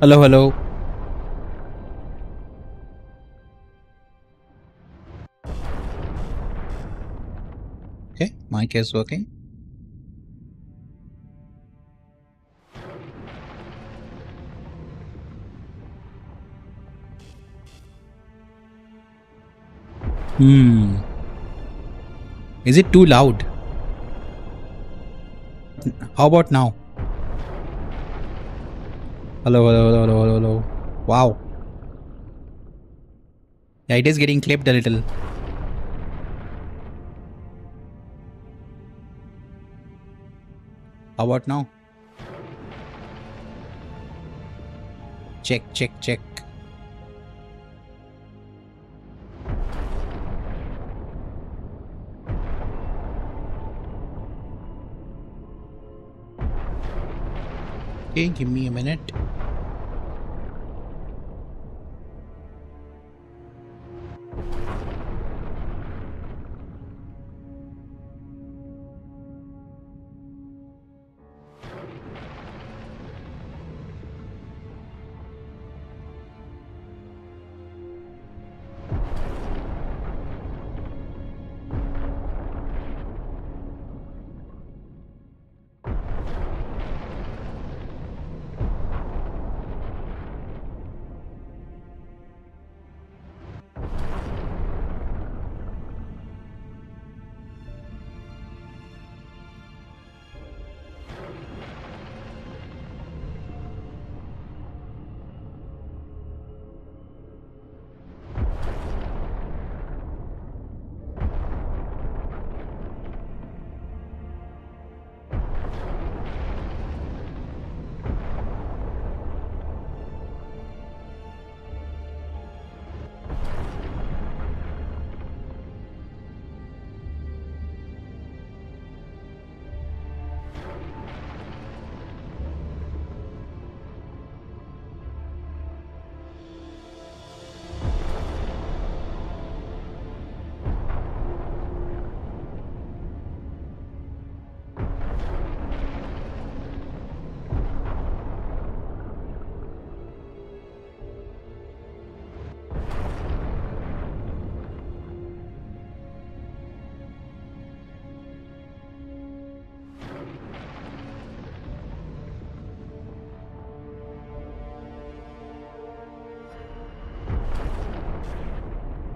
Hello, hello. Okay, mic is working. Is it too loud? How about now? Hello, hello, hello, hello, hello, hello. Wow. Yeah, it is getting clipped a little. How about now? Check, check, check. Okay, give me a minute.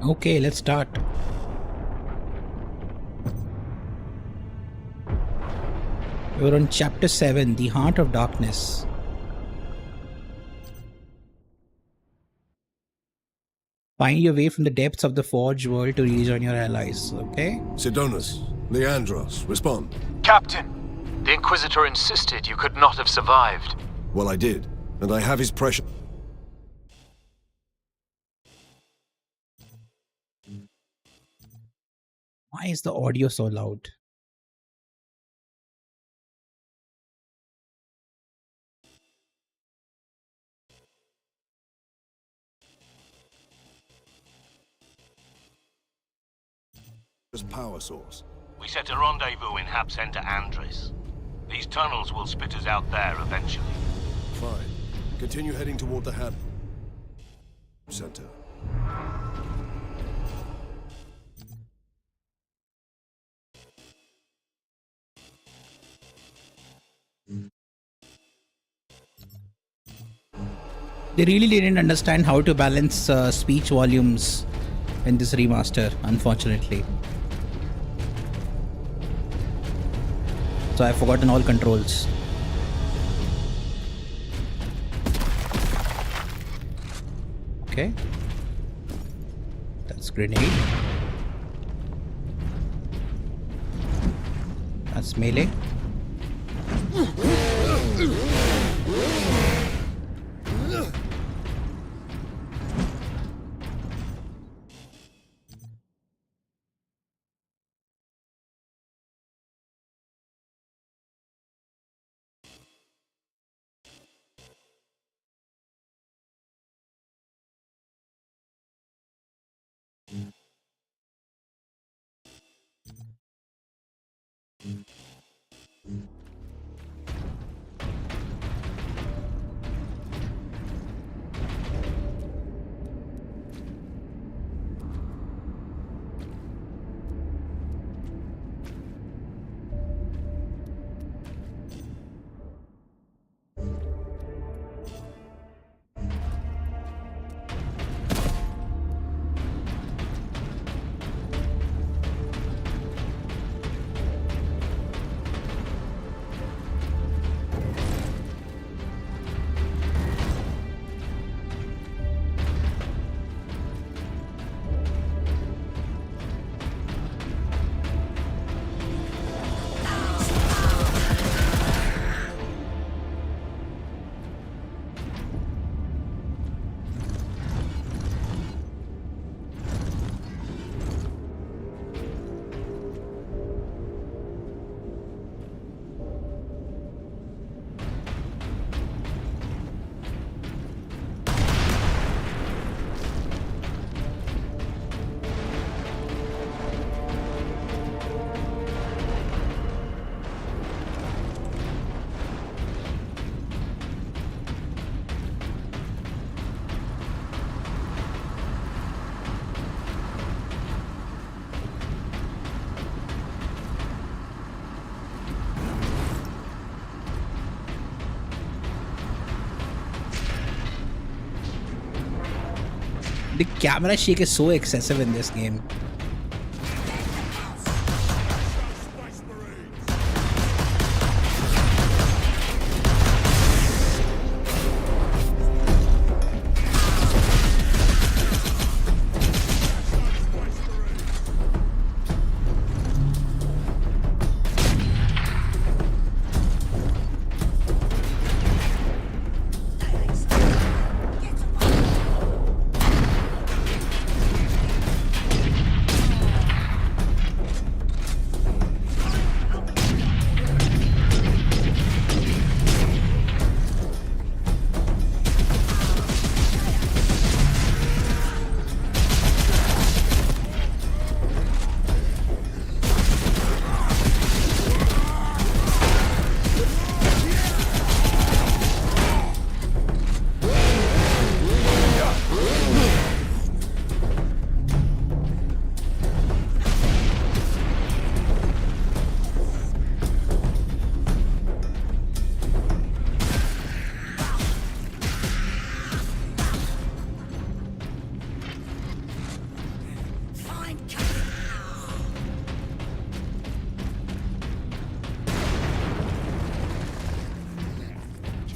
Okay, let's start. We're on chapter 7, The Heart of Darkness. Find your way from the depths of the Forge world to rejoin your allies, okay? Sidonus, Leandros, respond. Captain, the Inquisitor insisted you could not have survived. Well, I did, and I have his pressure. Why is the audio so loud? Power source. We set a rendezvous in Hab Center Andres. These tunnels will spit us out there eventually. Fine. Continue heading toward the Hab Center. They really didn't understand how to balance speech volumes in this remaster, unfortunately. So I've forgotten all controls. Okay. That's grenade. That's melee. The camera shake is so excessive in this game.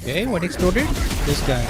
Okay, what exploded? This guy.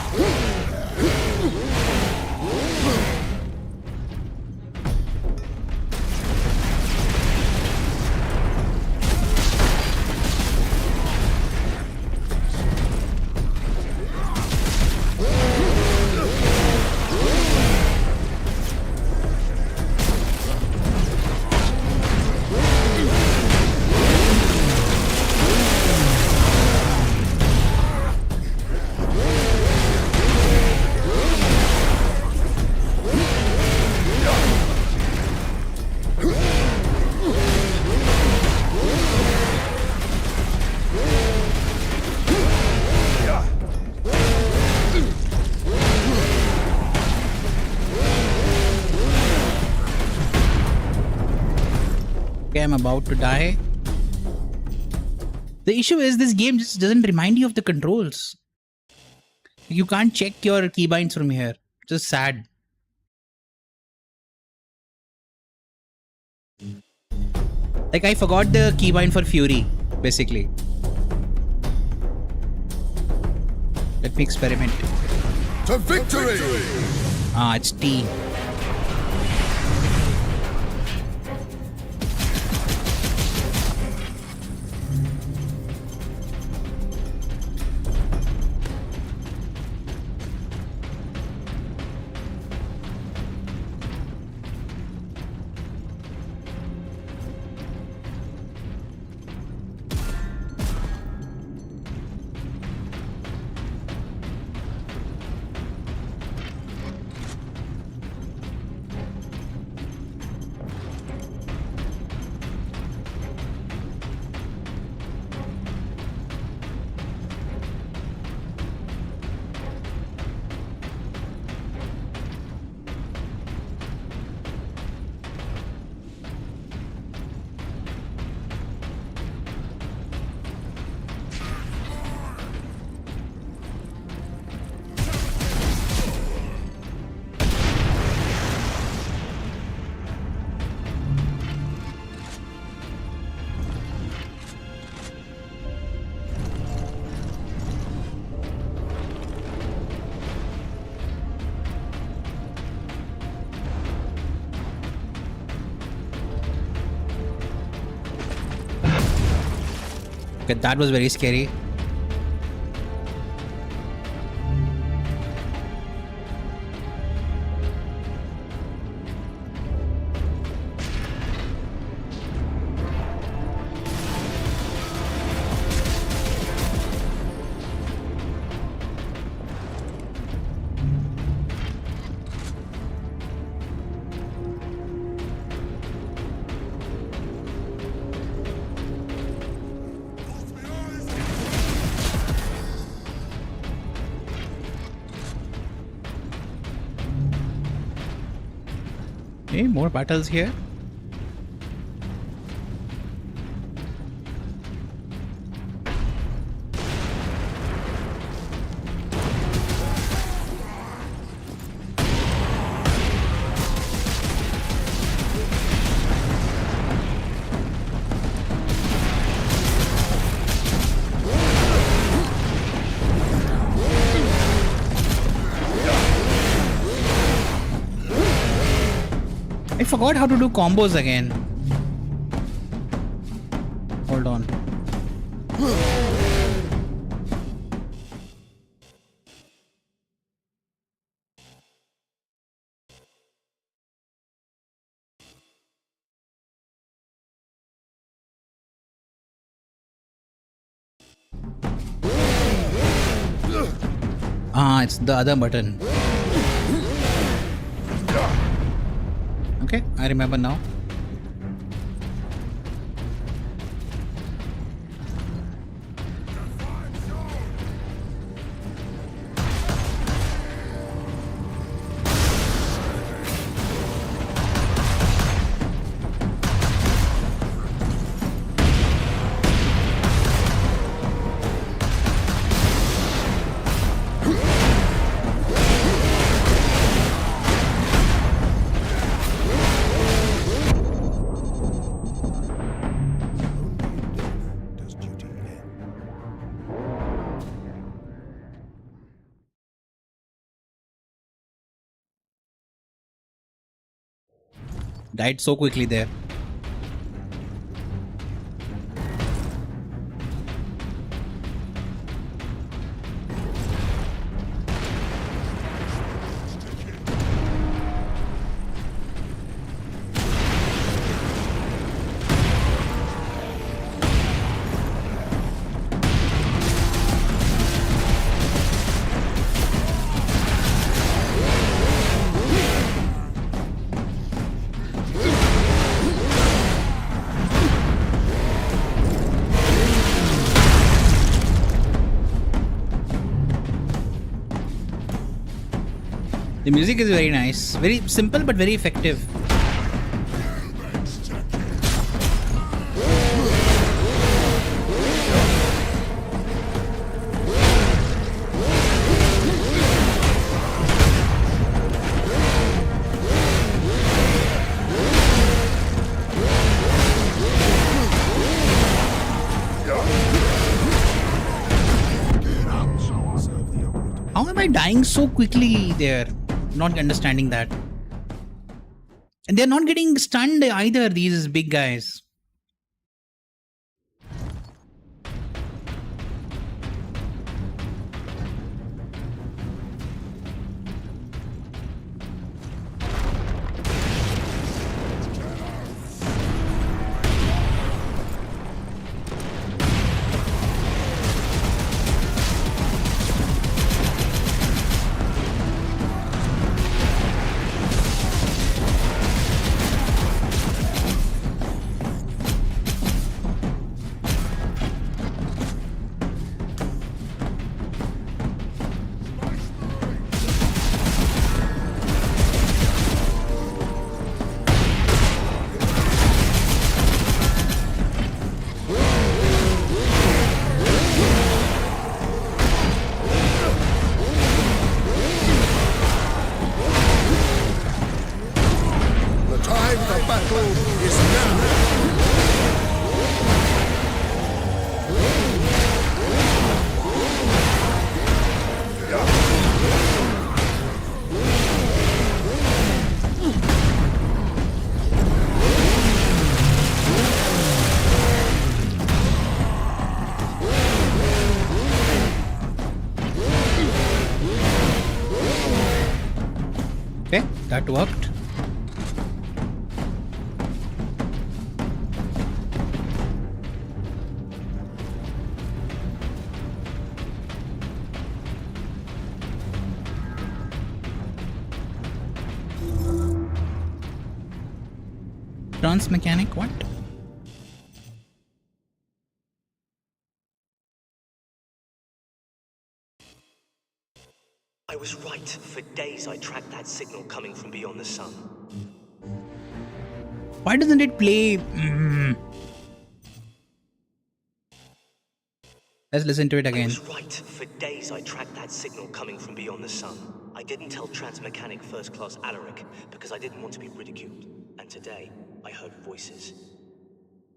Okay, I'm about to die. The issue is this game just doesn't remind you of the controls. You can't check your keybinds from here. Just sad. Like I forgot the keybind for Fury, basically. Let me experiment. To victory! Ah, it's T. Okay, that was very scary. Okay, more battles here. I forgot how to do combos again. Hold on. Ah, it's the other button. Okay, I remember now. Does duty end? Died so quickly there. The music is very nice. Very simple but very effective. How am I dying so quickly there? Not understanding that. And they're not getting stunned either, these big guys. The time for battle is now. Okay, that worked. Trans mechanic, what? I was right. For days I tracked that signal coming from beyond the sun. Why doesn't it play? Let's listen to it I again. was right. For days I tracked that signal coming from beyond the sun. I didn't tell Transmechanic First Class Alaric because I didn't want to be ridiculed. And today, I heard voices.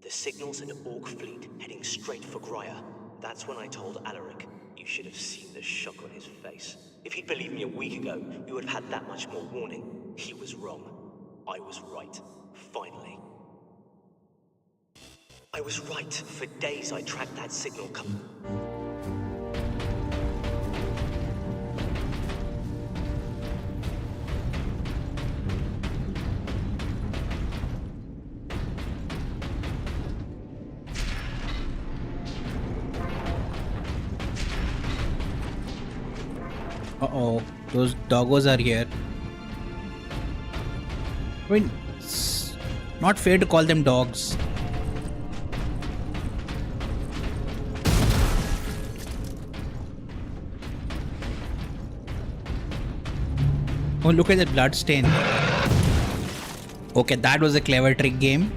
The signal's an Orc fleet heading straight for Grya. That's when I told Alaric. You should have seen the shock on his face. If he'd believed me a week ago, we would have had that much more warning. He was wrong. I was right. Finally. I was right. For days I tracked that signal coming. Uh-oh, those doggos are here. I mean, it's not fair to call them dogs. Oh, look at the blood stain. Okay, that was a clever trick game.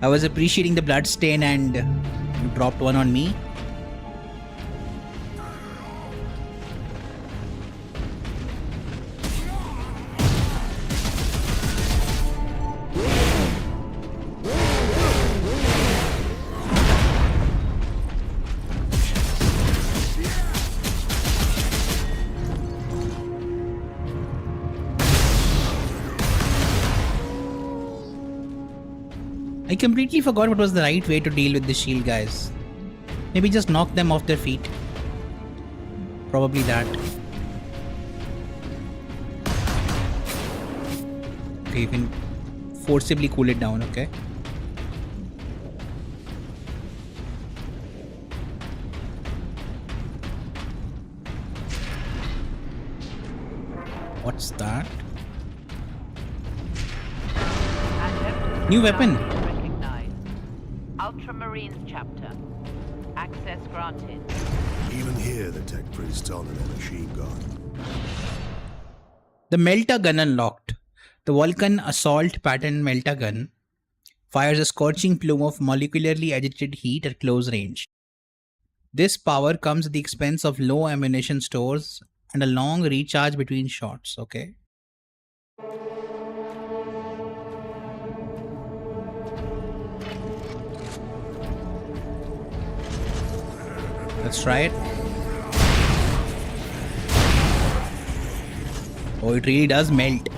I was appreciating the blood stain and you dropped one on me. I completely forgot what was the right way to deal with the shield guys. Maybe just knock them off their feet. Probably that. Okay, you can forcibly cool it down, okay? What's that? New weapon. Ultramarines chapter. Access granted. Even here, the tech priest's on a machine gun. The melter gun unlocked. The Vulcan assault pattern melter gun fires a scorching plume of molecularly agitated heat at close range. This power comes at the expense of low ammunition stores and a long recharge between shots, okay? Let's try it. Oh, it really does melt.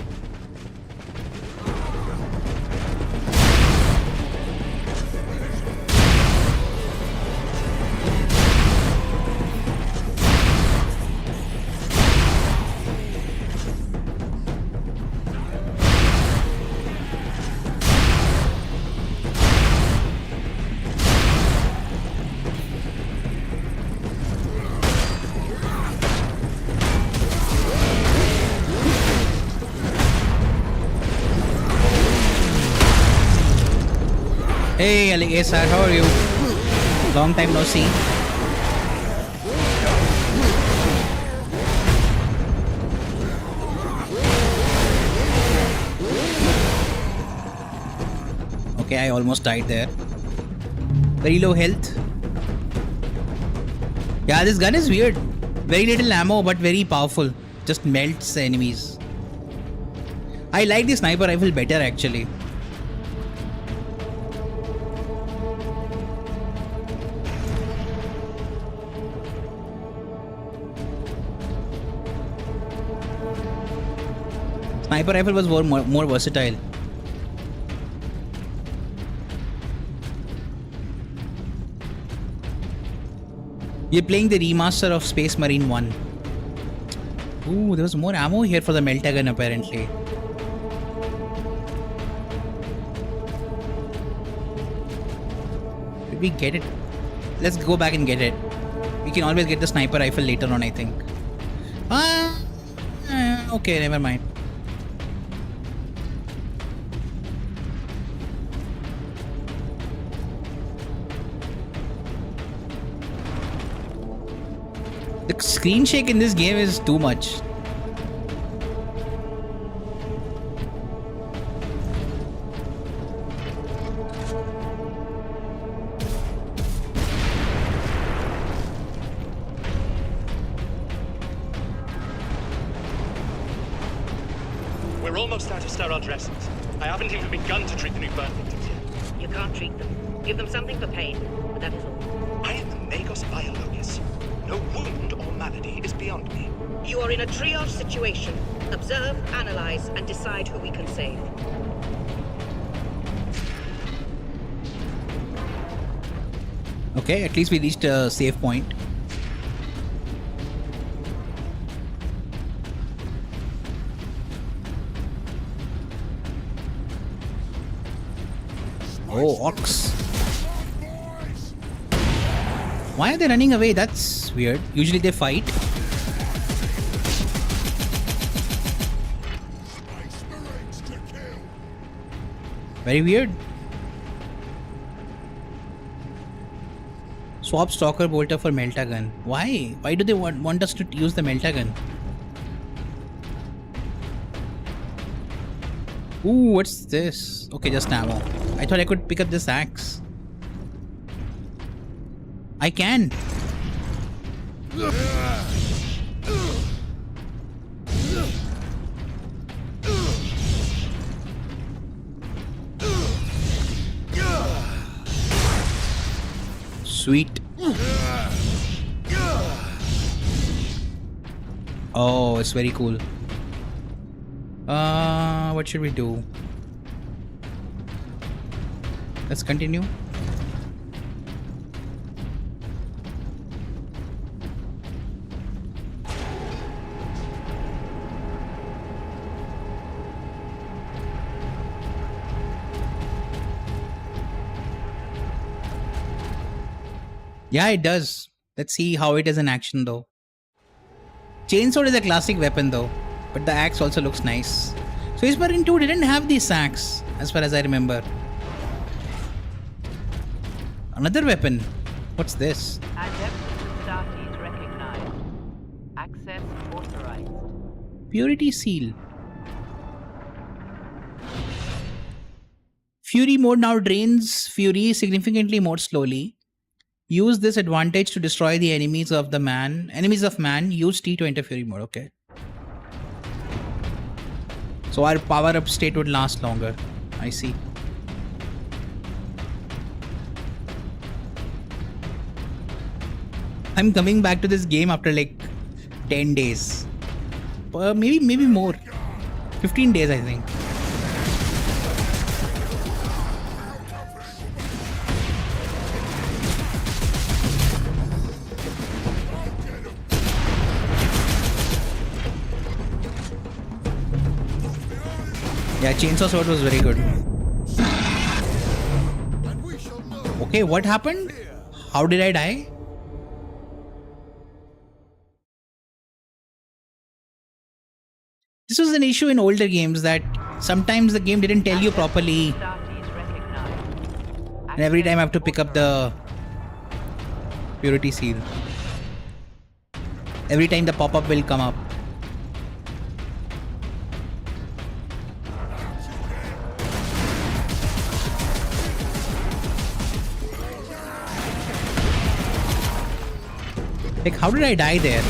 Hey, Alligator, how are you? Long time no see. Okay, I almost died there. Very low health. Yeah, this gun is weird. Very little ammo, but very powerful. Just melts the enemies. I like the sniper rifle better actually. Sniper rifle was more versatile. You're playing the remaster of Space Marine 1. Ooh, there was more ammo here for the melter gun apparently. Did we get it? Let's go back and get it. We can always get the sniper rifle later on, I think. Okay, never mind. The screen shake in this game is too much. We're almost out of sterile dressings. I haven't even begun to treat the new burn victims yet. You can't treat them. Give them something for pain, but that is all. I am the Magos Biologist. No wound or malady is beyond me. You are in a triage situation. Observe, analyze, and decide who we can save. Okay, at least we reached a safe point. Oh, orcs. Why are they running away? That's weird. Usually they fight. Very weird. Swap Stalker Bolter for Melta Gun. Why? Why do they want us to use the Melta Gun? Ooh, what's this? Okay, just ammo. I thought I could pick up this axe. I can. Sweet. Oh, it's very cool. What should we do? Let's continue. Yeah, it does. Let's see how it is in action though. Chainsword is a classic weapon though, but the axe also looks nice. So Space Marine 2 didn't have this axe, as far as I remember. Another weapon. What's this? Adepts Astartes recognized. Access authorized. Purity Seal. Fury mode now drains Fury significantly more slowly. Use this advantage to destroy the enemies of man. Use T to enter Fury mode. Okay. So our power up state would last longer. I see. I'm coming back to this game after like 10 days. Maybe more. 15 days, I think. Yeah, Chainsaw Sword was very good. Okay, what happened? How did I die? This was an issue in older games that sometimes the game didn't tell you properly. And every time I have to pick up the Purity Seal. Every time the pop-up will come up. Like, how did I die there?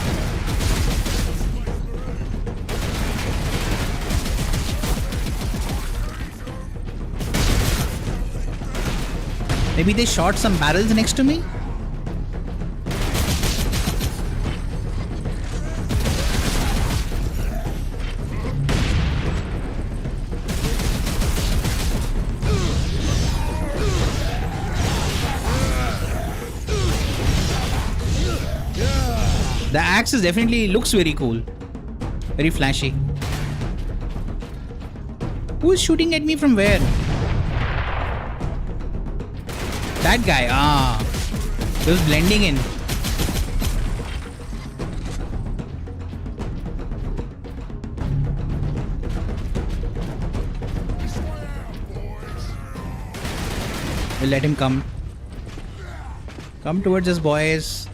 Maybe they shot some barrels next to me? The axe is definitely looks very cool. Very flashy. Who is shooting at me from where? That guy. Ah. He was blending in. We'll let him come. Come towards us, boys.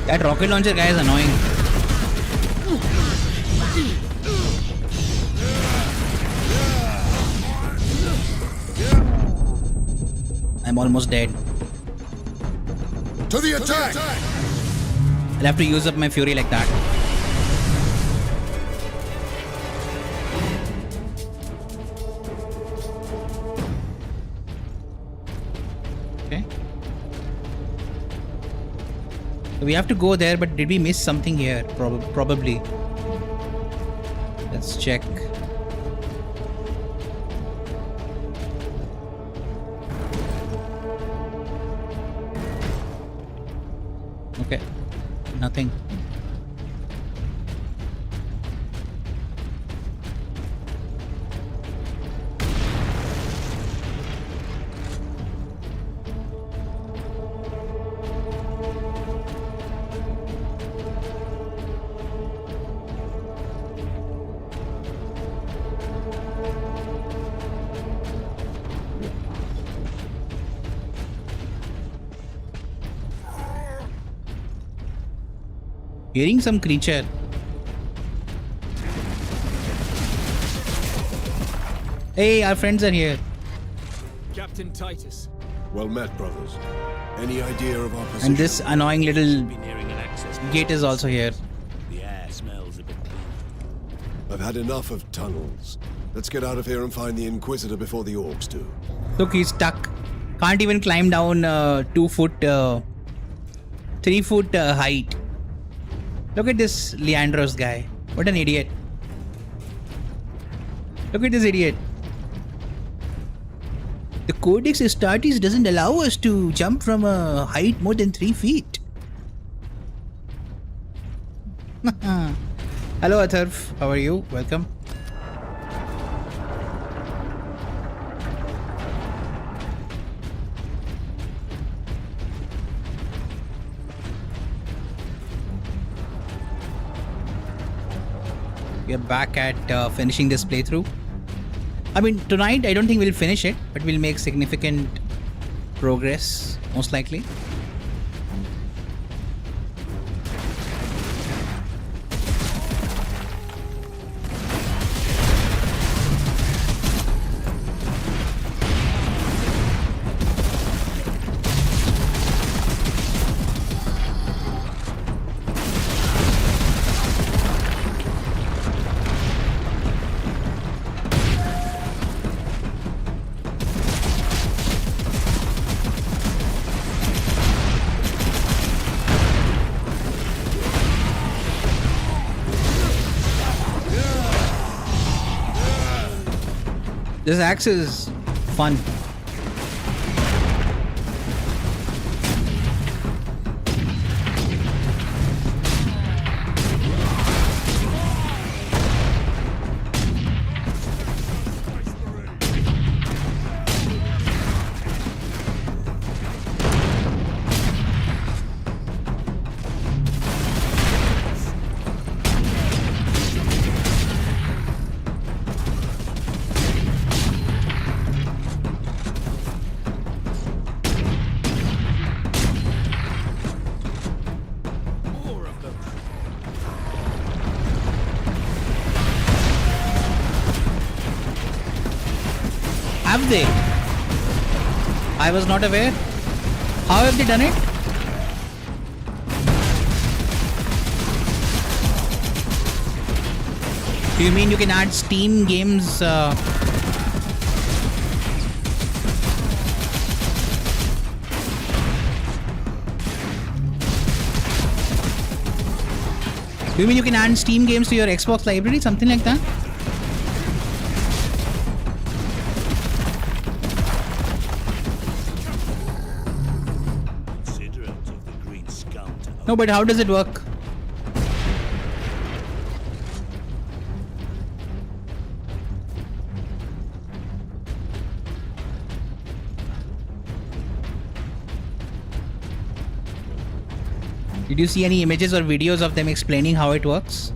That rocket launcher guy is annoying. I'm almost dead. To the attack! I'll have to use up my fury like that. Okay. So we have to go there, but did we miss something here? Probably. Let's check. Okay. Nothing. Hearing some creature. Hey, our friends are here. Captain Titus. Well met, brothers. Any idea of our position? And this annoying little Be nearing an access gate is also here. The air smells a bit clean. I've had enough of tunnels. Let's get out of here and find the Inquisitor before the orcs do. Look, he's stuck. Can't even climb down 2 foot, 3 foot height. Look at this Leandros guy. What an idiot. Look at this idiot. The Codex Astartes doesn't allow us to jump from a height more than 3 feet. Hello, Atharv. How are you? Welcome. We are back at finishing this playthrough. I mean, tonight I don't think we'll finish it, but we'll make significant progress, most likely. This axe is fun. Have they? I was not aware. How have they done it? Do you mean you can add Steam games? Do you mean you can add Steam games to your Xbox library? Something like that? No, but how does it work? Did you see any images or videos of them explaining how it works?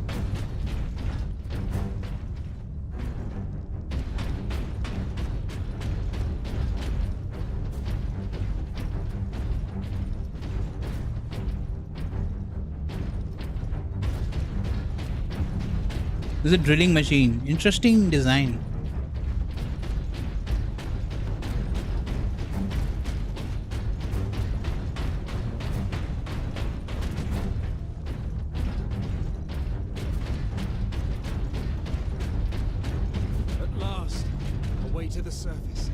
This is a drilling machine. Interesting design. At last, away to the surface.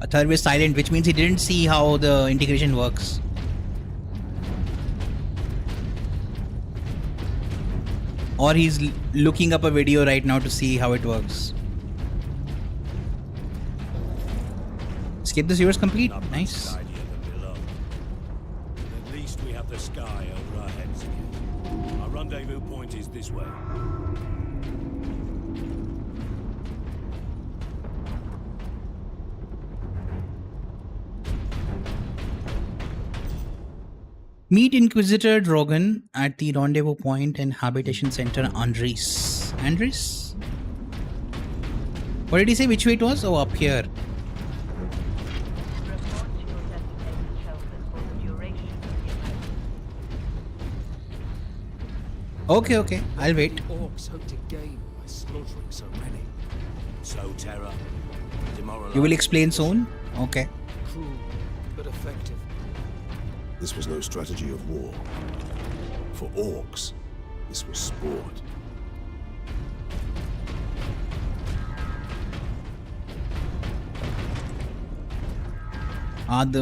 Athar was silent, which means he didn't see how the integration works. Or he's looking up a video right now to see how it works. Escape the sewers complete. Nice. Tidier than below. At least we have the sky over our heads again. Our rendezvous point is this way. Meet Inquisitor Drogan at the rendezvous point and habitation center Andres. Andres? What did he say? Which way it was? Oh, up here. Report to your designated shelters for the duration of the event. Okay. I'll wait. Orcs hope to gain by slaughtering so many. So terror. Demoralized. You will explain soon? Okay. Cruel, but effective. This was no strategy of war. For orcs, this was sport.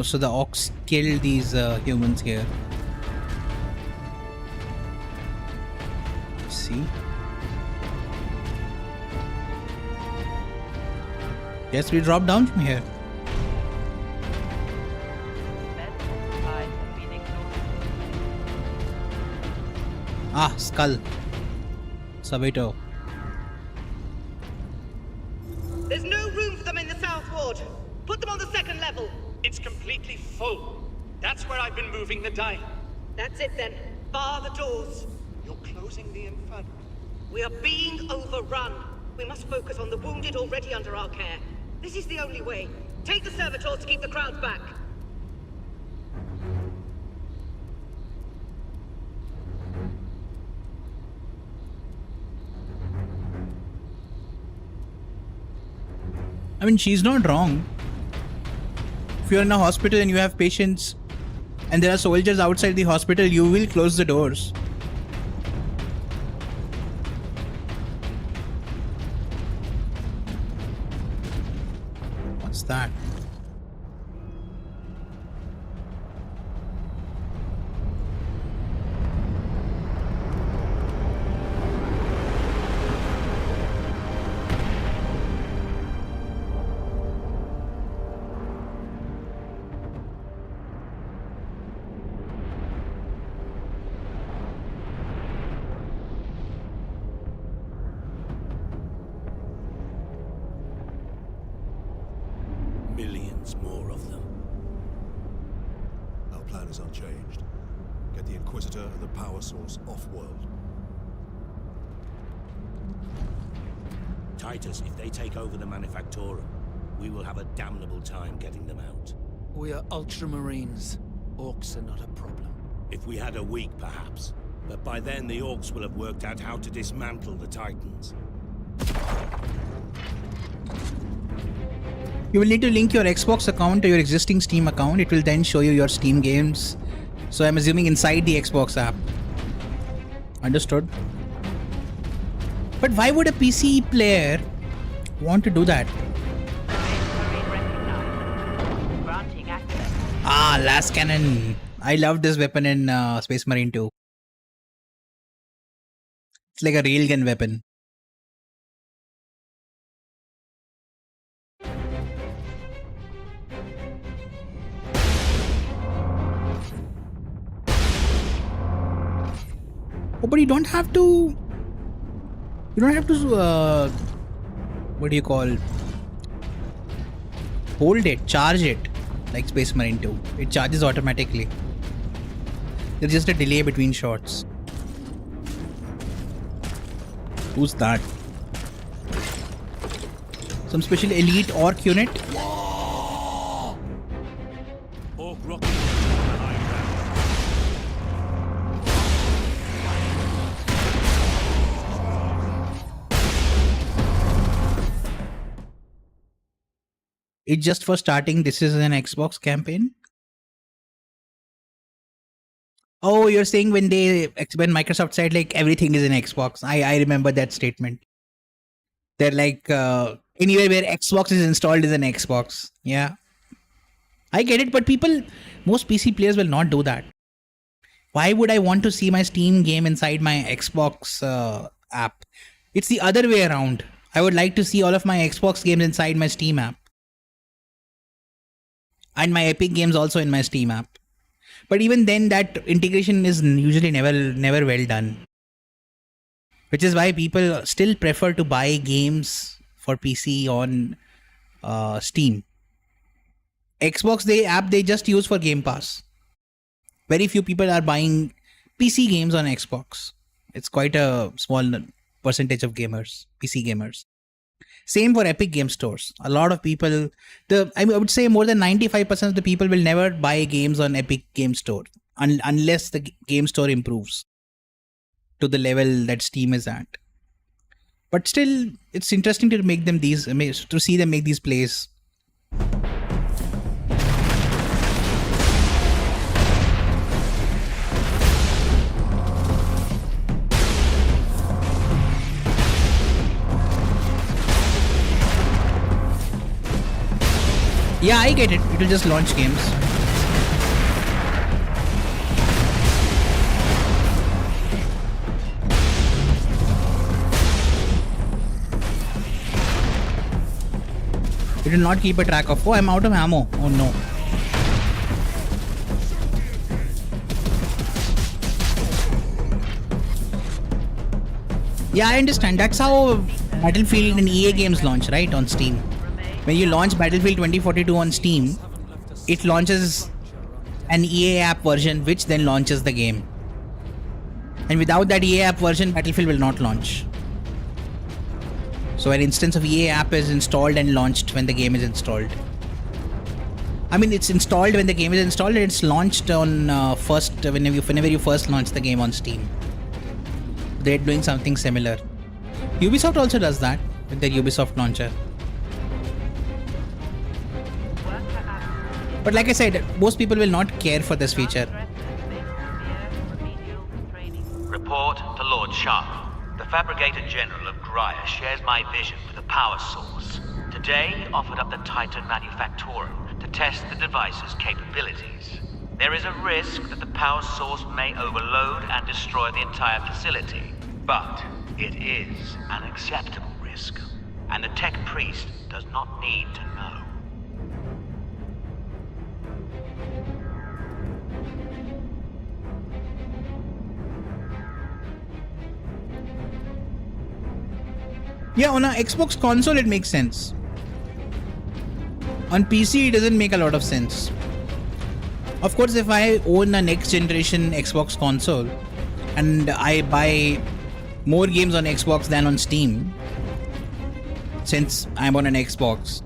So the orcs killed these humans here. See? Yes, we drop down from here. Med supplies have been exhausted. Ah, skull. Sabito. There's no room for them in the South Ward. Put them on the second level. It's completely full. That's where I've been moving the dial. That's it then. Bar the doors. You're closing the infernal. We are being overrun. We must focus on the wounded already under our care. This is the only way. Take the servitors to keep the crowds back. I mean, she's not wrong. If you're in a hospital and you have patients and there are soldiers outside the hospital, you will close the doors. What's that? Millions more of them. Our plan is unchanged. Get the Inquisitor and the power source off-world. Titus, if they take over the Manufactorum, we will have a damnable time getting them out. We are Ultramarines. Orcs are not a problem. If we had a week, perhaps. But by then, the Orcs will have worked out how to dismantle the Titans. You will need to link your Xbox account to your existing Steam account. It will then show you your Steam games. So I'm assuming inside the Xbox app. Understood? But why would a PC player want to do that? Marine recognized. Granting access. Ah, Last Cannon. I love this weapon in Space Marine 2. It's like a railgun weapon. Oh, but you don't have to. You don't have to. What do you call? Hold it, charge it, like Space Marine 2. It charges automatically. There's just a delay between shots. Who's that? Some special elite orc unit? Orc rocket on the high ground. It's just for starting. This is an Xbox campaign. Oh, you're saying when Microsoft said like everything is in Xbox. I remember that statement. They're like anywhere where Xbox is installed is an Xbox. Yeah. I get it, but most PC players will not do that. Why would I want to see my Steam game inside my Xbox app? It's the other way around. I would like to see all of my Xbox games inside my Steam app. And my Epic games also in my Steam app. But even then, that integration is usually never well done. Which is why people still prefer to buy games for PC on Steam. Xbox, they just use for Game Pass. Very few people are buying PC games on Xbox. It's quite a small percentage of PC gamers. Same for Epic Game Stores. A lot of people, I would say more than 95% of the people will never buy games on Epic Game Store unless the game store improves to the level that Steam is at. But still, it's interesting to see them make these plays. Yeah, I get it. It will just launch games. It will not keep a track of, oh, I'm out of ammo. Oh no. Yeah, I understand. That's how Battlefield and EA games launch, right? On Steam. When you launch Battlefield 2042 on Steam, it launches an EA app version which then launches the game. And without that EA app version, Battlefield will not launch. So an instance of EA app is installed and launched when the game is installed. I mean, it's installed when the game is installed and it's launched on whenever you first launch the game on Steam. They're doing something similar. Ubisoft also does that with their Ubisoft launcher. But like I said, most people will not care for this feature. Report to Lord Sharp. The Fabricator General of Graya shares my vision for the power source. Today offered up the Titan Manufactorum to test the device's capabilities. There is a risk that the power source may overload and destroy the entire facility. But it is an acceptable risk. And the Tech Priest does not need to know. Yeah, on a Xbox console it makes sense. On PC it doesn't make a lot of sense. Of course, if I own a next generation Xbox console and I buy more games on Xbox than on Steam, since I'm on an Xbox,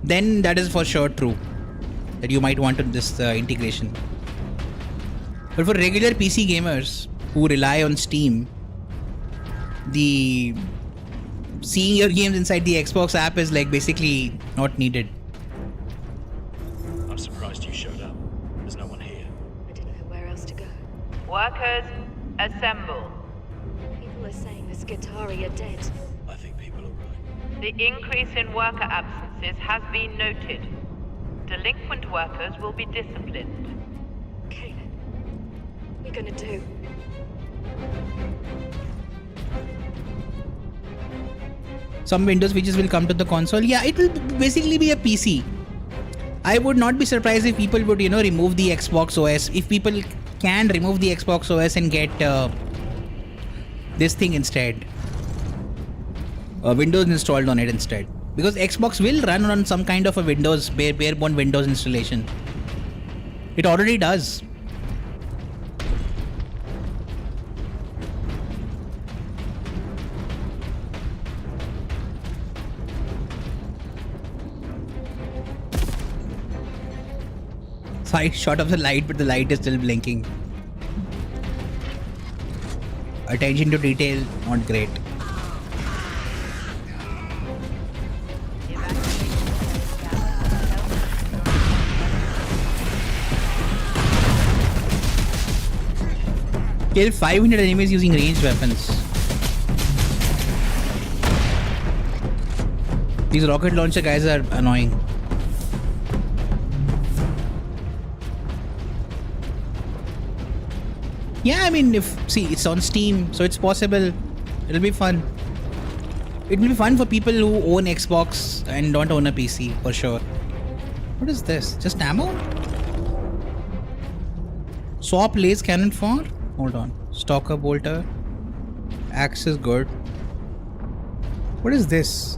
then that is for sure true that you might want this integration. But for regular PC gamers who rely on Steam, the seeing your games inside the Xbox app is like basically not needed. I'm surprised you showed up. There's no one here. I didn't know where else to go. Workers, assemble. People are saying the Skitarii are dead. I think people are right. The increase in worker absences has been noted. Delinquent workers will be disciplined. Kanan, what are you gonna do? Some Windows features will come to the console. Yeah, it will basically be a PC. I would not be surprised if people would, remove the Xbox OS. If people can remove the Xbox OS and get this thing instead. Windows installed on it instead. Because Xbox will run on some kind of a Windows, bare-bone Windows installation. It already does. wide shot of the light, but the light is still blinking. Attention to detail, not great. Kill 500 enemies using ranged weapons. These rocket launcher guys are annoying. Yeah, I mean, see, it's on Steam, so it's possible. It'll be fun. It will be fun for people who own Xbox and don't own a PC, for sure. What is this? Just ammo? Swap lace cannon for? Hold on. Stalker bolter. Axe is good. What is this?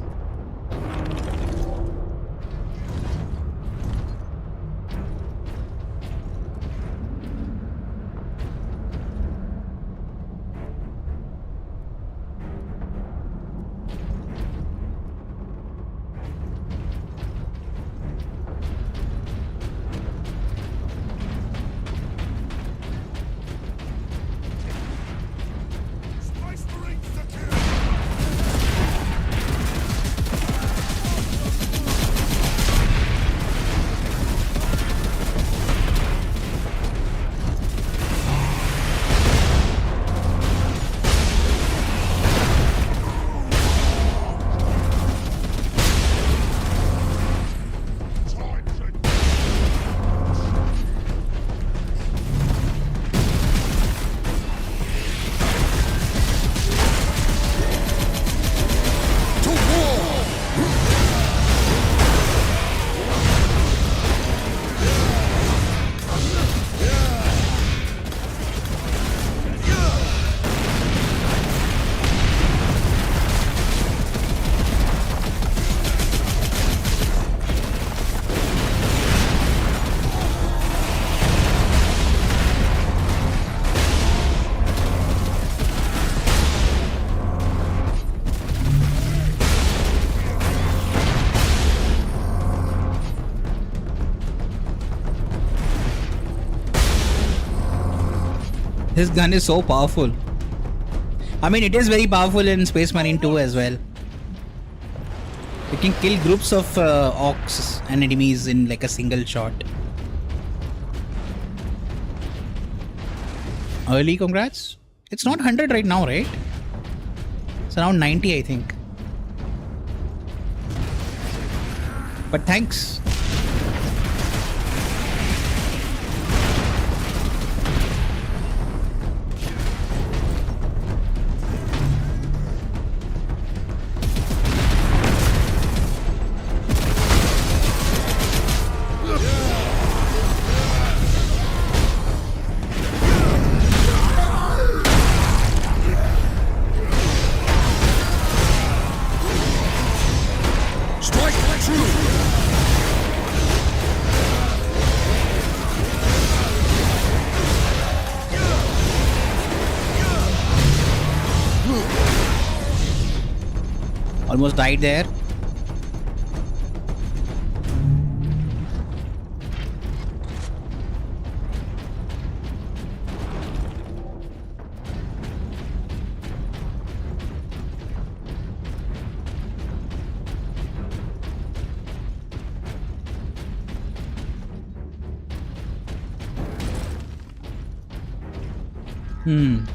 This gun is so powerful. I mean, it is very powerful in Space Marine 2 as well. You can kill groups of orcs and enemies in like a single shot. Early congrats. It's not 100 right now, right? It's around 90, I think. But thanks. Almost died there.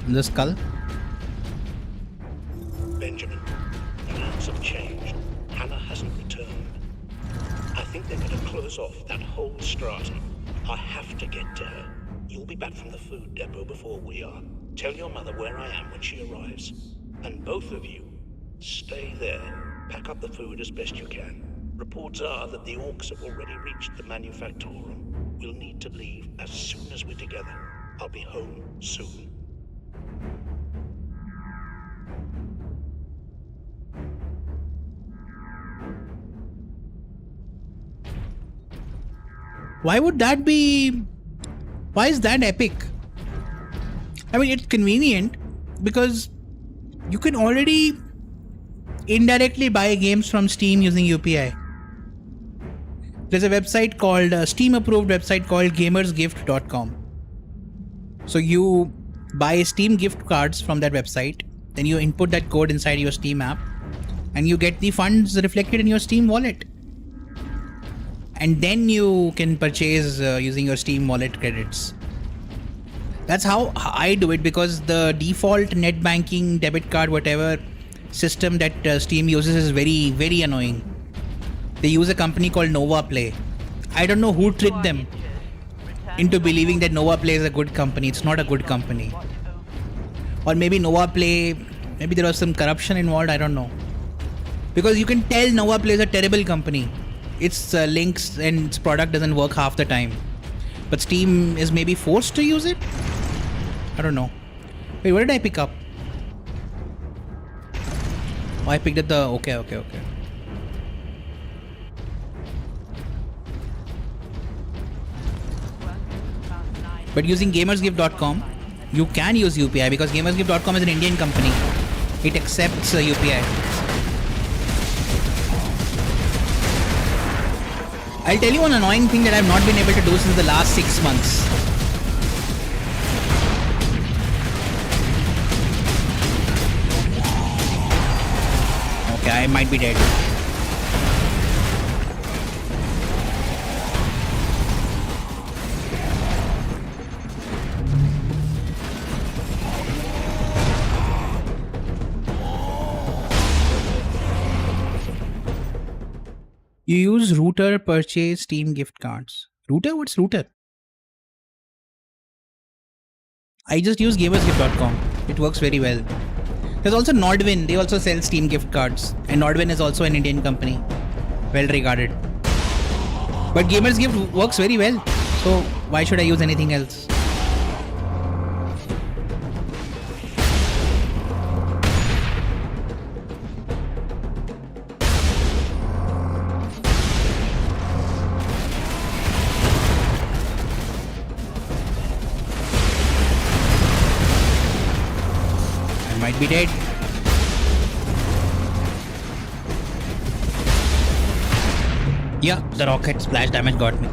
The skull. Benjamin, plans have changed. Hannah hasn't returned. I think they're going to close off that whole strata. I have to get to her. You'll be back from the food depot before we are. Tell your mother where I am when she arrives. And both of you, stay there. Pack up the food as best you can. Reports are that the orcs have already reached the manufactorum. We'll need to leave as soon as we're together. I'll be home soon. Why would that be? Why is that epic? I mean, it's convenient because you can already indirectly buy games from Steam using UPI. There's a website called Steam approved website called gamersgift.com. So you buy Steam gift cards from that website, then you input that code inside your Steam app, and you get the funds reflected in your Steam wallet. And then you can purchase using your Steam wallet credits. That's how I do it, because the default net banking, debit card, whatever system that Steam uses is very, very annoying. They use a company called Nova Play. I don't know who tricked them into believing that Nova Play is a good company. It's not a good company. Or maybe Nova Play, maybe there was some corruption involved, I don't know. Because you can tell Nova Play is a terrible company. Its links and its product doesn't work half the time. But Steam is maybe forced to use it? I don't know. Wait, what did I pick up? Oh, I picked up the... Okay. But using gamersgift.com, you can use UPI, because gamersgift.com is an Indian company. It accepts UPI. I'll tell you one annoying thing that I've not been able to do since the last 6 months. Okay, I might be dead. You use Router purchase Steam gift cards. Router? What's Router? I just use gamersgift.com. It works very well. There's also Nordwin. They also sell Steam gift cards. And Nordwin is also an Indian company. Well regarded. But Gamersgift works very well. So why should I use anything else? Might be dead. Yeah, the rocket splash damage got me.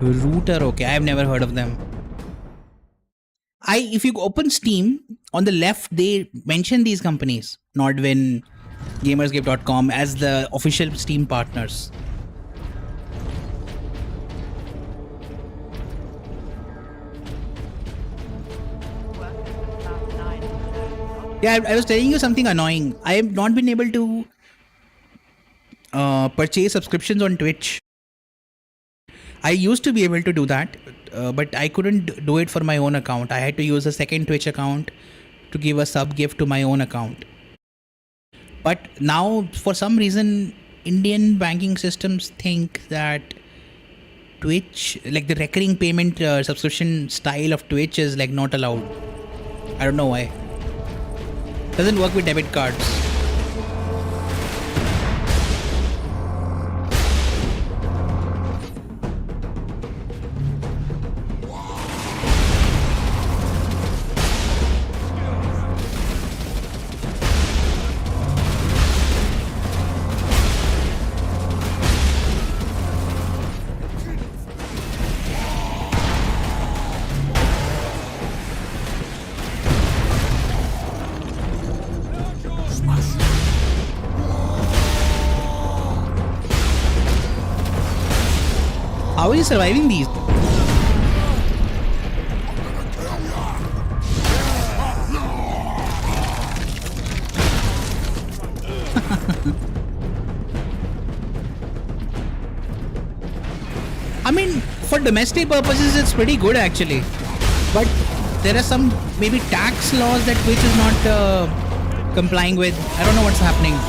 Router, okay, I have never heard of them. If you open Steam, on the left they mention these companies, Nordwin, Gamersgift.com, as the official Steam partners. Yeah, I was telling you something annoying. I have not been able to purchase subscriptions on Twitch. I used to be able to do that, but I couldn't do it for my own account. I had to use a second Twitch account to give a sub gift to my own account. But now, for some reason, Indian banking systems think that Twitch, like the recurring payment subscription style of Twitch, is like not allowed. I don't know why. Doesn't work with debit cards. How are you surviving these? I mean, for domestic purposes, it's pretty good actually. But there are some maybe tax laws that Twitch is not complying with. I don't know what's happening.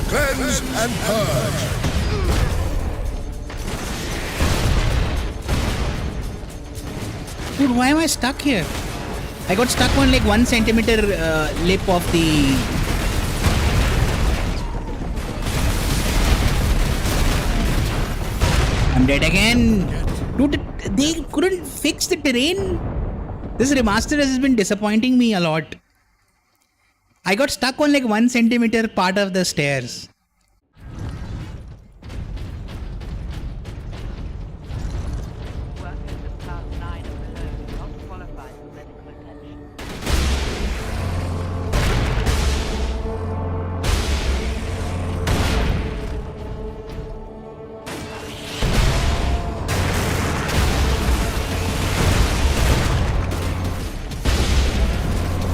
Cleanse and purge. Dude, why am I stuck here? I got stuck on like 1 centimeter lip of the... I'm dead again. Dude, they couldn't fix the terrain. This remaster has been disappointing me a lot. I got stuck on like 1 centimeter part of the stairs. Workers of Class 9 and below do not qualify for medical attention.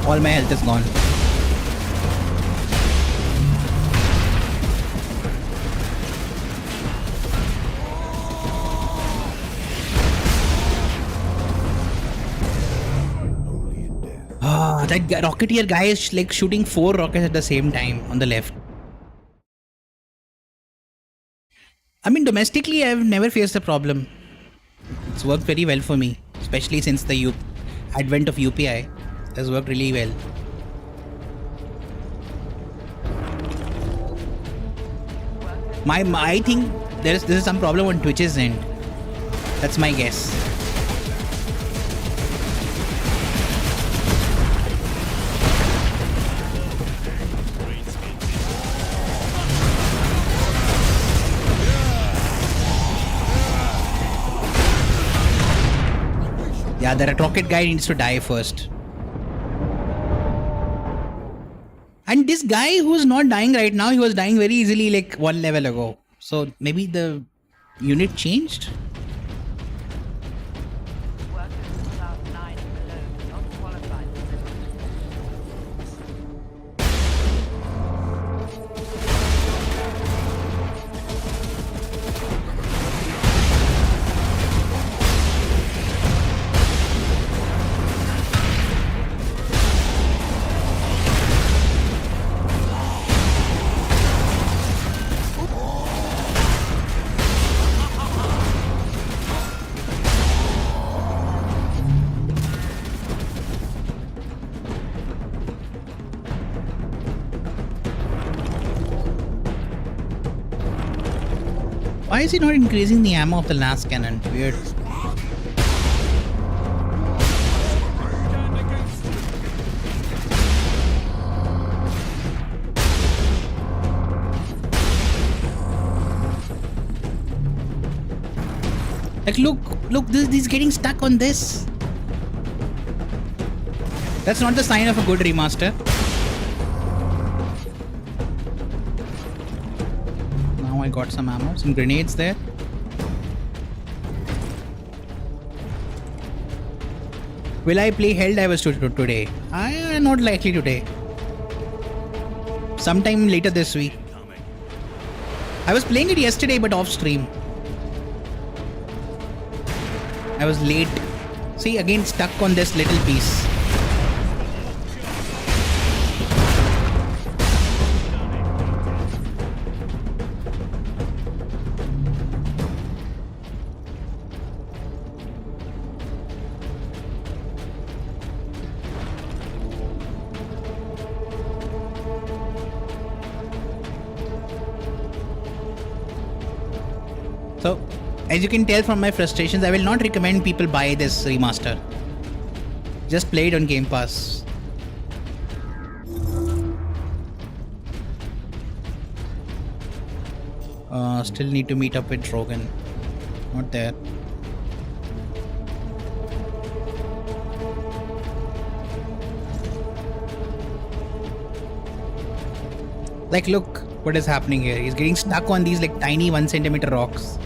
All my health is gone. That Rocketeer guy is like shooting 4 rockets at the same time on the left. I mean, domestically, I've never faced a problem. It's worked very well for me, especially since the advent of UPI. It has worked really well. I think this is some problem on Twitch's end. That's my guess. Yeah, the rocket guy needs to die first. And this guy who's not dying right now, he was dying very easily like 1 level ago. So maybe the unit changed? Workers of Class 9 and below do not qualify for medical Why is he not increasing the ammo of the last cannon? Weird. Like look, he's getting stuck on this. That's not the sign of a good remaster. I got some ammo, some grenades there. Will I play Helldivers today? I am not likely today. Sometime later this week. I was playing it yesterday but off stream. I was late. See, again stuck on this little piece. So, as you can tell from my frustrations, I will not recommend people buy this remaster. Just play it on Game Pass. Still need to meet up with Drogan. Not there. Like, look what is happening here. He's getting stuck on these like tiny 1 centimeter rocks.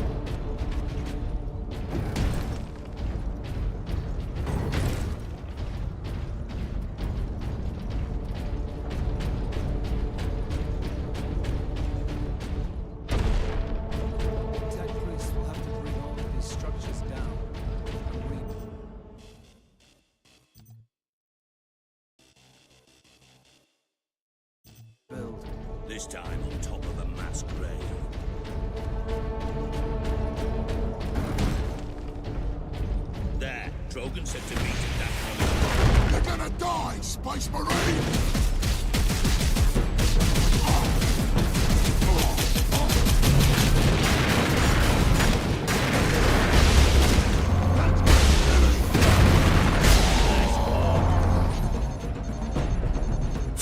This time on top of a mass grave. There, Drogan said to meet at that moment. You're gonna die, Space Marine!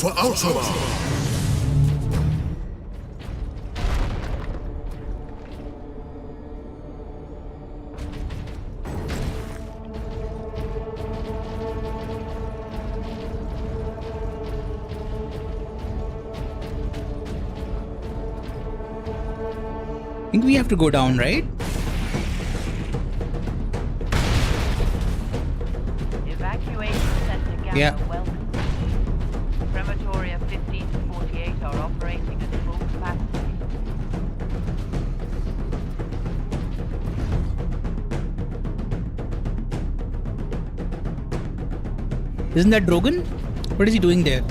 For Ultramar! I think we have to go down, right? Evacuation center Gamma Yeah. welcome. Crematoria 15 to 48 are operating at full capacity. Isn't that Drogan? What is he doing there?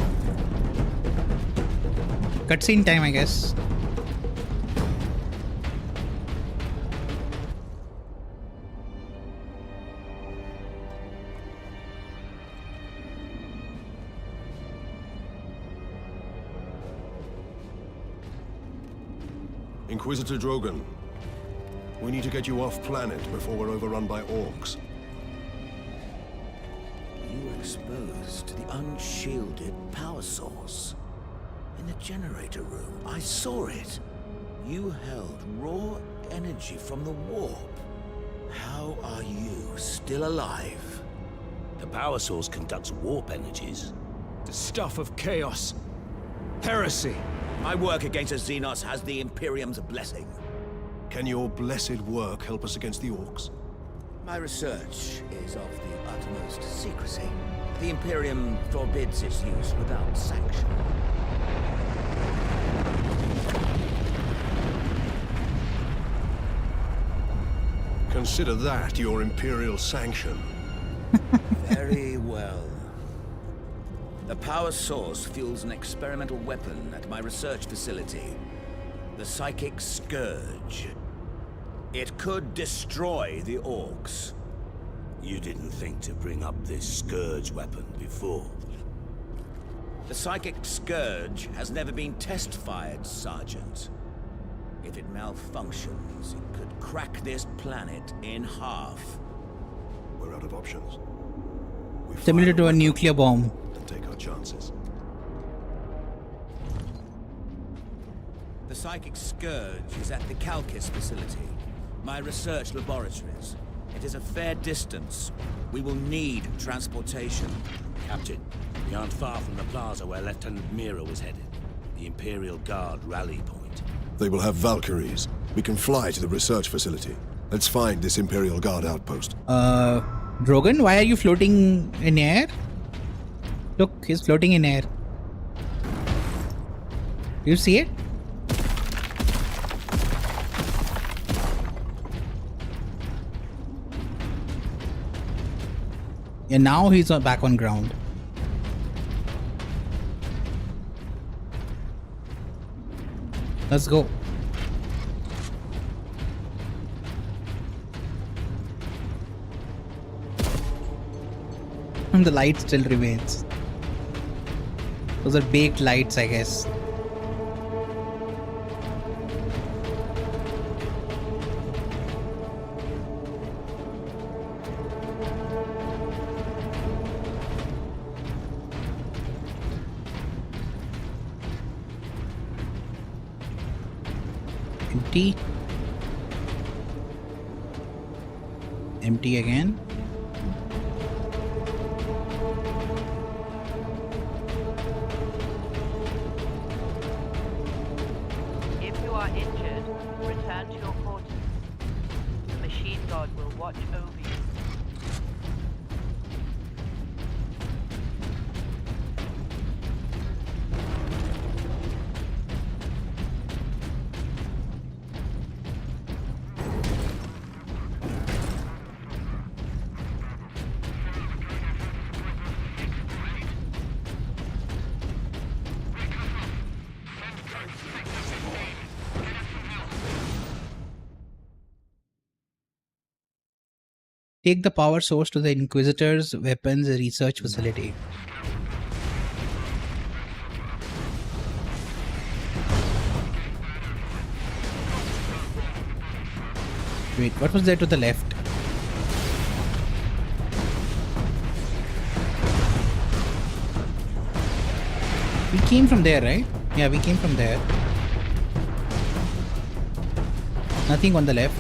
Cutscene time, I guess. Inquisitor Drogan, we need to get you off planet before we're overrun by orcs. You were exposed to the unshielded power source. In the generator room, I saw it. You held raw energy from the warp. How are you still alive? The power source conducts warp energies. The stuff of chaos. Heresy. My work against the Xenos has the Imperium's blessing. Can your blessed work help us against the orcs? My research is of the utmost secrecy. The Imperium forbids its use without sanction. Consider that your Imperial sanction. Very well. The power source fuels an experimental weapon at my research facility. The Psychic Scourge. It could destroy the orcs. You didn't think to bring up this Scourge weapon before. The Psychic Scourge has never been test-fired, Sergeant. If it malfunctions, it could crack this planet in half. We're out of options. We Similar fire to a weapon nuclear bomb. and take our chances. The Psychic Scourge is at the Calkis facility, my research laboratories. It is a fair distance. We will need transportation. Captain, we aren't far from the plaza where Lieutenant Mira was headed. The Imperial Guard rally point. They will have Valkyries. We can fly to the research facility. Let's find this Imperial Guard outpost. Drogan, why are you floating in air? Look, he's floating in air. Do you see it? Yeah, now he's back on ground. Let's go. And the light still remains. Those are baked lights, I guess. Empty. Empty again. If you are injured, return to your quarters. The machine god will watch over you. Take the power source to the Inquisitor's weapons research facility. Wait, what was there to the left? We came from there, right? Yeah, we came from there. Nothing on the left.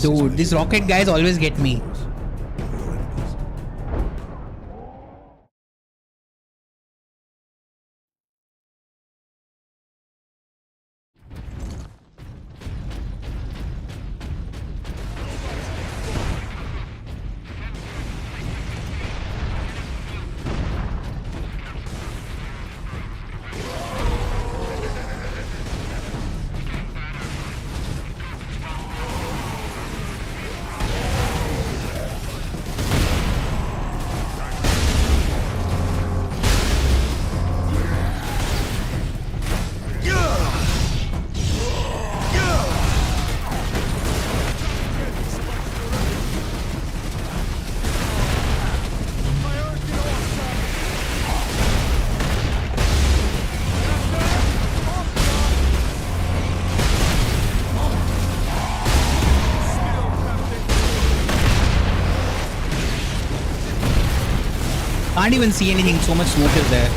Dude, these rocket guys always get me. Can't even see anything, so much smoke is there.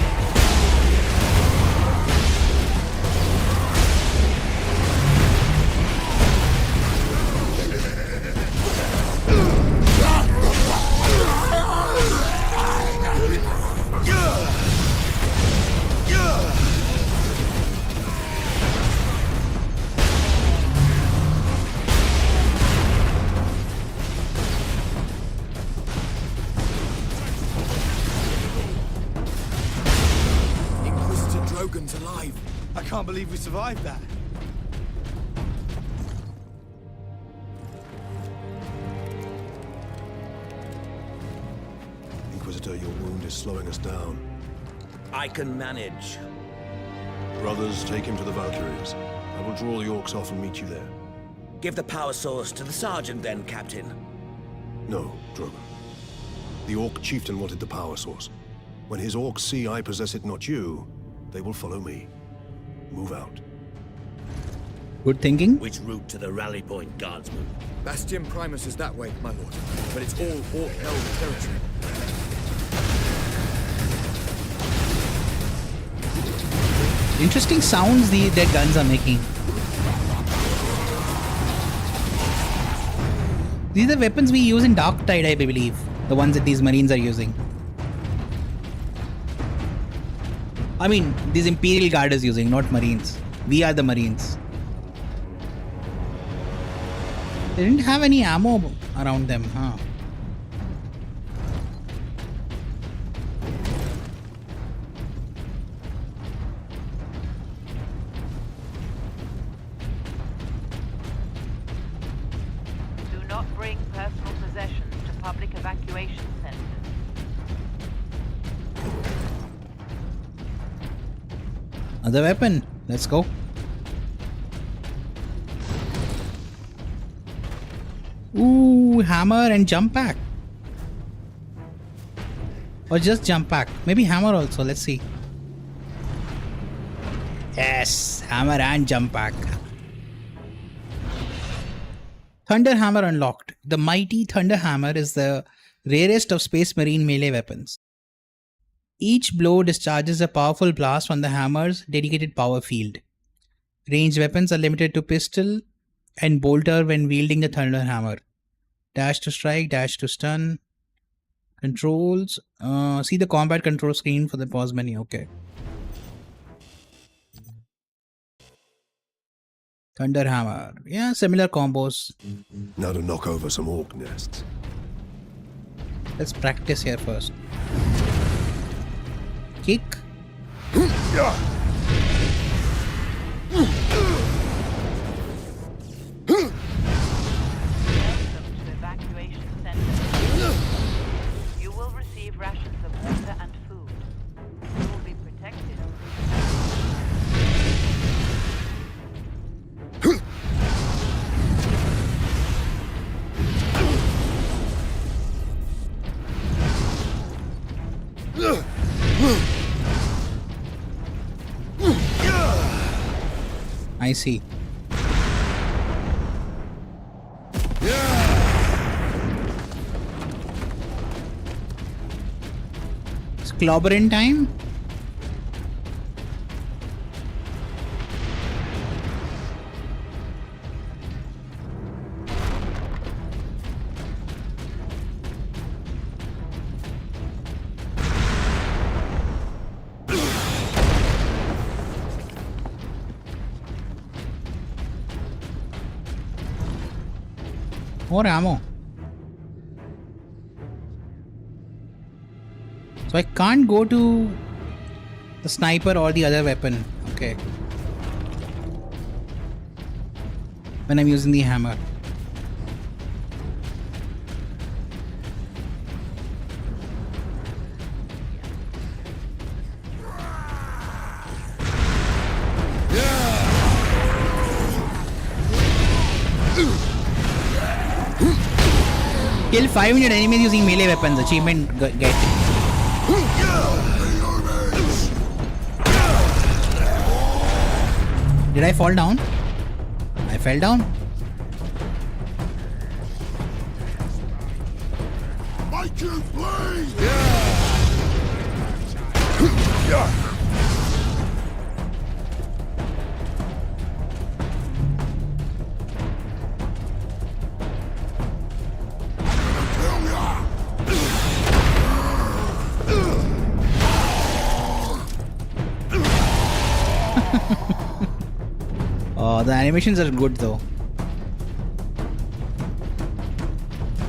Drogan's alive. I can't believe we survived that. Inquisitor, your wound is slowing us down. I can manage. Brothers, take him to the Valkyries. I will draw the orcs off and meet you there. Give the power source to the sergeant then, Captain. No, Drogan. The orc chieftain wanted the power source. When his orcs see I possess it, not you, they will follow me. Move out. Good thinking. Which route to the rally point, guardsman? Bastion Primus is that way, my lord. But it's all orc-held territory. Interesting sounds their guns are making. These are weapons we use in Dark Tide, I believe. The ones that these Marines are using. I mean, these Imperial Guard is using, not Marines. We are the Marines. They didn't have any ammo around them, huh? Do not bring personal possessions to public evacuation centers. Another weapon. Let's go. Ooh, hammer and jump pack. Or just jump pack. Maybe hammer also. Let's see. Yes, hammer and jump pack. Thunder Hammer unlocked. The mighty Thunder Hammer is the rarest of Space Marine melee weapons. Each blow discharges a powerful blast on the hammer's dedicated power field. Ranged weapons are limited to pistol and bolter when wielding the Thunder Hammer. Dash to strike, dash to stun. Controls. See the combat control screen for the pause menu. Okay. Thunder Hammer. Yeah, similar combos. Now to knock over some orc nests. Let's practice here first. Kick. Evacuation center. You will receive rations of water and food. You will be protected. I see. It's clobbering time. More ammo. So I can't go to the sniper or the other weapon. Okay. When I'm using the hammer. Kill 500 enemies using melee weapons. Achievement get. Did I fall down? I fell down. Make you bleed! Oh, the animations are good though.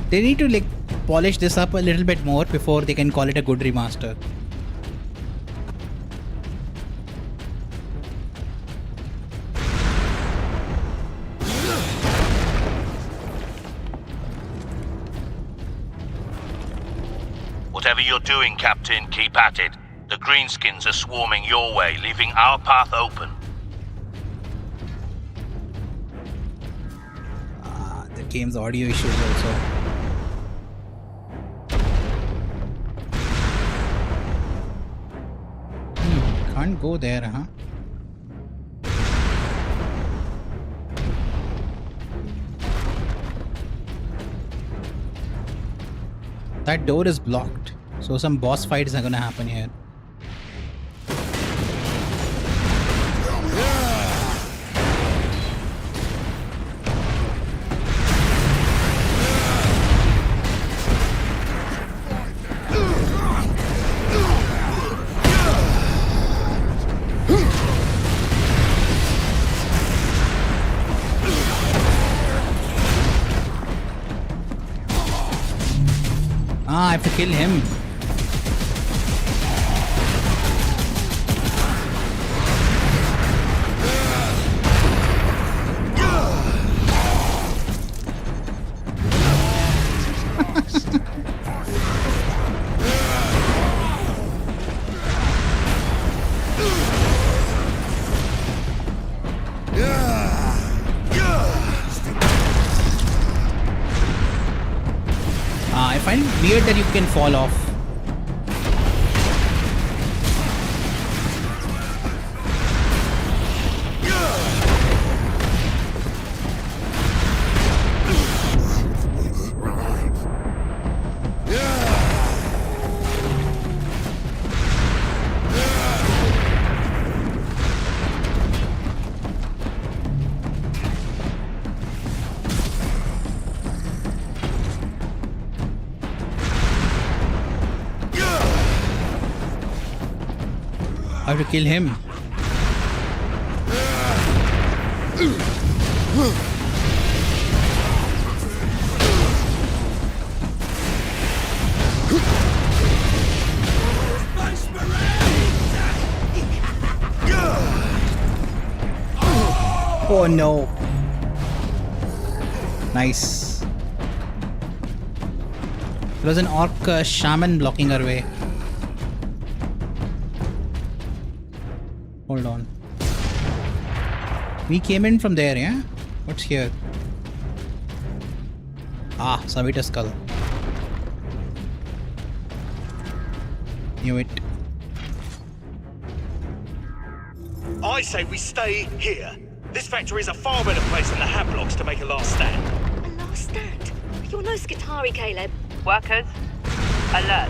They need to like polish this up a little bit more before they can call it a good remaster. Whatever you're doing, Captain, keep at it. The Greenskins are swarming your way, leaving our path open. The game's audio issues also. Can't go there, huh? That door is blocked, so some boss fights are gonna happen here. I have to kill him. I find it weird that you can fall off. I have to kill him. Oh no. Nice. There was an orc shaman blocking our way. Hold on. We came in from there, yeah? What's here? Ah, Savita skull. Knew it. I say we stay here. This factory is a far better place than the Hat Blocks to make a last stand. A last stand? You're no Skitari, Caleb. Workers, alert.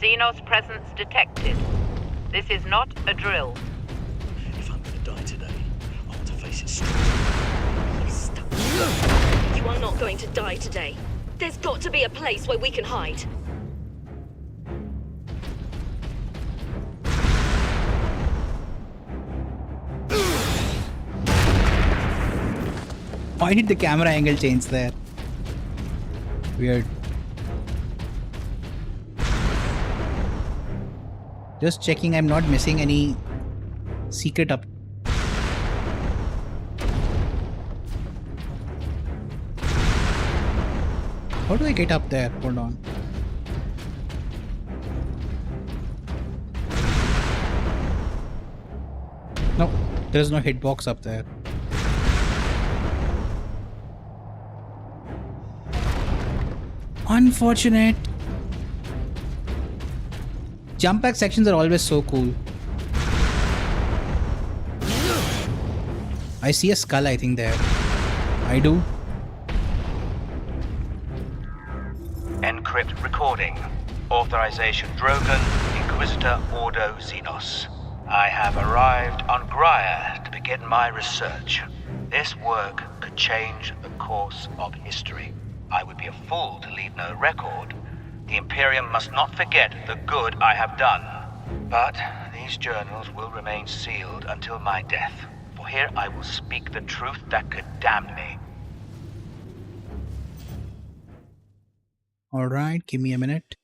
Xenos presence detected. This is not a drill. If I'm gonna die today, I want to face it straight. You stuck. You are not going to die today. There's got to be a place where we can hide. Why did the camera angle change there? Weird. Just checking I'm not missing any secret up. How do I get up there? Hold on. No, there is no hitbox up there. Unfortunate. Jump back sections are always so cool. I see a skull, I think, there. I do. Encrypt recording. Authorization Drogan, Inquisitor Ordo Xenos. I have arrived on Graia to begin my research. This work could change the course of history. I would be a fool to leave no record. The Imperium must not forget the good I have done. But these journals will remain sealed until my death. For here I will speak the truth that could damn me. Alright, give me a minute.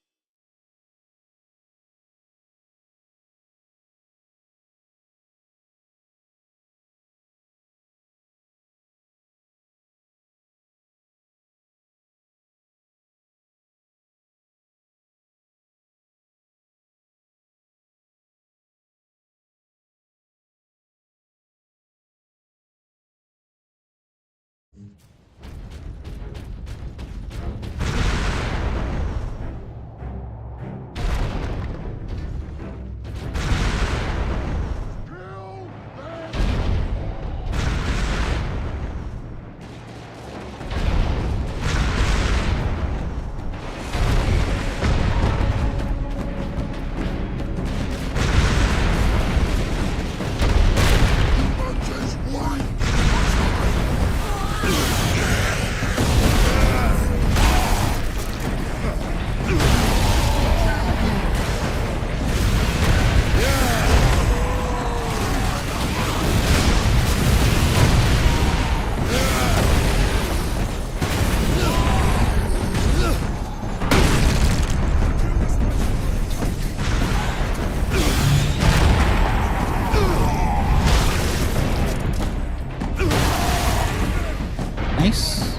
Nice.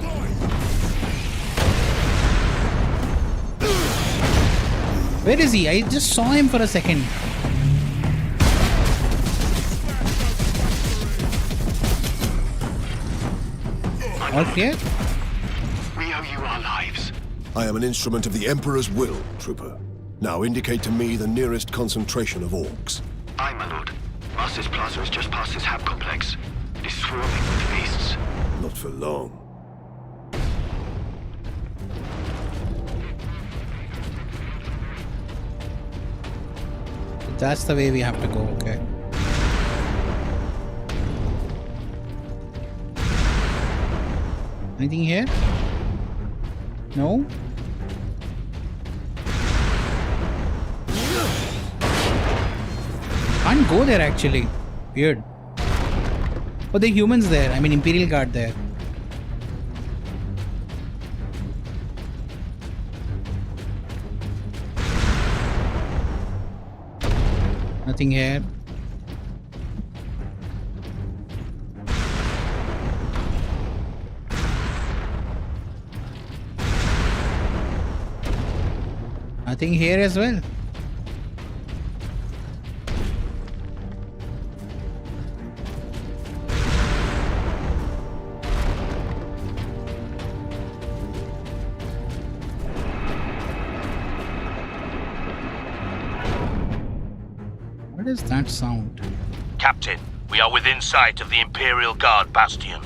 Where is he? I just saw him for a second. All clear? We owe you our lives. I am an instrument of the Emperor's will, Trooper. Now indicate to me the nearest concentration of orcs. Aye, my lord. Master's Plaza is just past his hab complex. It is swarming with beasts. Not for long. That's the way we have to go, okay. Anything here? No? Can't go there actually. Weird. Oh, there are humans there. I mean, Imperial Guard there. Nothing here. Nothing here as well. What is that sound? Captain, we are within sight of the Imperial Guard bastion.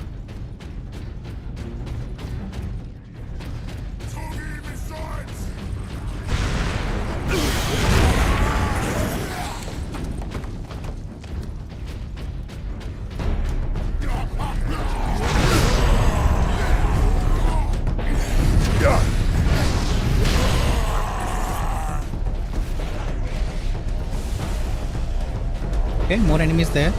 Okay, more enemies there.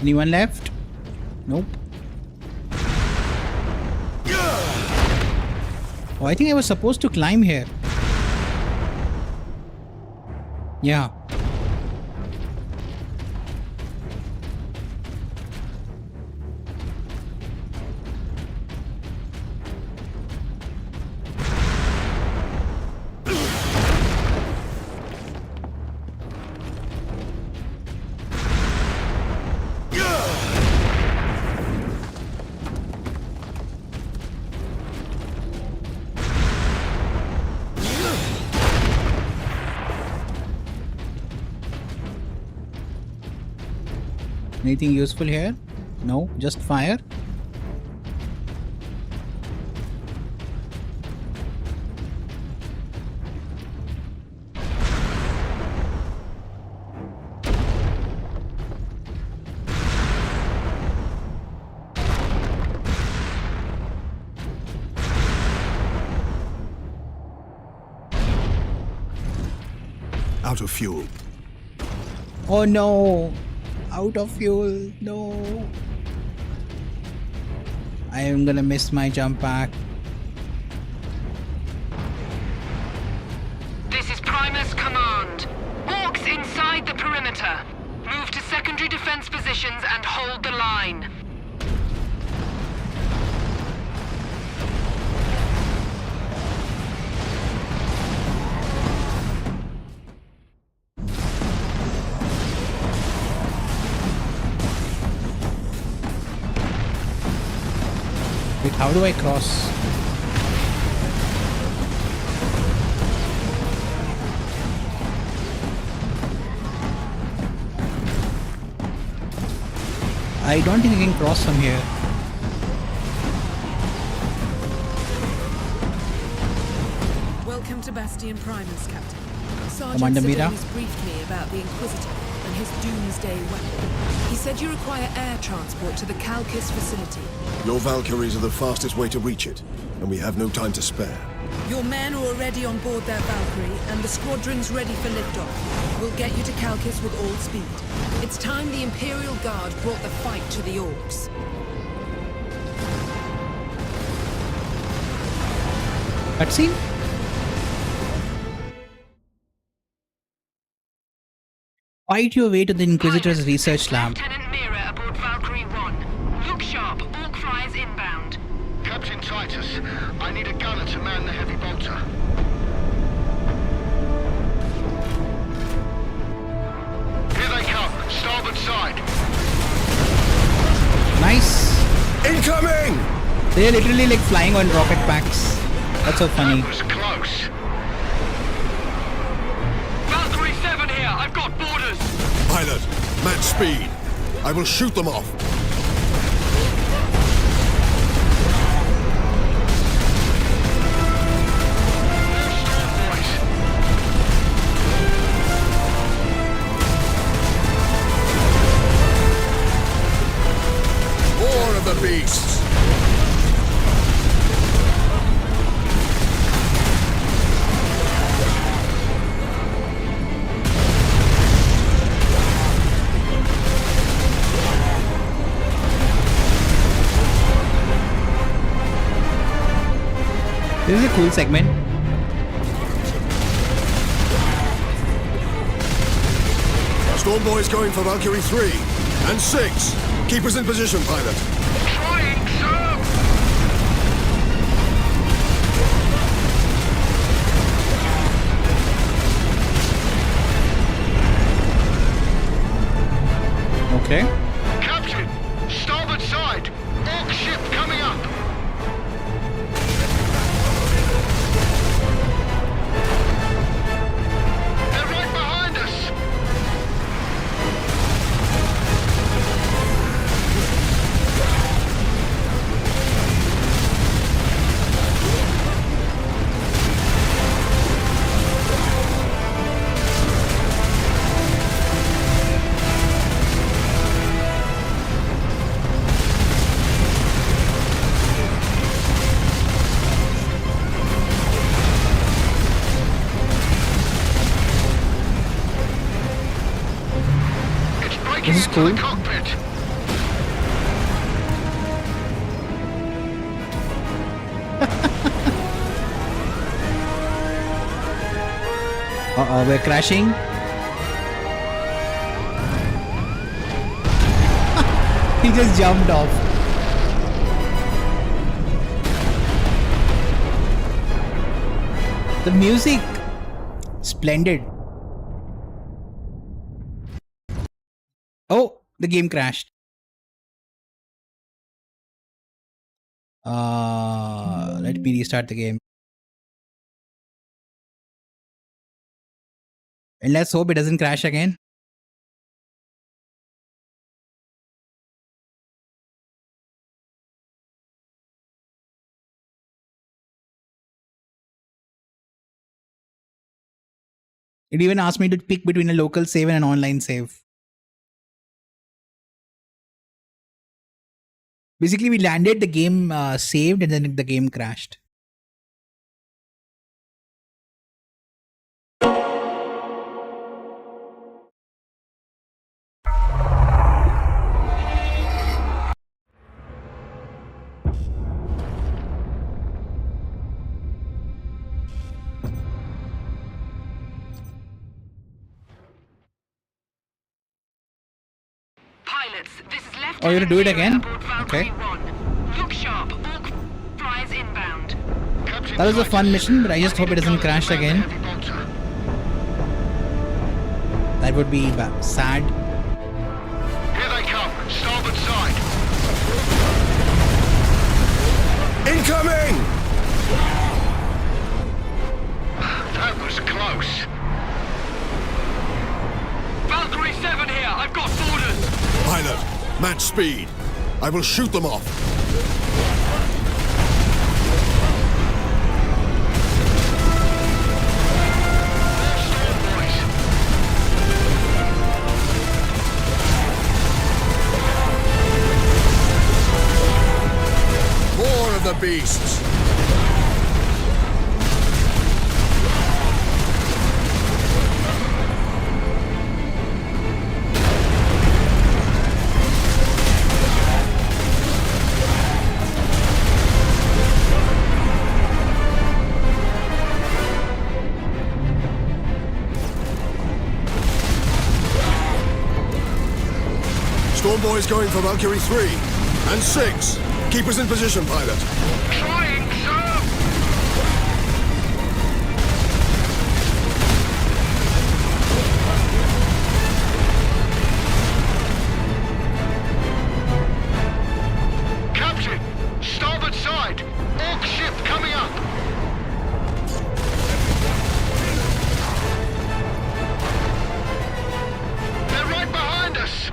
Anyone left? Nope. Oh, I think I was supposed to climb here. Yeah. Anything useful here? No, just fire. Out of fuel. Oh no! Out of fuel. No. I am gonna miss my jump back. This is Primus Command. Orcs inside the perimeter. Move to secondary defense positions and hold the line. Wait, how do I cross? I don't think I can cross from here. Welcome to Bastion primers, Captain. Sergeant Commander Mira. Sedane's briefed me about the Inquisitor and his doomsday weapon. He said you require air transport to the Calcus facility. Your Valkyries are the fastest way to reach it, and we have no time to spare. Your men are already on board their Valkyrie, and the squadron's ready for liftoff. We'll get you to Calcus with all speed. It's time the Imperial Guard brought the fight to the Orcs. Cutscene? Fight your way to the Inquisitor's research lab. Lieutenant Mira aboard Valkyrie 1. Look sharp, Orc flyers inbound. Captain Titus, I need a gunner to man the heavy bolter. Here they come, starboard side. Nice. Incoming! They're literally like flying on rocket packs. That's so funny. That was close. Valkyrie 7 here, I've got boarders. Pilot, match speed. I will shoot them off. More of the beasts. This is a cool segment. Storm Boy's going for Valkyrie 3 and 6. Keep us in position, pilot. Trying, sir! Okay. Captain, starboard side. Orc ship coming up. They're right behind us. This is cool. Cockpit. Uh-oh, we're crashing. He just jumped off. The music, splendid. Oh, the game crashed. Let me restart the game. And let's hope it doesn't crash again. It even asked me to pick between a local save and an online save. Basically, we landed, the game saved, and then the game crashed. Pilots, this is left. Oh, you have to do it again? Okay. Look sharp, Orc flyers inbound. That was a fun mission, but I just hope it doesn't crash again. That would be sad. Here they come, starboard side. Incoming! That was close. Valkyrie 7 here, I've got boarders. Pilot, match speed. I will shoot them off. beasts! Stormboy's going for Valkyrie 3 and 6. Keep us in position, pilot. Trying, sir! Captain, starboard side. Orc ship coming up. They're right behind us.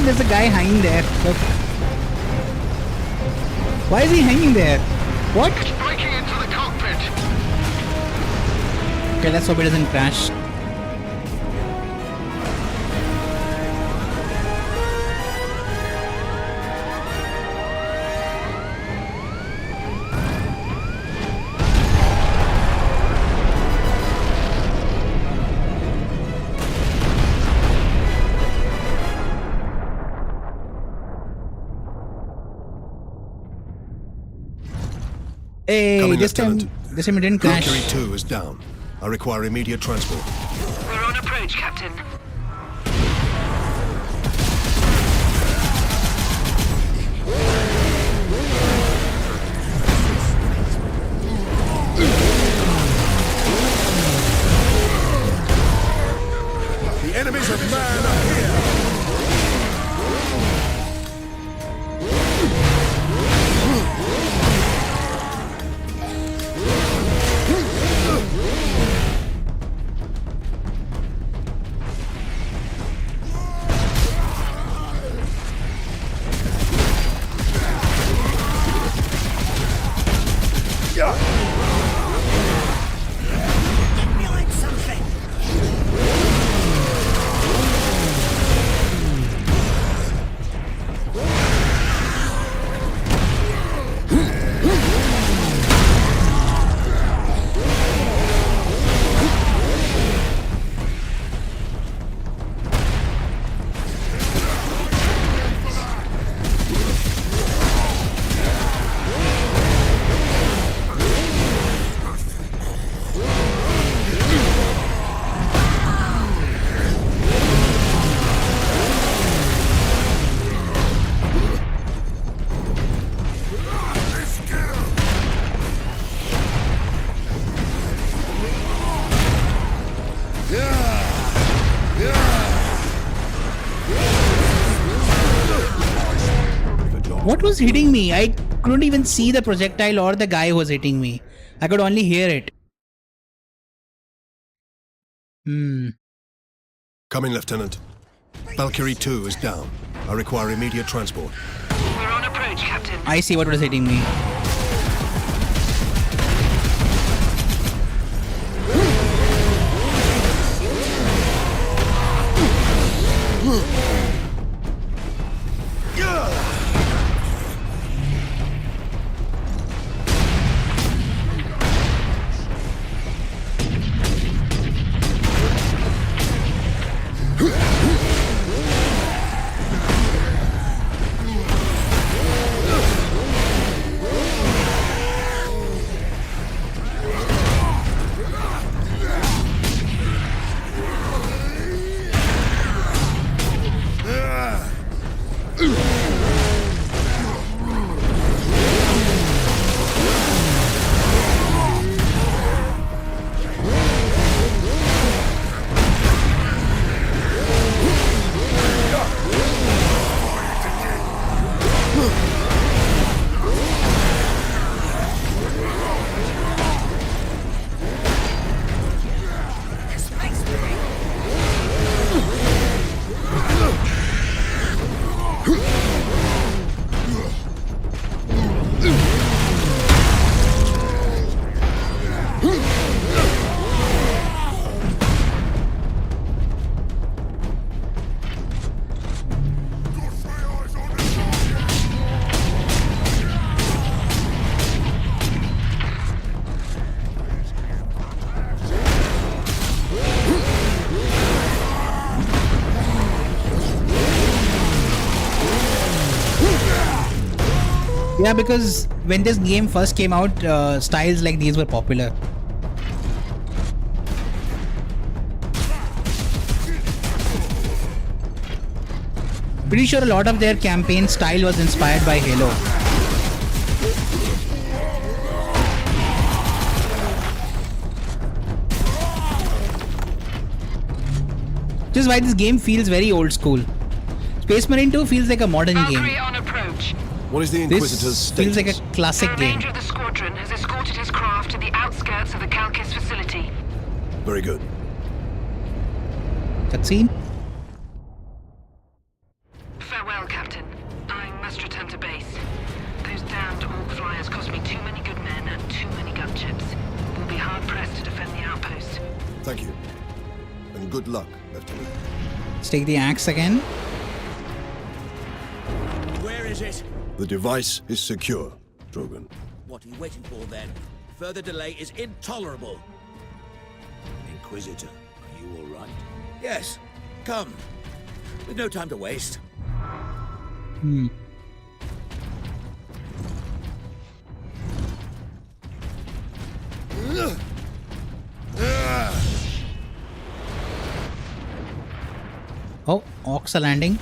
There's a guy hanging there. Look. Why is he hanging there? What? It's breaking into the cockpit. Okay, let's hope it doesn't crash. Hey, Coming, this time it didn't crash. Valkyrie 2 is down. I require immediate transport. We're on approach, Captain. The enemies of man are here! What was hitting me? I couldn't even see the projectile or the guy who was hitting me. I could only hear it. Come in, Lieutenant. Valkyrie 2 is down. I require immediate transport. We're on approach, Captain. I see what was hitting me. Yeah, because when this game first came out, styles like these were popular. Pretty sure a lot of their campaign style was inspired by Halo. Which is why this game feels very old school. Space Marine 2 feels like a modern game. On approach. What is the Inquisitor's This status? feels like a classic The game. remainder of the squadron has escorted his craft to the outskirts of the Calkis facility. Very good. Cutscene. Farewell, Captain. I must return to base. Those damned Orc flyers cost me too many good men and too many gunships. We'll be hard-pressed to defend the outpost. Thank you. And good luck, Lieutenant. Let's take the axe again. Where is it? The device is secure, Drogan. What are you waiting for then? Further delay is intolerable. Inquisitor, are you all right? Yes, come. With no time to waste. Oh, Orcs are landing.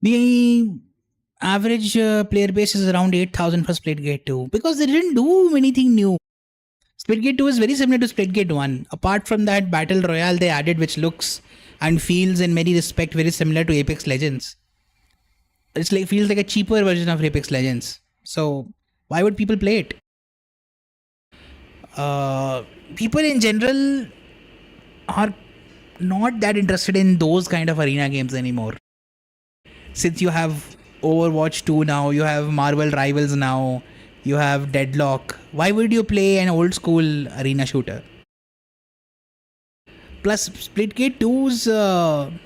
The average player base is around 8,000 for Splitgate 2 because they didn't do anything new. Splitgate 2 is very similar to Splitgate 1. Apart from that Battle Royale they added, which looks and feels in many respects very similar to Apex Legends. It's like feels like a cheaper version of Apex Legends. So why would people play it? People in general are not that interested in those kind of arena games anymore. Since you have Overwatch 2 now, you have Marvel Rivals now, you have Deadlock. Why would you play an old school arena shooter? Plus, Splitgate 2's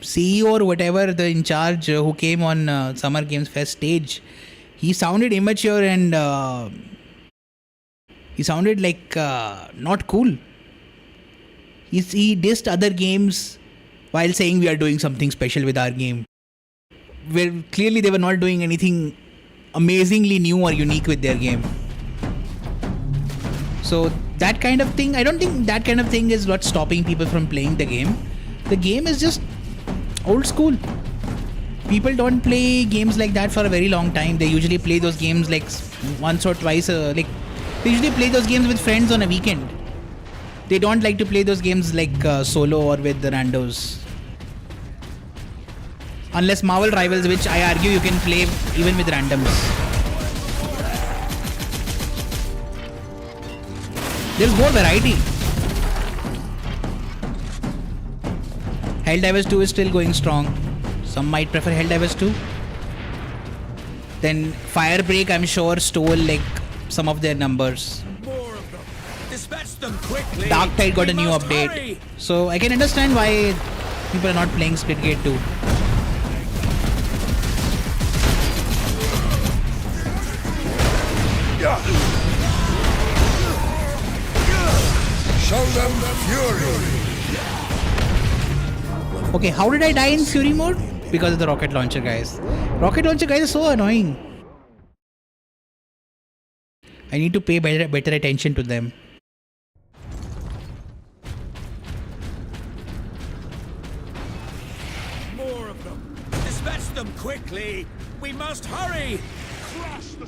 CEO or whatever, the in charge who came on Summer Games Fest stage, he sounded immature and he sounded like not cool. He dissed other games while saying we are doing something special with our game. Where clearly they were not doing anything amazingly new or unique with their game. So that kind of thing, I don't think that kind of thing is what's stopping people from playing the game. The game is just old school. People don't play games like that for a very long time. They usually play those games like once or twice. They usually play those games with friends on a weekend. They don't like to play those games like solo or with the randos. Unless Marvel Rivals, which I argue you can play even with randoms. There's more variety. Helldivers 2 is still going strong. Some might prefer Helldivers 2. Then Firebreak, I'm sure, stole like some of their numbers. More of them. Dispatch them quickly. Darktide got a new must update. hurry. So I can understand why people are not playing Splitgate 2. Show them fury. Okay, how did I die in Fury mode? Because of the rocket launcher guys. Rocket launcher guys are so annoying. I need to pay better attention to them. More of them. Dispatch them quickly. We must hurry. Crush the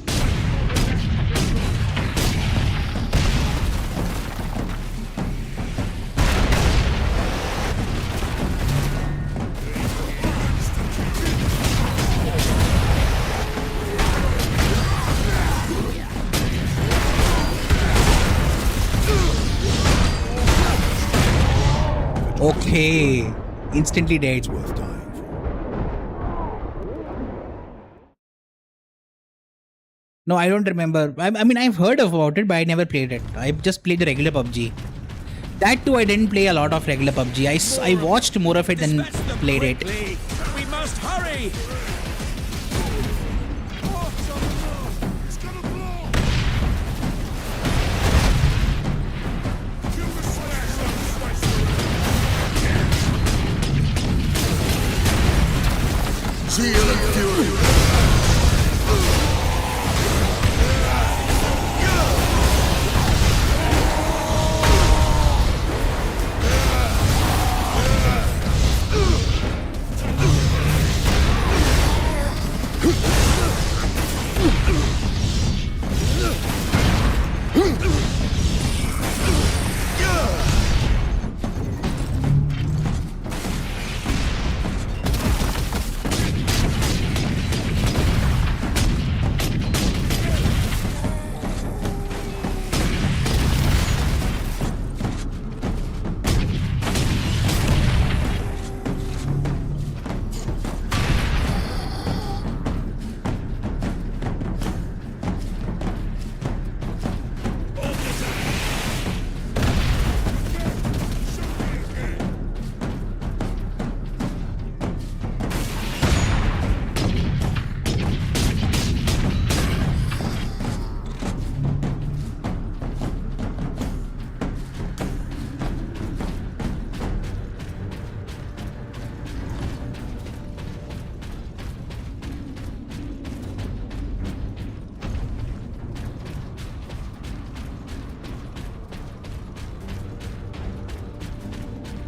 Okay. Instantly dead. It's worth dying for. No, I don't remember. I mean, I've heard about it, but I never played it. I just played the regular PUBG. That too, I didn't play a lot of regular PUBG. I watched more of it than played it. We must hurry! Zeal and fury!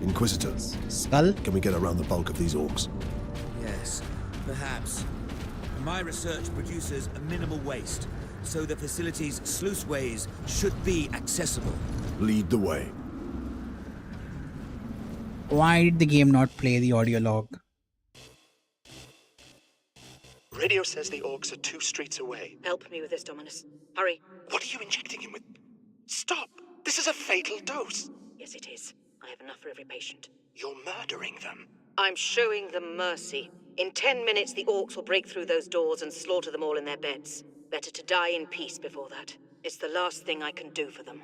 Inquisitors. Skull? Can we get around the bulk of these orcs? Yes, perhaps. My research produces a minimal waste, so the facility's sluiceways should be accessible. Lead the way. Why did the game not play the audio log? Radio says the orcs are 2 streets away. Help me with this, Dominus. Hurry. What are you injecting him with? Stop! This is a fatal dose. Yes, it is. I have enough for every patient. You're murdering them. I'm showing them mercy. In 10 minutes, the orcs will break through those doors and slaughter them all in their beds. Better to die in peace before that. It's the last thing I can do for them.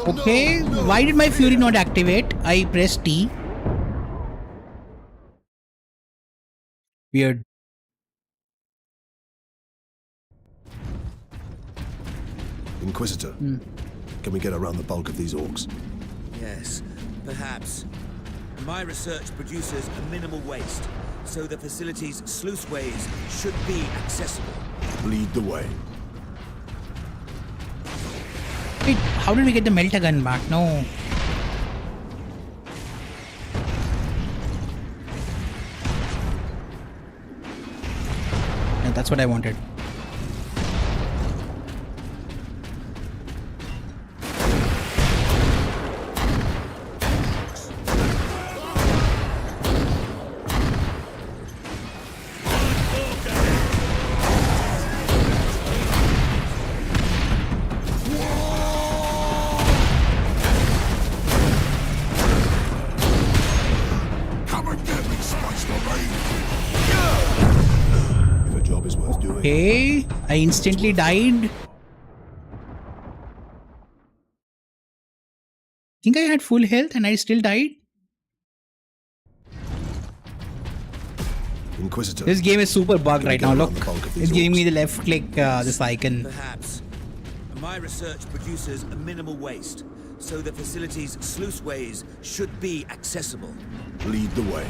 Okay, why did my fury not activate? I pressed T. Weird. Inquisitor, can we get around the bulk of these orcs? Yes, perhaps. My research produces a minimal waste, so the facility's sluiceways should be accessible. Lead the way. Wait, how did we get the melter gun back? No. Yeah, that's what I wanted. Okay, I instantly died. I think I had full health and I still died. Inquisitor. This game is super bugged right now. Look, it's giving me the left click, this icon. Perhaps. My research produces a minimal waste, so the facility's sluiceways should be accessible. Lead the way.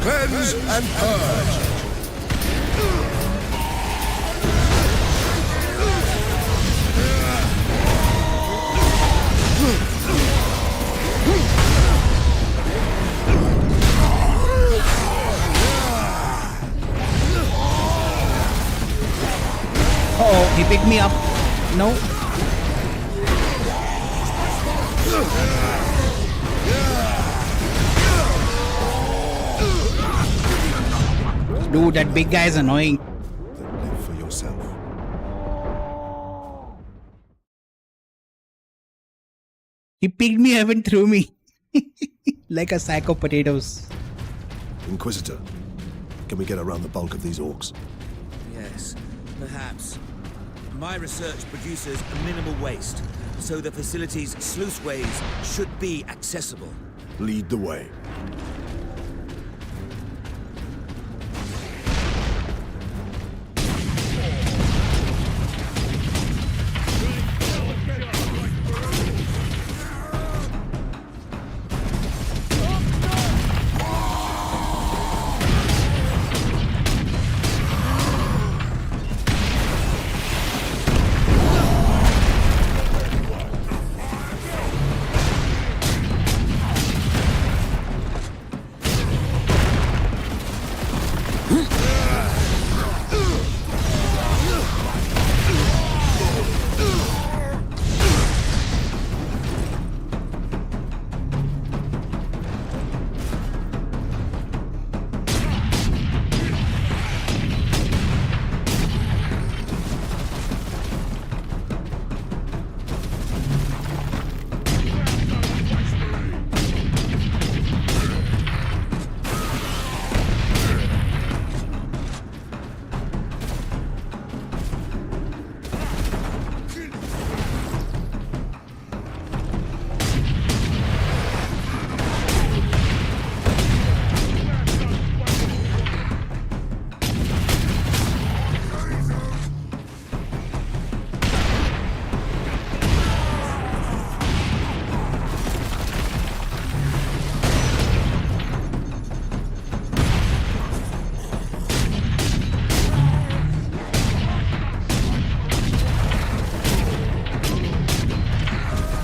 Cleanse and purge. Oh, he picked me up. No. Dude, that big guy is annoying. Then live for yourself. He picked me up and threw me. Like a sack of potatoes. Inquisitor, can we get around the bulk of these orcs? Yes, perhaps. My research produces a minimal waste, so the facility's sluiceways should be accessible. Lead the way.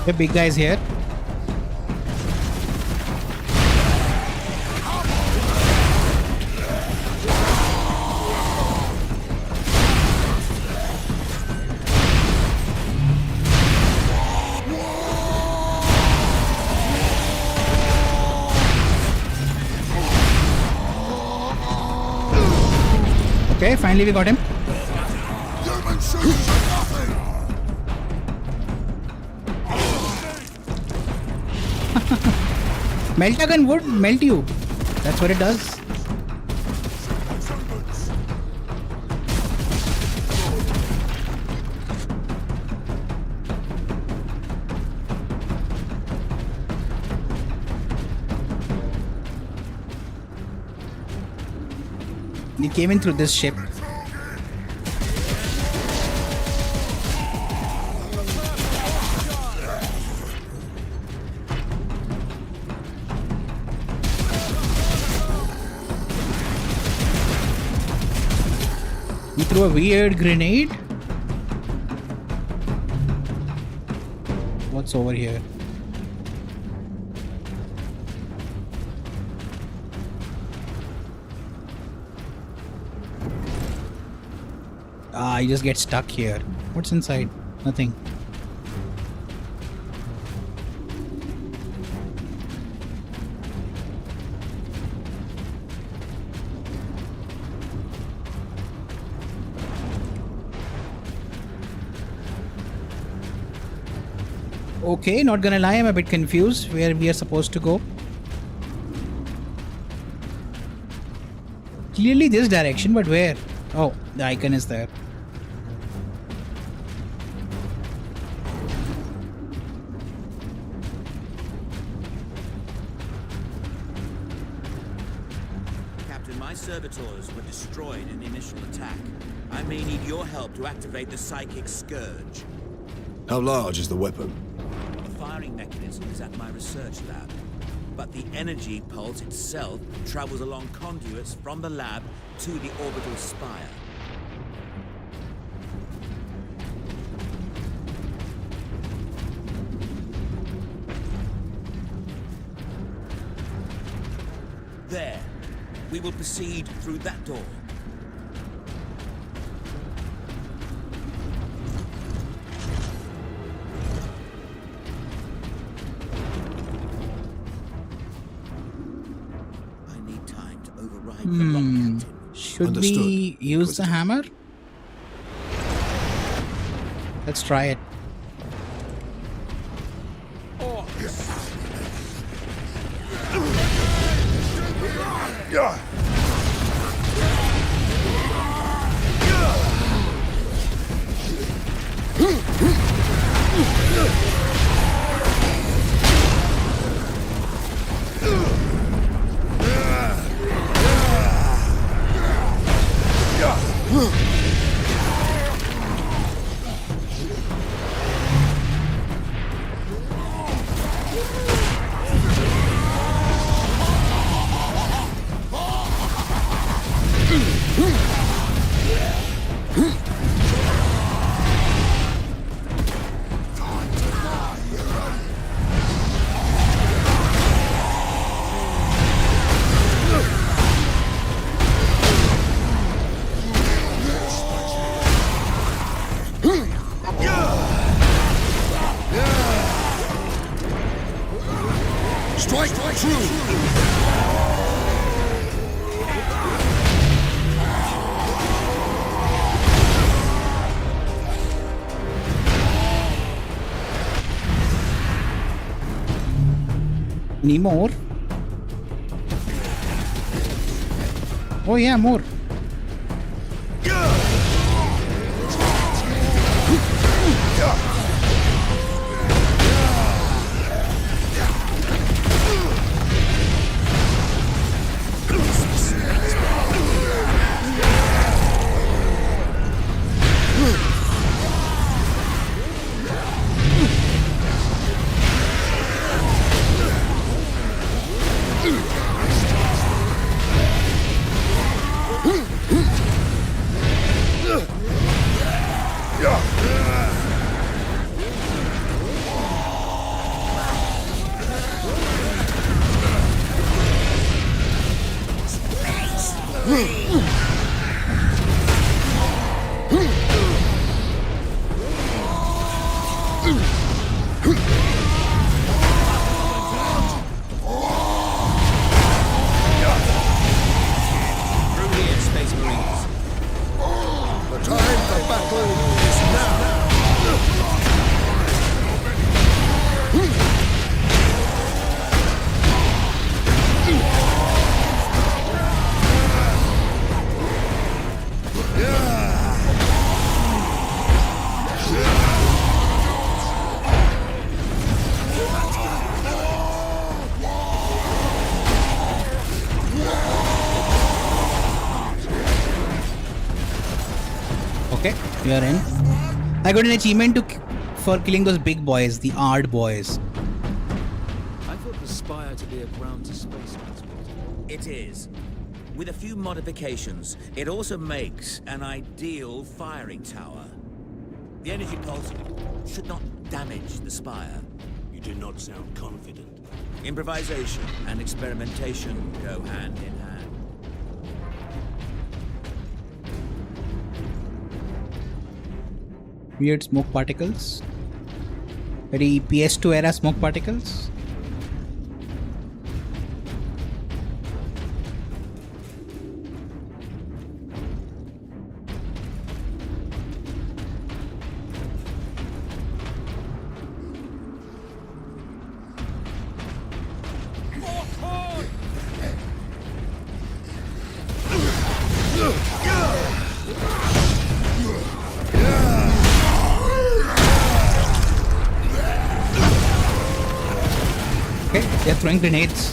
The big guy's here. Okay, finally we got him. Meltagun would melt you. That's what it does. He came in through this ship. He threw a weird grenade. What's over here? You just get stuck here. What's inside? Nothing. Okay, not gonna lie, I'm a bit confused where we are supposed to go. Clearly this direction, but where? Oh, the icon is there. My servitors were destroyed in the initial attack. I may need your help to activate the psychic scourge. How large is the weapon? The firing mechanism is at my research lab, but the energy pulse itself travels along conduits from the lab to the orbital spire. There. We will proceed through that door. I need time to override the lock, Captain. Should we use the hammer? Let's try it. Strike true! Need more? Oh yeah, more. Okay, we are in. I got an achievement for killing those big boys, the Ard boys. I thought the Spire to be a ground-to-space transport. It is. With a few modifications, it also makes an ideal firing tower. The energy pulse should not damage the Spire. You do not sound confident. Improvisation and experimentation go hand in hand. Weird smoke particles. Very PS2 era smoke particles. Okay, they're throwing grenades.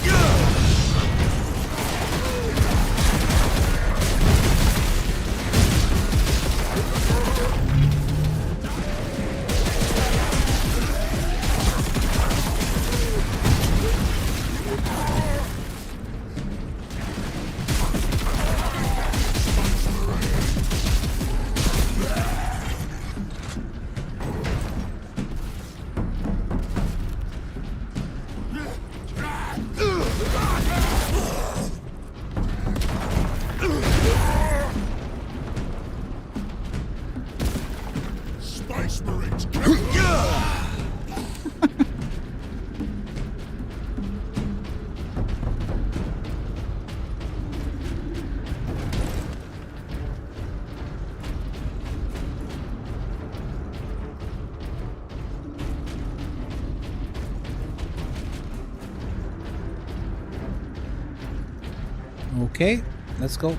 Space Marines! Okay, let's go.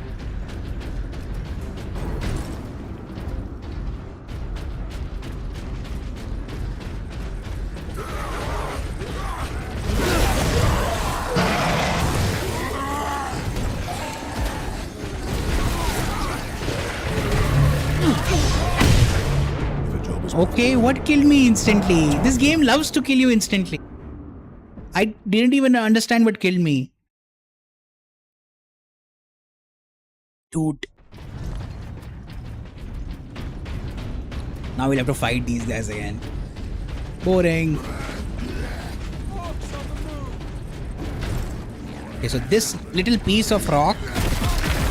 Okay, what killed me instantly? This game loves to kill you instantly. I didn't even understand what killed me. Dude. Now we'll have to fight these guys again. Boring. Okay, so this little piece of rock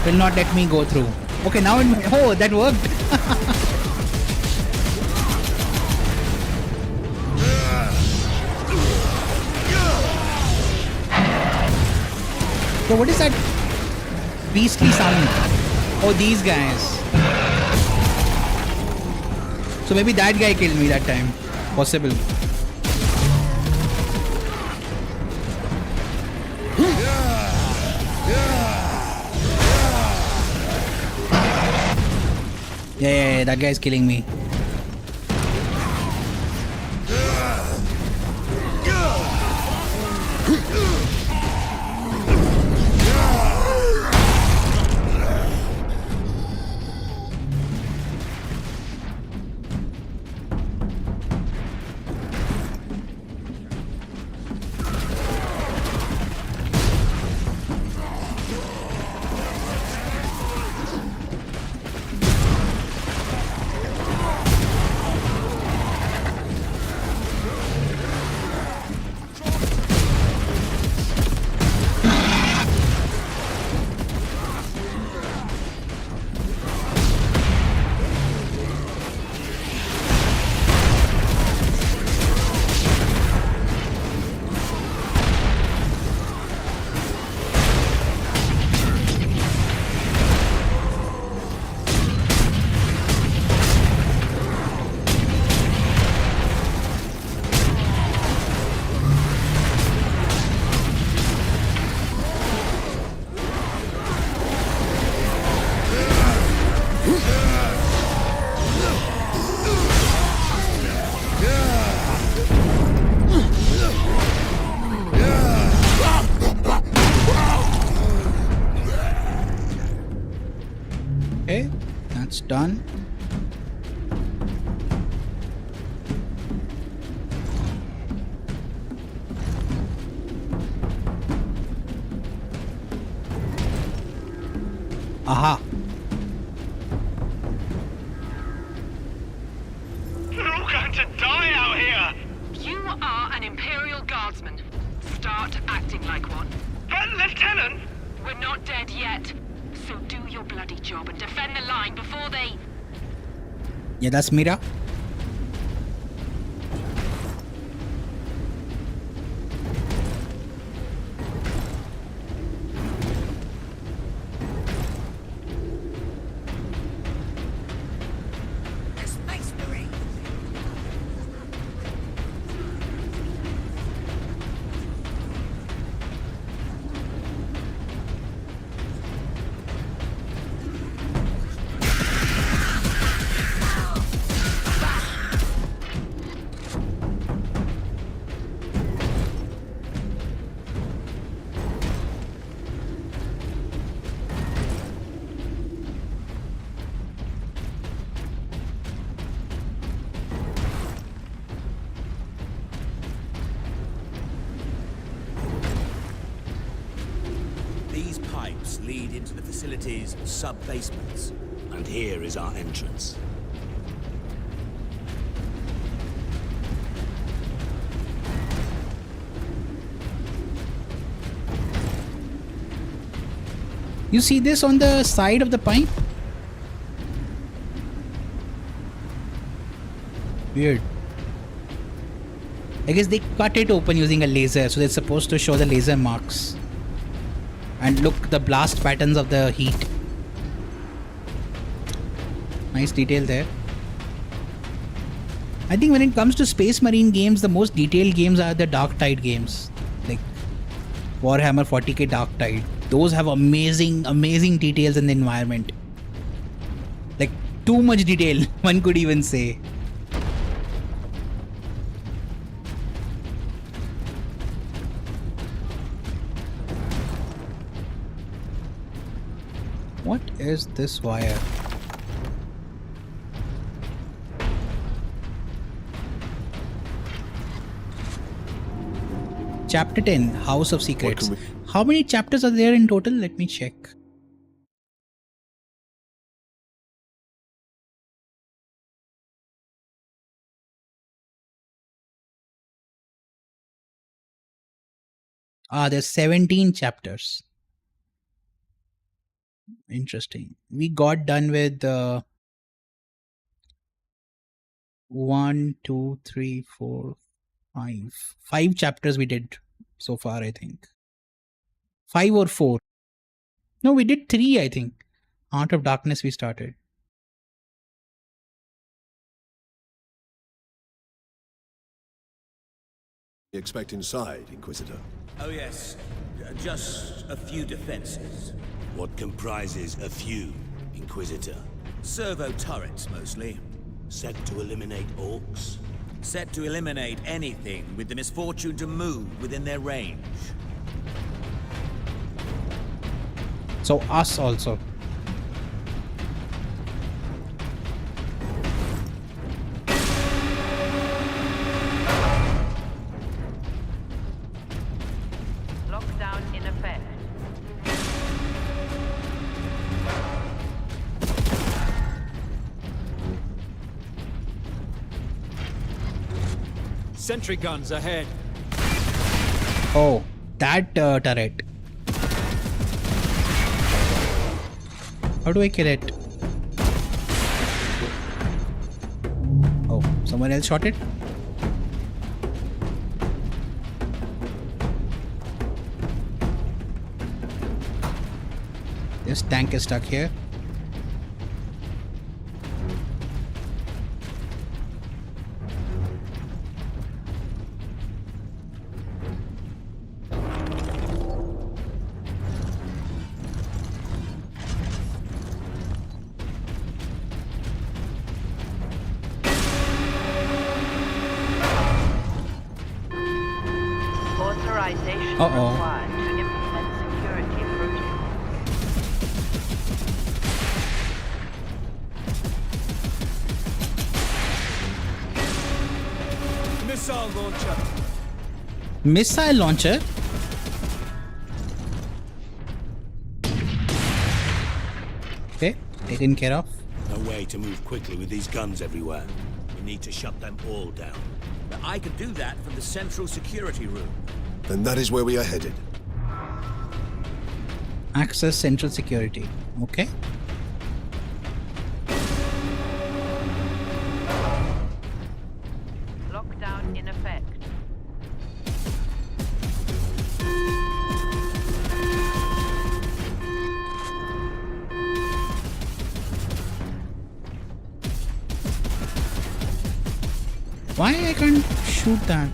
will not let me go through. Okay, now oh, that worked. So what is that beastly sound? Oh, these guys. So maybe that guy killed me that time. Possible. Yeah, that guy's killing me. done. Aha. We're all going to die out here! You are an Imperial Guardsman. Start acting like one. But, Lieutenant! We're not dead yet. So do your bloody job and defend the line before they... Yeah, that's Mira. These pipes lead into the facility's sub-basements. And here is our entrance. You see this on the side of the pipe? Weird. I guess they cut it open using a laser, so they're supposed to show the laser marks. And look, the blast patterns of the heat. Nice detail there. I think when it comes to Space Marine games, the most detailed games are the Dark Tide games. Like Warhammer 40k Dark Tide. Those have amazing details in the environment. Like, too much detail, one could even say. What is this wire? Chapter 10, House of Secrets. How many chapters are there in total? Let me check. There's 17 chapters. Interesting. We got done with 1, 2, 3, 4, 5. 5 chapters we did so far, I think. 5 or 4. No, we did 3, I think. Heart of Darkness we started. You expect inside, Inquisitor? Oh yes, just a few defenses. What comprises a few, Inquisitor? Servo turrets, mostly. Set to eliminate orcs? Set to eliminate anything with the misfortune to move within their range. So us also. Lockdown in effect. Sentry guns ahead. Oh, that turret. How do I kill it? Oh, someone else shot it? This tank is stuck here. Authorization Uh-oh. required to implement security protocol. missile launcher. Missile launcher? Okay, taken care of. No way to move quickly with these guns everywhere. We need to shut them all down. But I can do that from the central security room. Then that is where we are headed. Access central security. Okay. Lockdown in effect. Why I can't shoot that?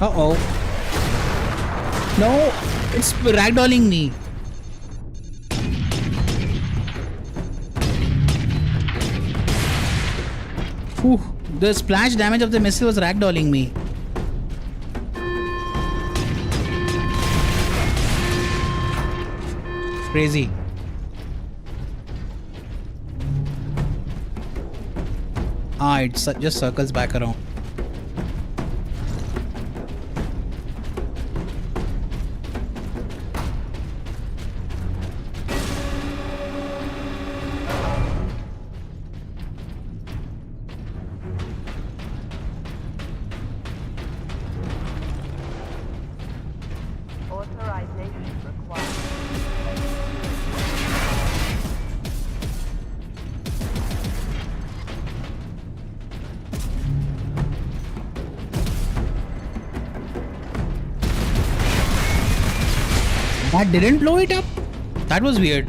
Uh-oh. No, it's ragdolling me. Whew, the splash damage of the missile was ragdolling me. Crazy. It just circles back around. Authorization required. That didn't blow it up? That was weird.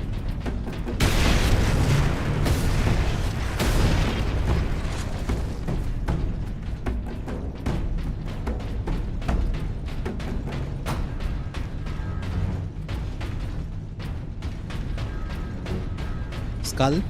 Skull?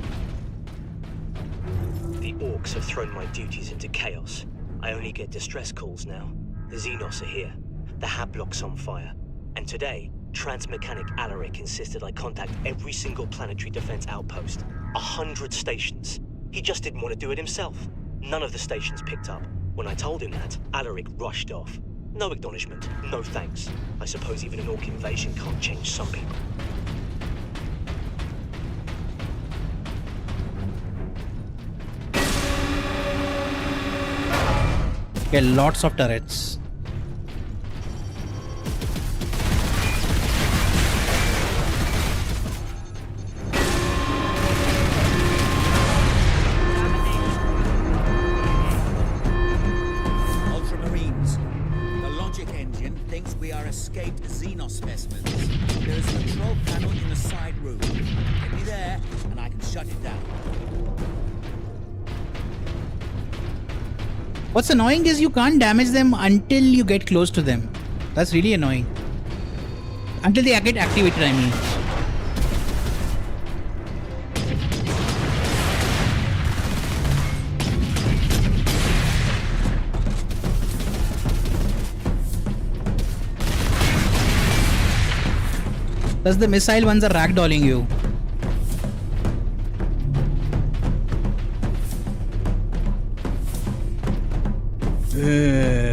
The orcs have thrown my duties into chaos. I only get distress calls now. The Xenos are here. The Hablock's on fire. And today, Transmechanic Alaric insisted I contact every single planetary defense outpost. 100 stations. He just didn't want to do it himself. None of the stations picked up. When I told him that, Alaric rushed off. No acknowledgement, no thanks. I suppose even an orc invasion can't change some people. Okay, lots of turrets. Ultramarines, the logic engine thinks we are escaped Xenos specimens. There is a control panel in the side room. Get me there, and I can shut it down. What's annoying is you can't damage them until you get close to them. That's really annoying. Until they get activated, I mean. Plus the missile ones are ragdolling you.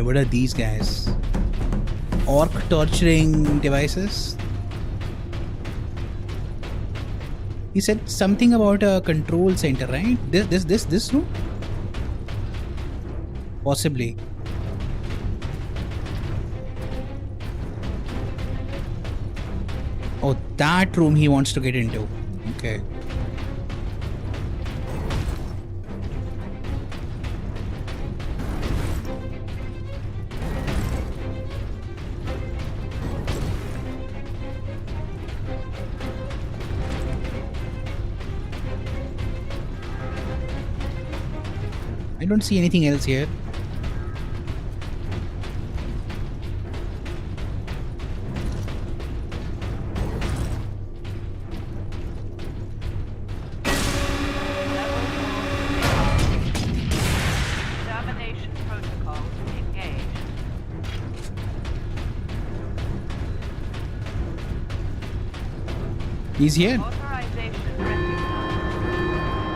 What are these guys? Orc torturing devices? He said something about a control center, right? This room? Possibly. Oh, that room he wants to get into. Okay. don't see anything else here. Termination protocol engaged. He's here. Authorization recognized.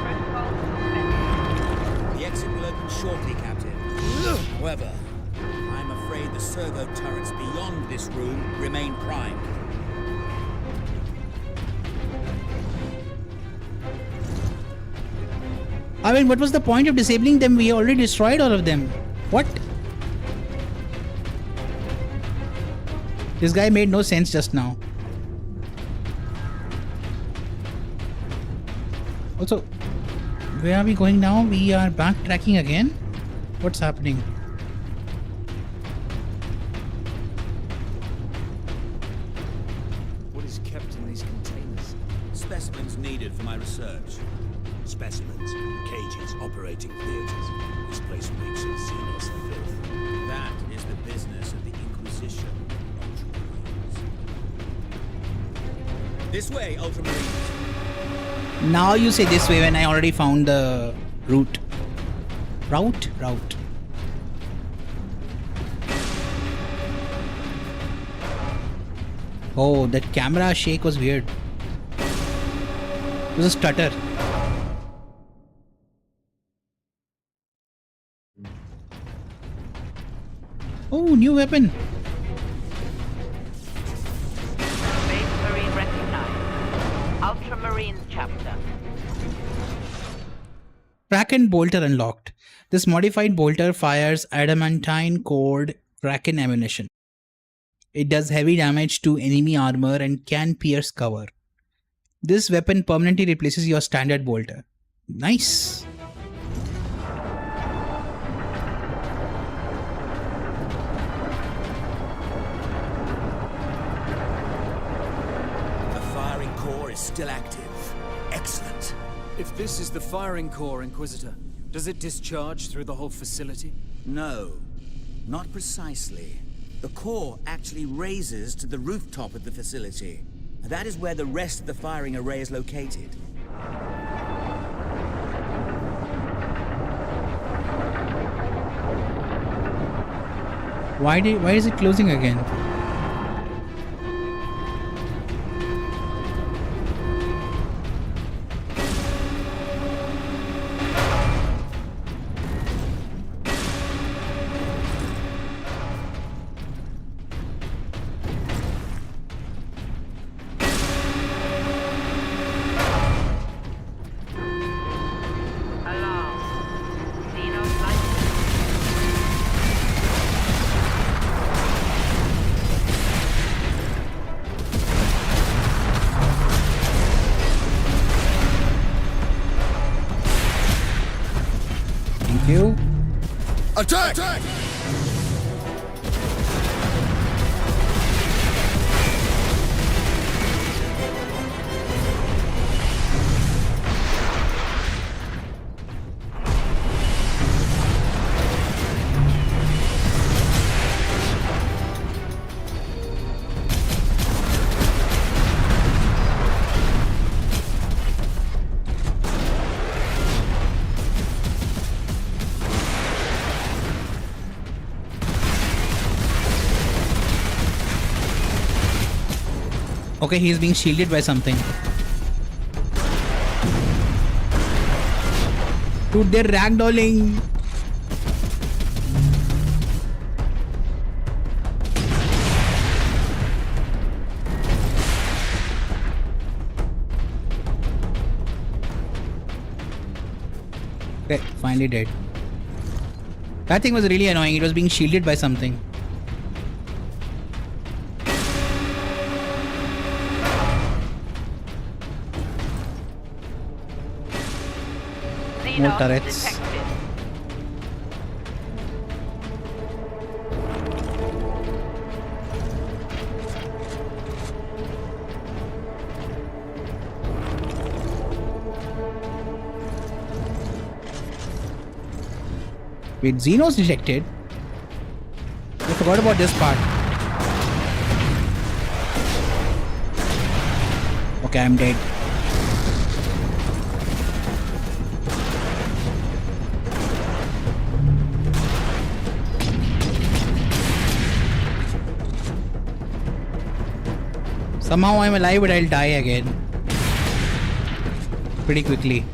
Protocol suspended. The exit will open shortly, Captain. However, I'm afraid the servo turrets beyond this room remain primed. I mean, what was the point of disabling them? We already destroyed all of them. What? This guy made no sense just now. Also, where are we going now? We are backtracking again? What's happening? What is kept in these containers? Specimens needed for my research. Specimens, cages, operating theaters. This place reeks of Xenos filth. That is the business of the Inquisition, Ultramarines. This way, Ultramarines. Now you say this way when I already found the route. Route? Oh, that camera shake was weird. It was a stutter. Oh, new weapon. Space Marine recognized. Ultramarines chapter. Kraken bolter unlocked. This modified bolter fires adamantine cored Kraken ammunition. It does heavy damage to enemy armor and can pierce cover. This weapon permanently replaces your standard bolter. Nice. The firing core is still active. Excellent. If this is the firing core, Inquisitor, does it discharge through the whole facility? No, not precisely. The core actually raises to the rooftop of the facility. That is where the rest of the firing array is located. Why is it closing again? You? Attack! Okay, he is being shielded by something. Dude, they're ragdolling. Okay, finally dead. That thing was really annoying. It was being shielded by something. More turrets. Detected. Wait, Xenos detected? I forgot about this part. Okay, I'm dead. Somehow I'm alive, but I'll die again. Pretty quickly.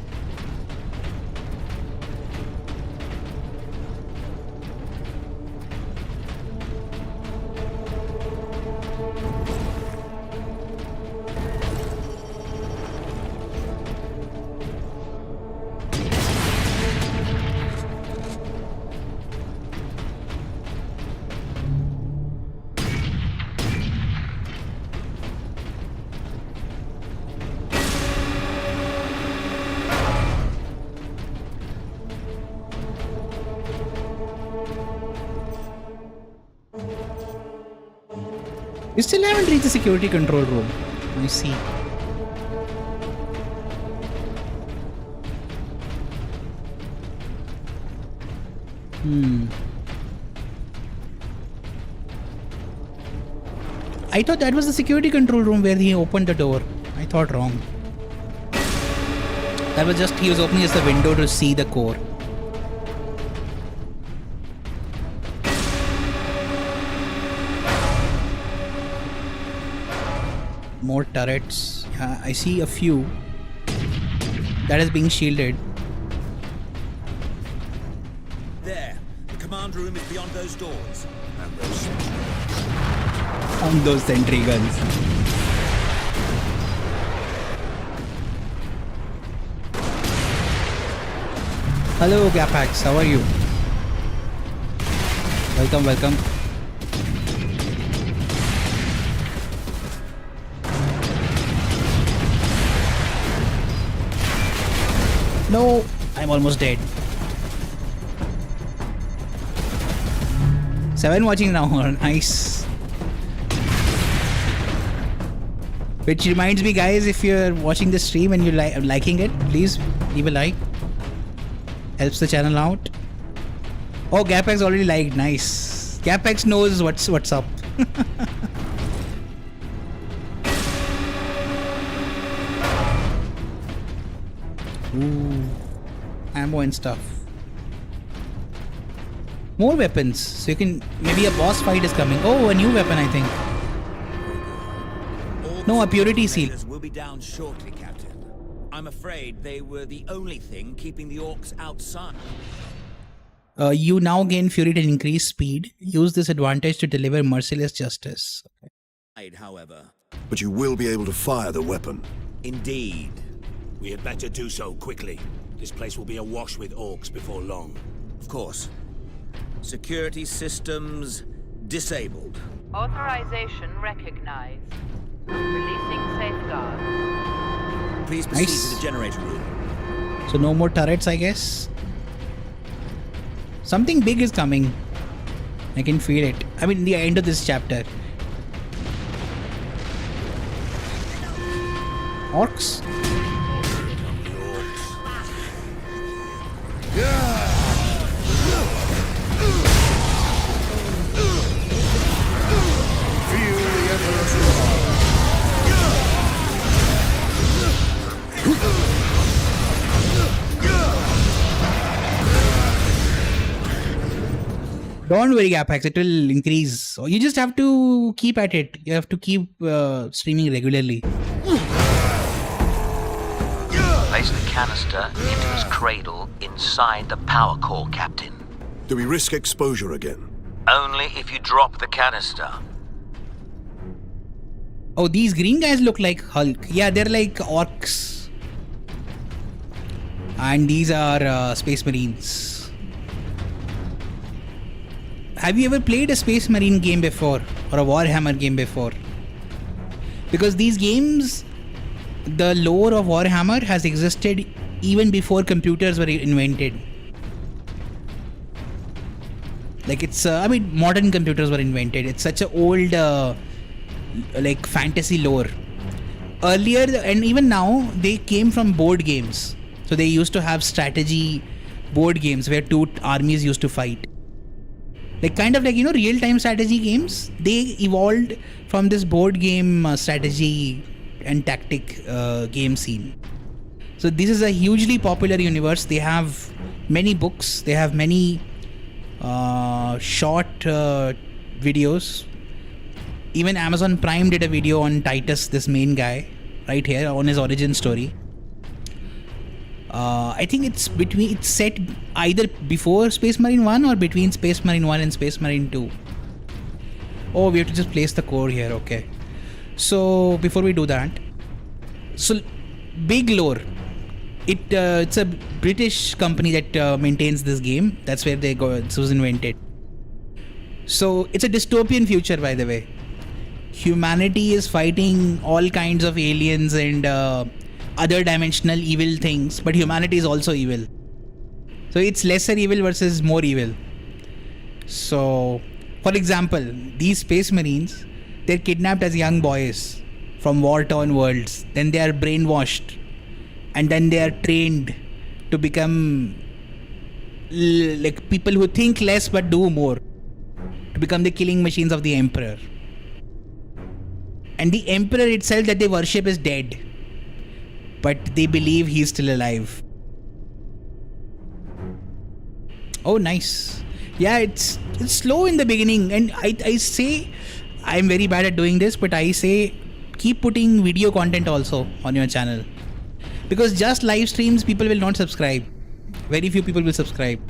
You still haven't reached the security control room. I see. I thought that was the security control room where he opened the door. I thought wrong. That was just, he was opening just the window to see the core. More turrets. I see a few. That is being shielded. There. The command room is beyond those doors. On those sentry guns. Hello Gapax, how are you? Welcome, welcome. No, I'm almost dead. 7 watching now, nice. Which reminds me guys, if you're watching the stream and you're liking it, please leave a like. Helps the channel out. Oh, Gapax already liked, nice. Gapax knows what's up. Ooh, ammo and stuff. More weapons, so you can, maybe a boss fight is coming. Oh, a new weapon I think. No, a purity seal. Will be down shortly, Captain. I'm afraid they were the only thing keeping the orcs outside. You now gain fury and increase speed. Use this advantage to deliver merciless justice. However. But you will be able to fire the weapon. Indeed. We had better do so quickly. This place will be awash with orcs before long. Of course. Security systems disabled. Authorization recognized. Releasing safeguards. Please proceed to the generator room. So no more turrets, I guess. Something big is coming. I can feel it. I mean, the end of this chapter. Orcs? Don't worry, Gapax, it will increase. You just have to keep at it. You have to keep streaming regularly. Place the canister into its cradle inside the power core, Captain. Do we risk exposure again? Only if you drop the canister. Oh, these green guys look like Hulk. Yeah, they're like orcs. And these are Space Marines. Have you ever played a Space Marine game before? Or a Warhammer game before? Because these games, the lore of Warhammer has existed even before computers were invented. Like it's, I mean, modern computers were invented. It's such an old, like fantasy lore. Earlier, and even now, they came from board games. So they used to have strategy board games where two armies used to fight. Like kind of like, you know, real-time strategy games. They evolved from this board game strategy and tactic game scene. So this is a hugely popular universe. They have many books. They have many short videos. Even Amazon Prime did a video on Titus, this main guy, right here, on his origin story. I think it's set either before Space Marine 1 or between Space Marine 1 and Space Marine 2. Oh, we have to just place the core here, okay. So before we do that, so big lore. It's a British company that maintains this game. That's where it was invented. So it's a dystopian future, by the way. Humanity is fighting all kinds of aliens and other dimensional evil things, but humanity is also evil. So it's lesser evil versus more evil. So, for example, these Space Marines, they're kidnapped as young boys from war-torn worlds. Then they are brainwashed, and then they are trained to become like people who think less but do more, to become the killing machines of the Emperor. And the Emperor itself that they worship is dead, but they believe he's still alive. Oh, nice. Yeah, it's slow in the beginning, and I say I'm very bad at doing this, but I say keep putting video content also on your channel, because just live streams people will not subscribe. Very few people will subscribe.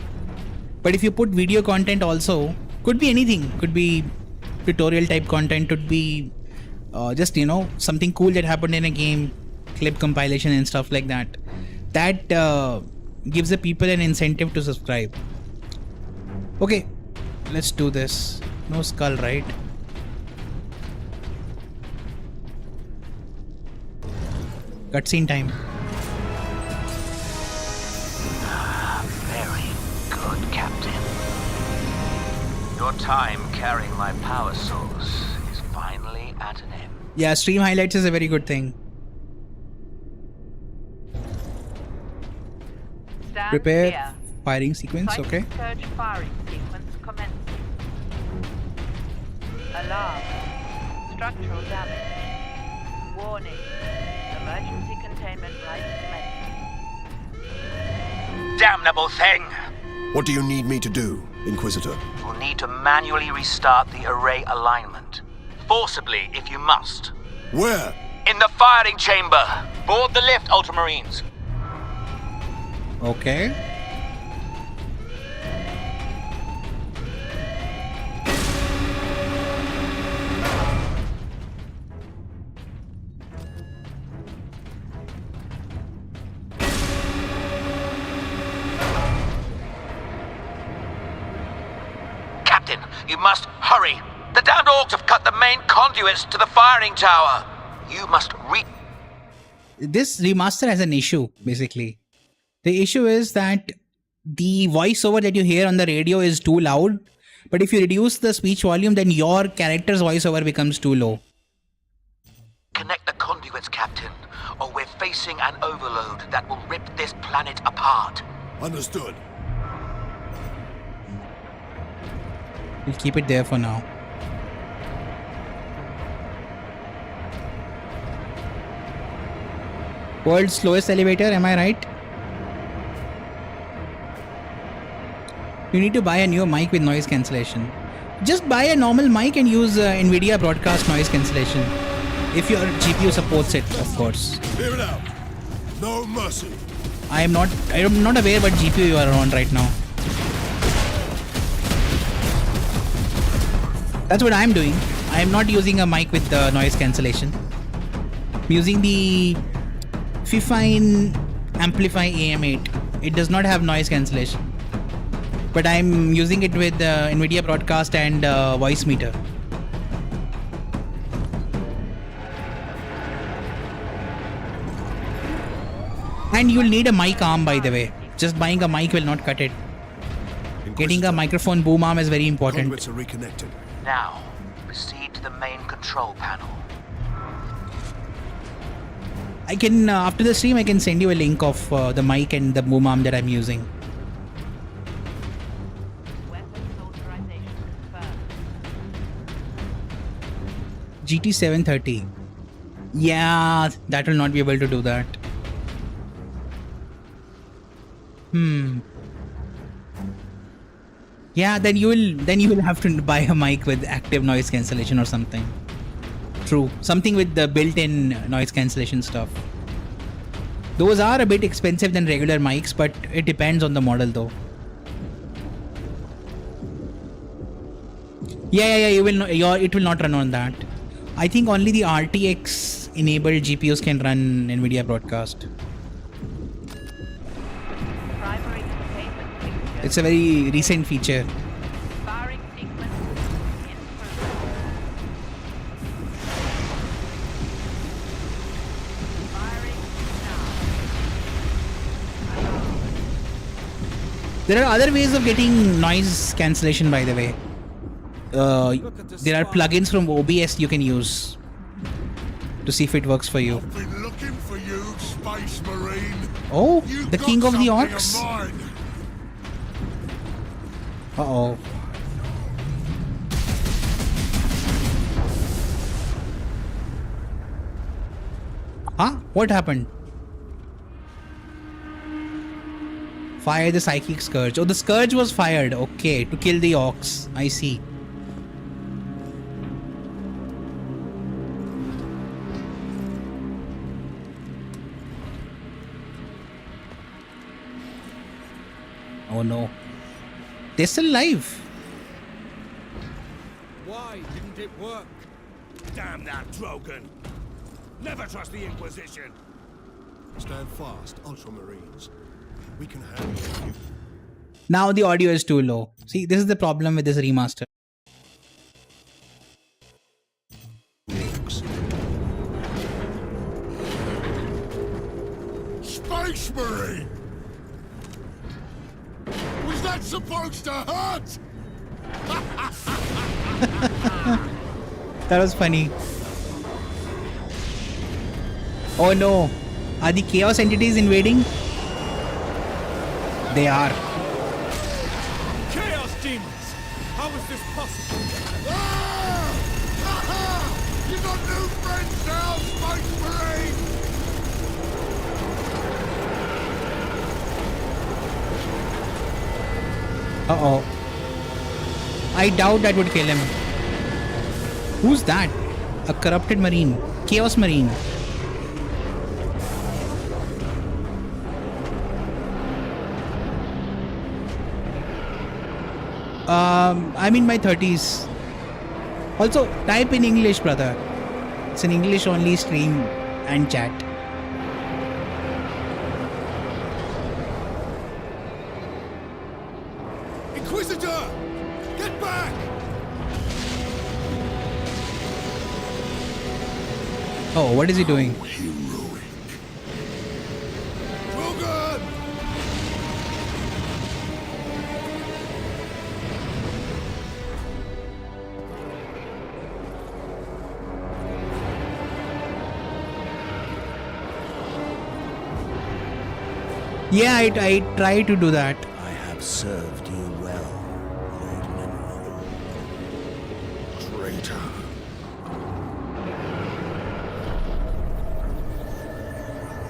But if you put video content also, could be anything, could be tutorial type content, could be just, you know, something cool that happened in a game, clip compilation and stuff like that. That gives the people an incentive to subscribe. Okay, let's do this. No skull, right? Cutscene time. Very good, Captain. Your time carrying my power source is finally at an end. Yeah, stream highlights is a very good thing. Stand Prepare clear. firing sequence, Sight okay. Surge firing sequence commencing. Alarm. Structural damage. Warning. Emergency containment right commencing. Damnable thing! What do you need me to do, Inquisitor? You'll need to manually restart the array alignment. Forcibly, if you must. Where? In the firing chamber. Board the lift, Ultramarines. Okay. Captain, you must hurry. The damned orcs have cut the main conduits to the firing tower. You must This remaster has an issue, basically. The issue is that the voiceover that you hear on the radio is too loud, but if you reduce the speech volume, then your character's voiceover becomes too low. connect the conduits, Captain, or we're facing an overload that will rip this planet apart. Understood. We'll keep it there for now. World's slowest elevator, am I right? You need to buy a new mic with noise cancellation. Just buy a normal mic and use NVIDIA broadcast noise cancellation. If your GPU supports it, of course. Clear it out. No mercy. I'm not aware what GPU you are on right now. That's what I'm doing. I am not using a mic with noise cancellation. I'm using the Fifine Amplify AM8. It does not have noise cancellation. But I'm using it with NVIDIA Broadcast and Voice Meter. And you'll need a mic arm, by the way. Just buying a mic will not cut it. Getting a microphone boom arm is very important. Conduits are reconnected. Now, proceed to the main control panel. I can, after the stream, I can send you a link of the mic and the boom arm that I'm using. GT 730. Yeah, that will not be able to do that. Yeah, then you will have to buy a mic with active noise cancellation or something. True, something with the built-in noise cancellation stuff. Those are a bit expensive than regular mics, but it depends on the model though. Yeah, it will not run on that. I think only the RTX enabled GPUs can run NVIDIA Broadcast. It's a very recent feature. There are other ways of getting noise cancellation, by the way. There are plugins from OBS you can use to see if it works for you. I've been looking for you, Space Marine. Oh, You've the got king of the something orcs. of mine. Uh-oh. Huh? What happened? Fire the psychic scourge. Oh, the scourge was fired. Okay, to kill the orcs. I see. Oh no. They're still alive. Why didn't it work? Damn that Drogan! Never trust the Inquisition! Stand fast, Ultramarines. We can handle you. Now the audio is too low. See, this is the problem with this remaster. Space Marine! Was that supposed to hurt? That was funny. Oh no. Are the chaos entities invading? They are. Chaos demons! How is this possible? You got new friends now, Space Marine! Uh-oh. I doubt that would kill him. Who's that? A corrupted marine. Chaos marine. I'm in my 30s. Also, type in English, brother. It's an English only stream and chat. Inquisitor! Get back! Oh, what is he doing? Heroic. Drogan! Yeah, I try to do that. I have served you well, Lord Mineral. Traitor.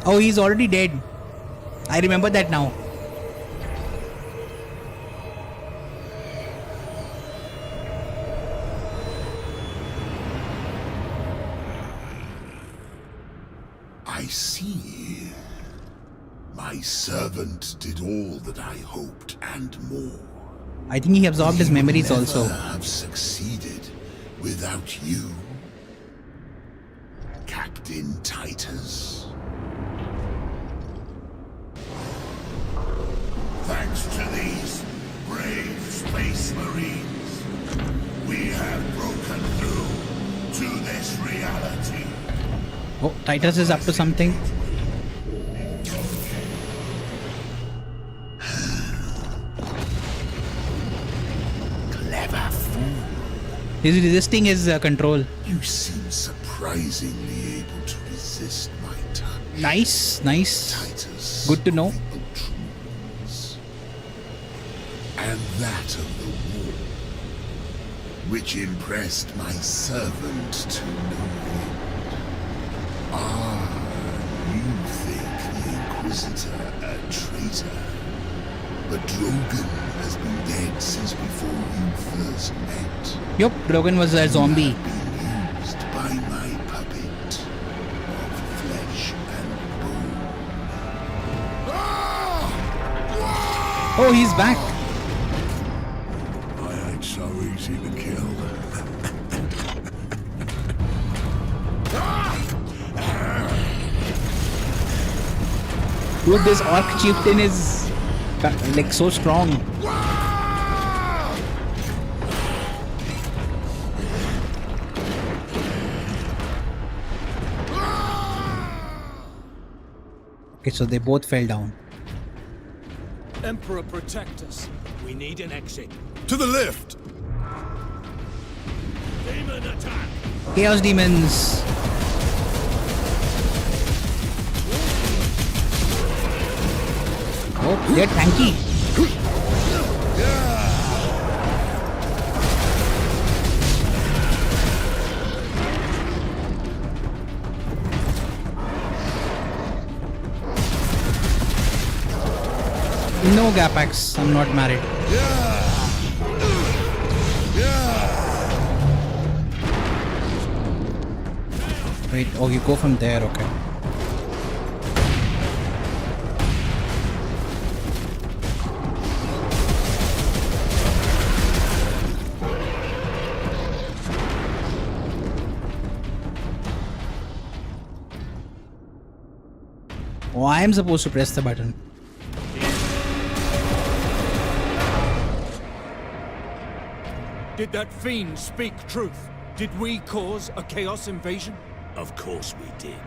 Oh, he's already dead. I remember that now. I see. My servant did all that I hoped and more. I think he absorbed his memories also. Never have succeeded without you, Captain Titus. Thanks to these brave space marines, we have broken through to this reality. Oh, Titus is up to something. Clever fool. He's resisting his control. You seem surprisingly able to resist my touch. Nice, nice. Titus. Good to know. And that of the war. which impressed my servant to no end. Ah, you think the Inquisitor a traitor? But Drogan has been dead since before you first met. Yup, Drogan was a zombie. You have been used by my puppet of flesh and bone. Oh, he's back. I ain't so easy to kill. Dude, this orc chieftain is like so strong. Okay, so they both fell down. Emperor, protect us. We need an exit. To the lift! Demon attack! Chaos demons. Oh, they're tanky. No Gapax, I'm not married. Wait, oh, you go from there, okay. Oh, I am supposed to press the button. Did that fiend speak truth? Did we cause a Chaos invasion? Of course we did.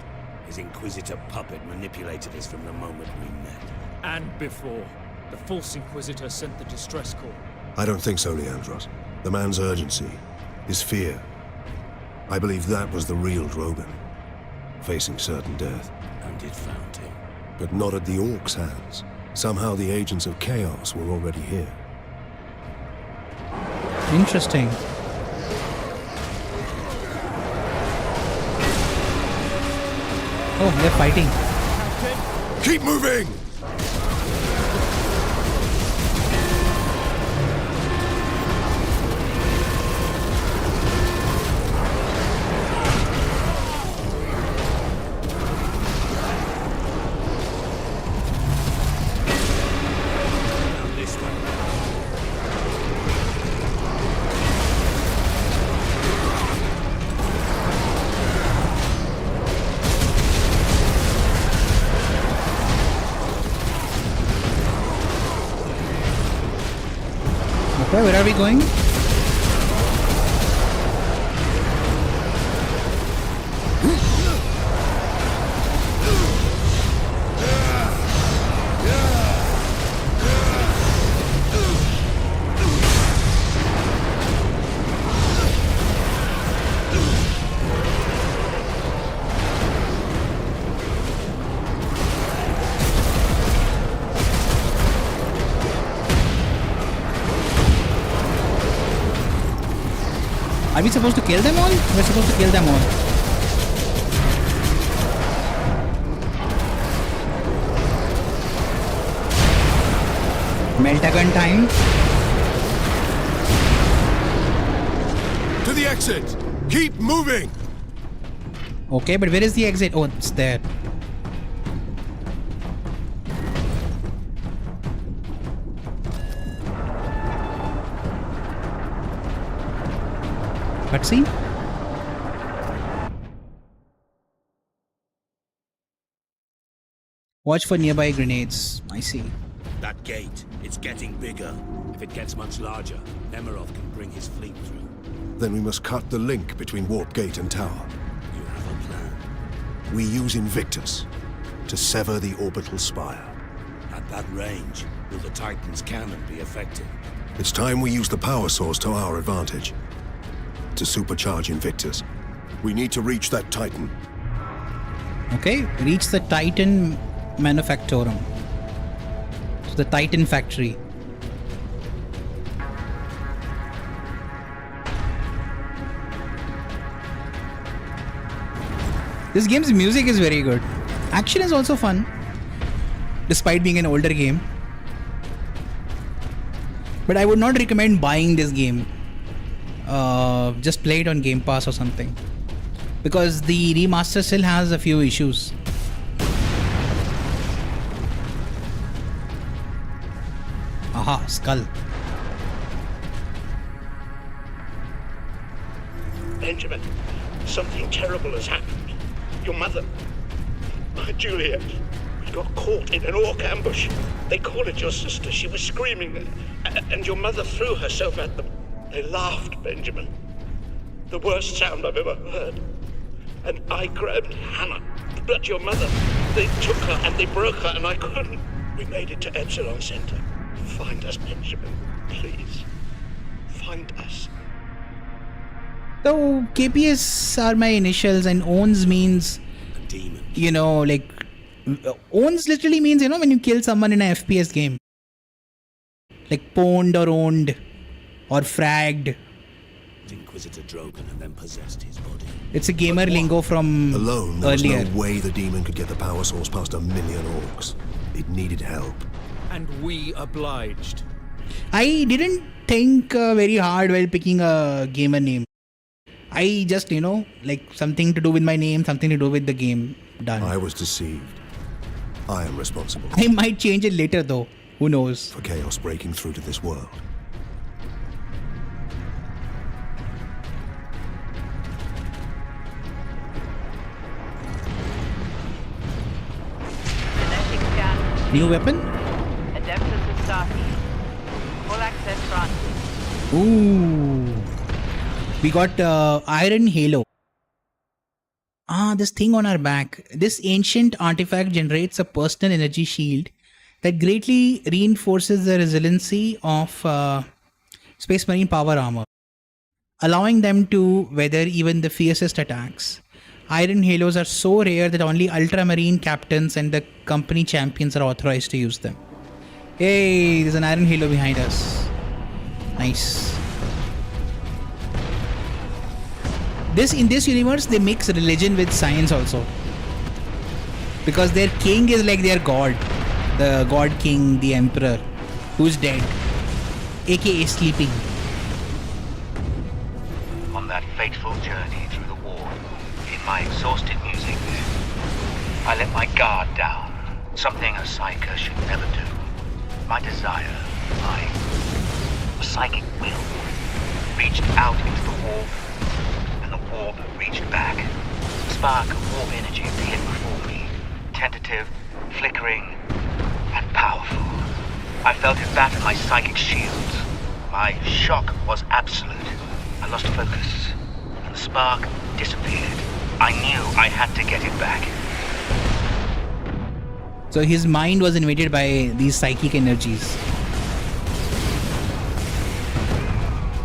His Inquisitor puppet manipulated us from the moment we met. And before. The false Inquisitor sent the distress call. I don't think so, Leandros. The man's urgency, his fear. I believe that was the real Drogan, facing certain death. And it found him. But not at the Orcs' hands. Somehow the agents of Chaos were already here. Interesting. Oh, they're fighting. Keep moving! Okay, where are we going? Are we supposed to kill them all? We're supposed to kill them all. Meltagun time. To the exit! Keep moving! Okay, but where is the exit? Oh, it's there. Cutscene? Watch for nearby grenades. I see. That gate, it's getting bigger. If it gets much larger, Nemirov can bring his fleet through. Then we must cut the link between Warp Gate and Tower. You have a plan. We use Invictus to sever the orbital spire. At that range, will the Titan's cannon be effective? It's time we use the power source to our advantage. To supercharge Invictus, we need to reach that Titan. Okay, reach the Titan Manufactorum. So the Titan factory. This game's music is very good. Action is also fun, despite being an older game. But I would not recommend buying this game. Just play it on Game Pass or something. Because the remaster still has a few issues. Aha, skull. Benjamin, something terrible has happened. Your mother, my Juliet, we got caught in an orc ambush. They called it your sister. She was screaming, and your mother threw herself at them. They laughed, Benjamin. The worst sound I've ever heard. And I grabbed Hannah. But your mother, they took her and they broke her, and I couldn't. We made it to Epsilon Center. Find us, Benjamin. Please. Find us. So KPS are my initials, and owns means, you know, like, owns literally means, you know, when you kill someone in an FPS game. Like pwned or owned or fragged. Inquisitor Drogan and then possessed his body. It's a gamer lingo from Alone, there earlier. was no way the demon could get the power source past 1 million orcs. It needed help. And we obliged. I didn't think very hard while picking a gamer name. I just, you know, like something to do with my name, something to do with the game. Done. I was deceived. I am responsible. I might change it later though. Who knows? For chaos breaking through to this world. Genetic scan. New weapon? Adeptus Astartes. Full access granted. Ooh. We got Iron Halo. This thing on our back. This ancient artifact generates a personal energy shield that greatly reinforces the resiliency of Space Marine power armor, allowing them to weather even the fiercest attacks. Iron Halos are so rare that only Ultramarine captains and the company champions are authorized to use them. Hey, there's an Iron Halo behind us. Nice. In this universe, they mix religion with science also. Because their king is like their god. The god king, the emperor, who's dead. AKA sleeping. On that fateful journey through the war, in my exhausted music, I let my guard down. Something a psyker should never do. My desire, my psychic will, reached out into the warp, and the warp reached back. A spark of warp energy appeared before me, tentative, flickering, and powerful. I felt it batter my psychic shields. My shock was absolute. I lost focus, and the spark disappeared. I knew I had to get it back. So his mind was invaded by these psychic energies.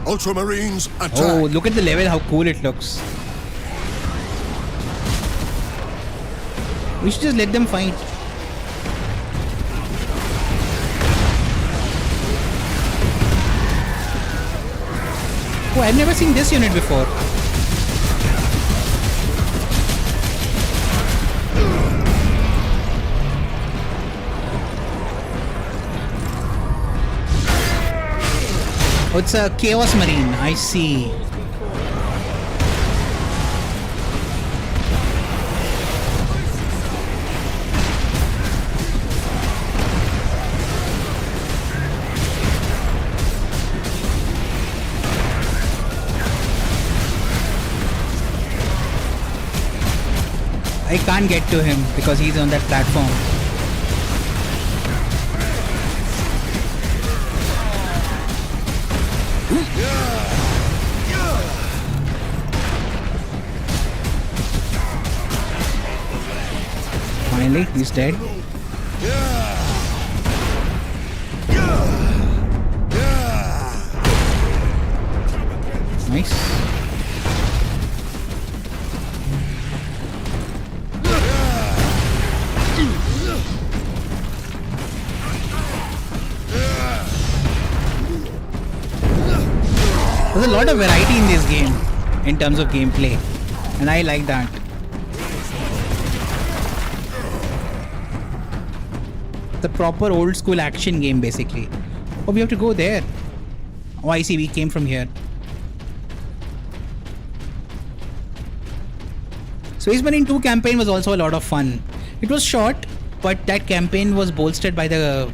Ultramarines, attack! Oh, look at the level, how cool it looks. We should just let them fight. Oh, I've never seen this unit before. Oh, it's a Chaos Marine, I see. I can't get to him because he's on that platform. Finally, he's dead. Nice. There's a lot of variety in this game in terms of gameplay, and I like that. The proper old school action game basically. Oh, we have to go there. Oh, I see, we came from here. Space Marine 2 campaign was also a lot of fun. It was short, but that campaign was bolstered by the...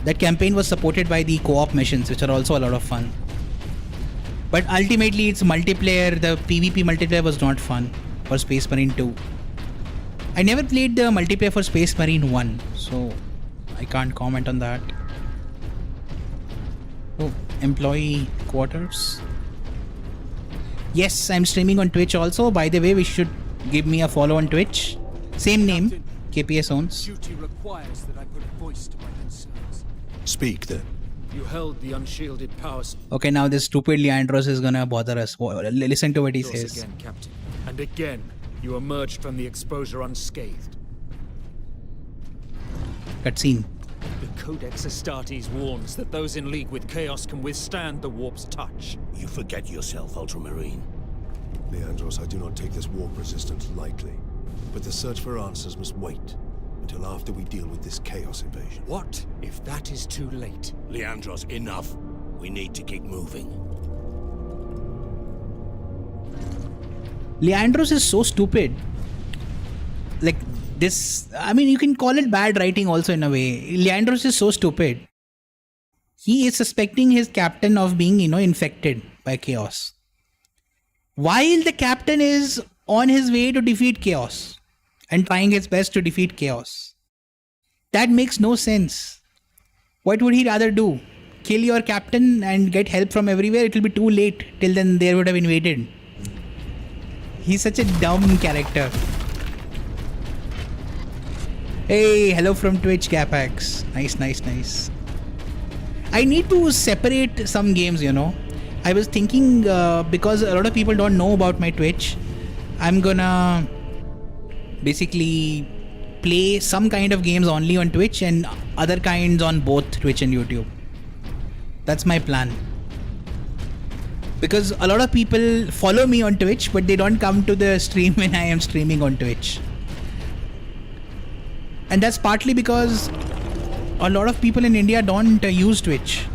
That campaign was supported by the co-op missions, which are also a lot of fun. But ultimately, it's multiplayer. The PvP multiplayer was not fun for Space Marine 2. I never played the multiplayer for Space Marine 1, so I can't comment on that. Oh, employee quarters. Yes, I'm streaming on Twitch also. By the way, we should give me a follow on Twitch. Same name, KPS owns. Duty requires that I put voice to my concerns. Speak then. You held the unshielded powers. Okay, now this stupid Leandros is gonna bother us. Listen to what he says. Again, Captain. And again, you emerged from the exposure unscathed. Cutscene. The Codex Astartes warns that those in league with Chaos can withstand the warp's touch. You forget yourself, Ultramarine. Leandros, I do not take this warp resistance lightly. But the search for answers must wait until after we deal with this Chaos invasion. What if that is too late? Leandros, enough. We need to keep moving. Leandros is so stupid. Like this, I mean, you can call it bad writing also in a way. Leandros is so stupid. He is suspecting his captain of being, infected by Chaos, while the captain is on his way to defeat Chaos and trying his best to defeat Chaos. That makes no sense. What would he rather do? Kill your captain and get help from everywhere? It will be too late. Till then, they would have invaded. He's such a dumb character. Hey, hello from Twitch, Capax. Nice. I need to separate some games, I was thinking, because a lot of people don't know about my Twitch, I'm gonna basically play some kind of games only on Twitch and other kinds on both Twitch and YouTube. That's my plan. Because a lot of people follow me on Twitch, but they don't come to the stream when I am streaming on Twitch. And that's partly because a lot of people in India don't use Twitch.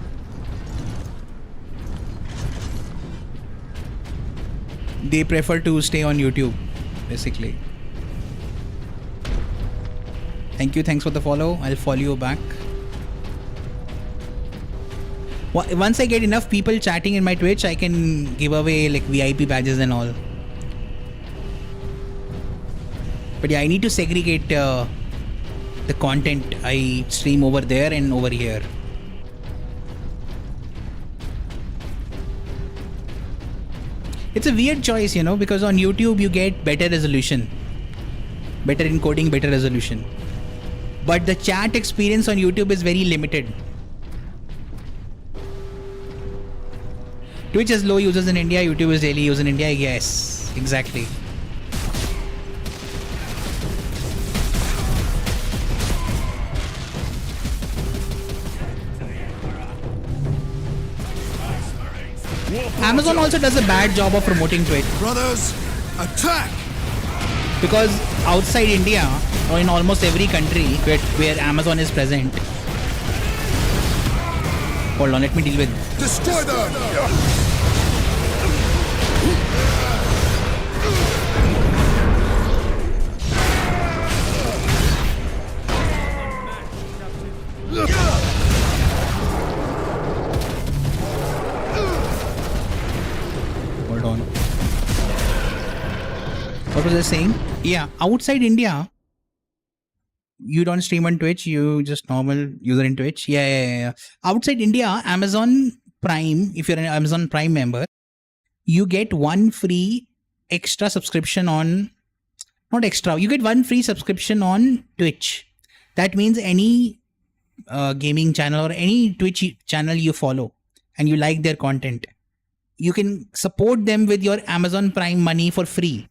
They prefer to stay on YouTube, basically. Thanks for the follow. I'll follow you back. Once I get enough people chatting in my Twitch, I can give away like VIP badges and all. But yeah, I need to segregate the content I stream over there and over here. It's a weird choice, because on YouTube you get better resolution, better encoding, better resolution. But the chat experience on YouTube is very limited. Twitch has low users in India, YouTube is daily used in India. Yes, exactly. Amazon also does a bad job of promoting Twitch. Brothers, attack! Because outside India, or in almost every country where Amazon is present. Hold on, let me deal with... Destroy them! Hold on. What was I saying? Yeah, outside India, you don't stream on Twitch, you just normal user in Twitch. Yeah. Outside India, Amazon Prime, if you're an Amazon Prime member, you get one free extra subscription on... Not extra, you get one free subscription on Twitch. That means any gaming channel or any Twitch channel you follow and you like their content, you can support them with your Amazon Prime money for free.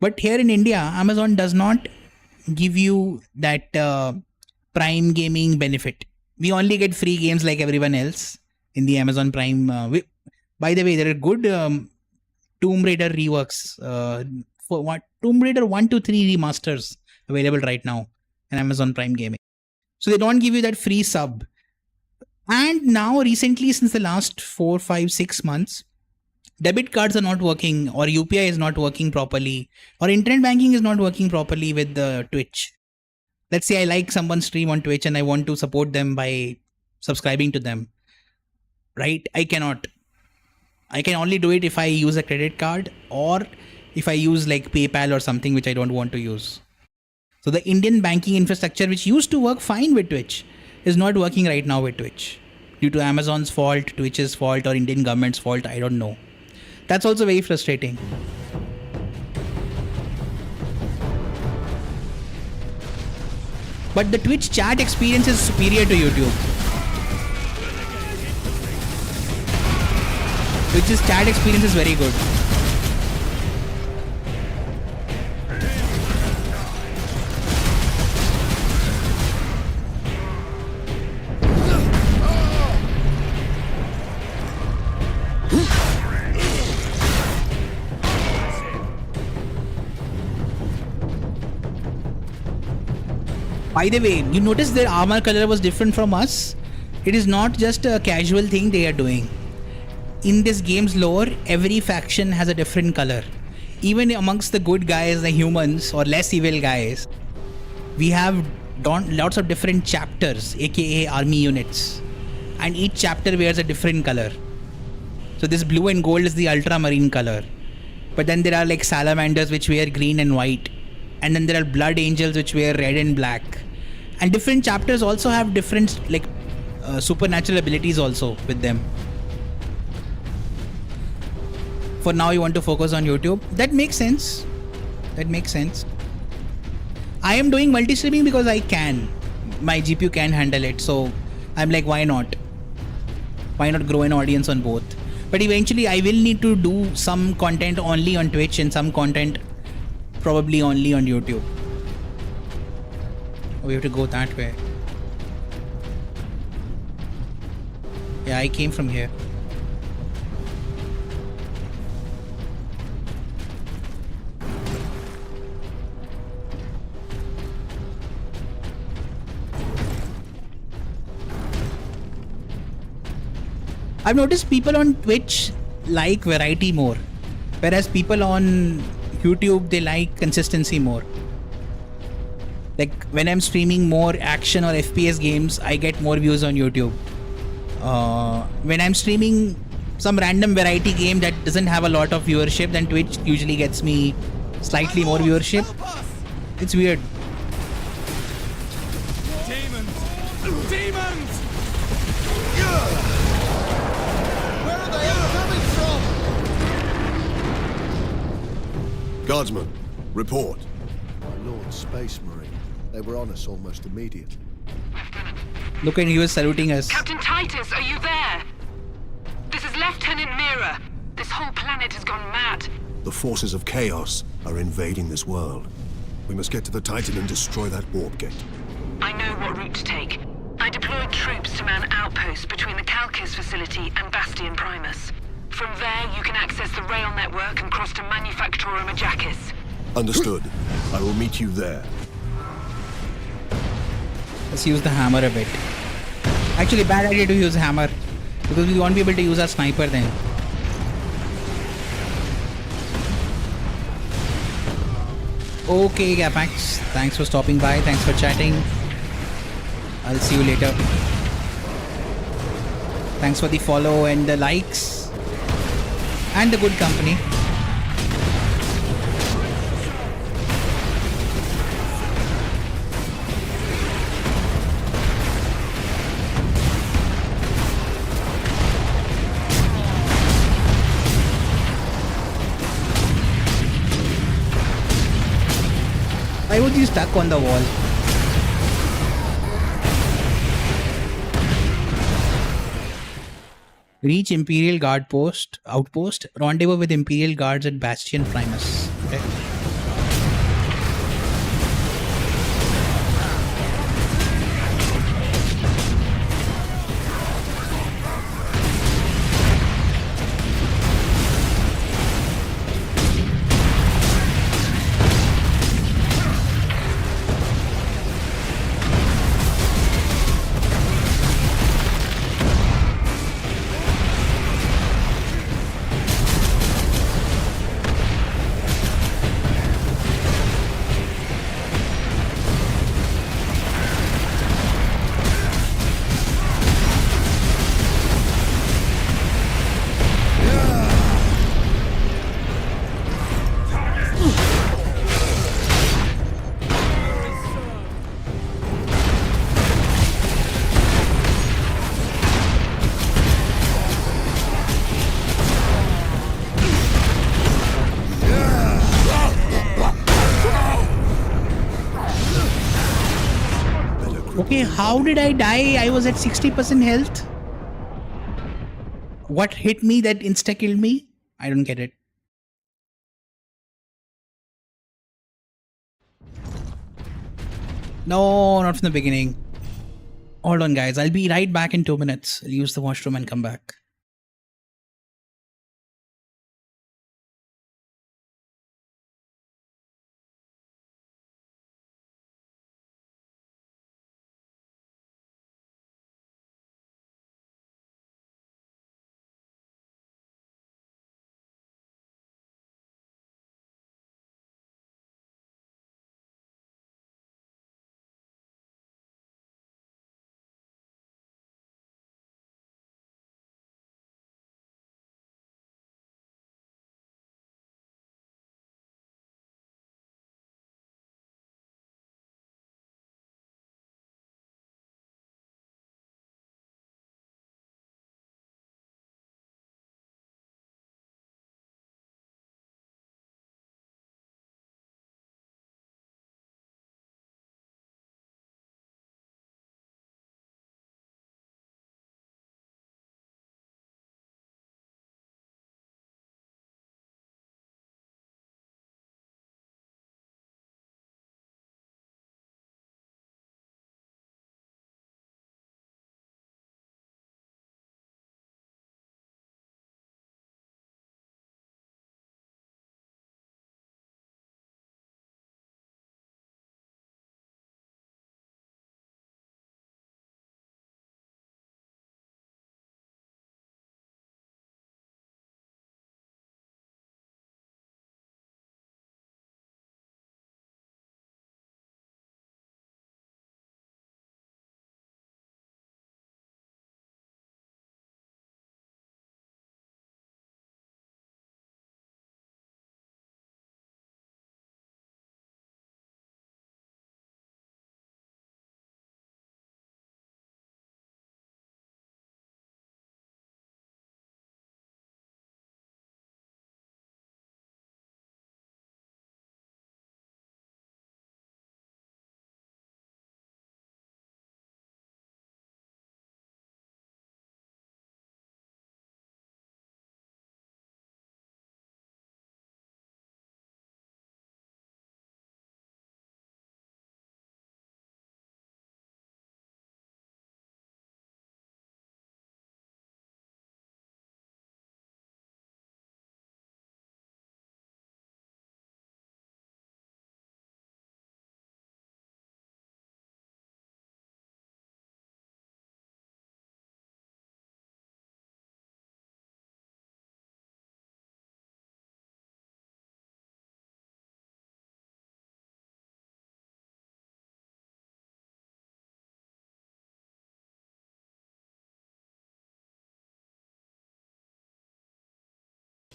But here in India, Amazon does not give you that Prime gaming benefit. We only get free games like everyone else in the Amazon Prime. By the way, there are good Tomb Raider reworks. For what Tomb Raider 1 to 3 remasters available right now in Amazon Prime Gaming. So they don't give you that free sub. And now recently, since the last 4, 5, 6 months, debit cards are not working, or UPI is not working properly, or internet banking is not working properly with the Twitch. Let's say I like someone's stream on Twitch and I want to support them by subscribing to them. Right? I cannot. I can only do it if I use a credit card or if I use like PayPal or something which I don't want to use. So the Indian banking infrastructure, which used to work fine with Twitch, is not working right now with Twitch. Due to Amazon's fault, Twitch's fault, or Indian government's fault, I don't know. That's also very frustrating. But the Twitch chat experience is superior to YouTube. Twitch's chat experience is very good. By the way, you notice their armor color was different from us? It is not just a casual thing they are doing. In this game's lore, every faction has a different color. Even amongst the good guys, the humans or less evil guys, we have lots of different chapters, aka army units. And each chapter wears a different color. So this blue and gold is the ultramarine color. But then there are like salamanders which wear green and white. And then there are blood angels which wear red and black. And different chapters also have different like supernatural abilities also with them. For now you want to focus on YouTube. That makes sense. That makes sense. I am doing multi-streaming because I can. My GPU can handle it. So I'm like, why not? Why not grow an audience on both? But eventually I will need to do some content only on Twitch and some content probably only on YouTube. We have to go that way. Yeah, I came from here. I've noticed people on Twitch like variety more, whereas people on YouTube, they like consistency more. Like when I'm streaming more action or FPS games, I get more views on YouTube. When I'm streaming some random variety game that doesn't have a lot of viewership, then Twitch usually gets me slightly more viewership. It's weird. Demons! Demons! Where are they all coming from? Guardsman, report. My Lord Space Marine. They were on us almost immediately. Look, and he was saluting us. Captain Titus, are you there? This is Lieutenant Mira. This whole planet has gone mad. The forces of chaos are invading this world. We must get to the Titan and destroy that warp gate. I know what route to take. I deployed troops to man outposts between the Calkis facility and Bastion Primus. From there, you can access the rail network and cross to Manufactura Majakis. Understood. I will meet you there. Let's use the hammer a bit. Actually, bad idea to use hammer because we won't be able to use our sniper then. Okay, Gapax. Thanks for stopping by. Thanks for chatting. I'll see you later. Thanks for the follow and the likes and the good company. Why would you stuck on the wall? Reach Imperial Guard outpost. Rendezvous with Imperial Guards at Bastion Primus. Okay. Okay, how did I die? I was at 60% health. What hit me that insta-killed me? I don't get it. No, not from the beginning. Hold on, guys. I'll be right back in 2 minutes. I'll use the washroom and come back.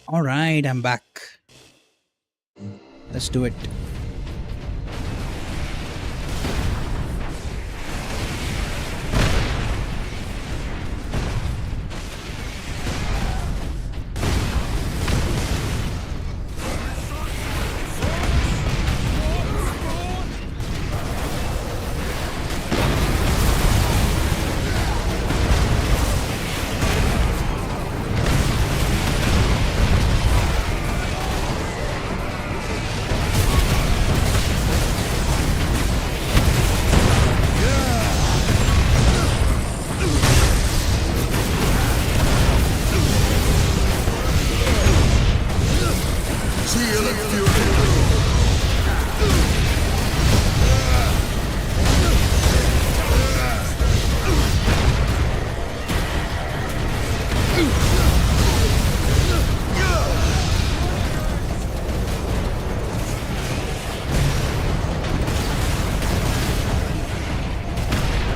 All right, I'm back. Let's do it.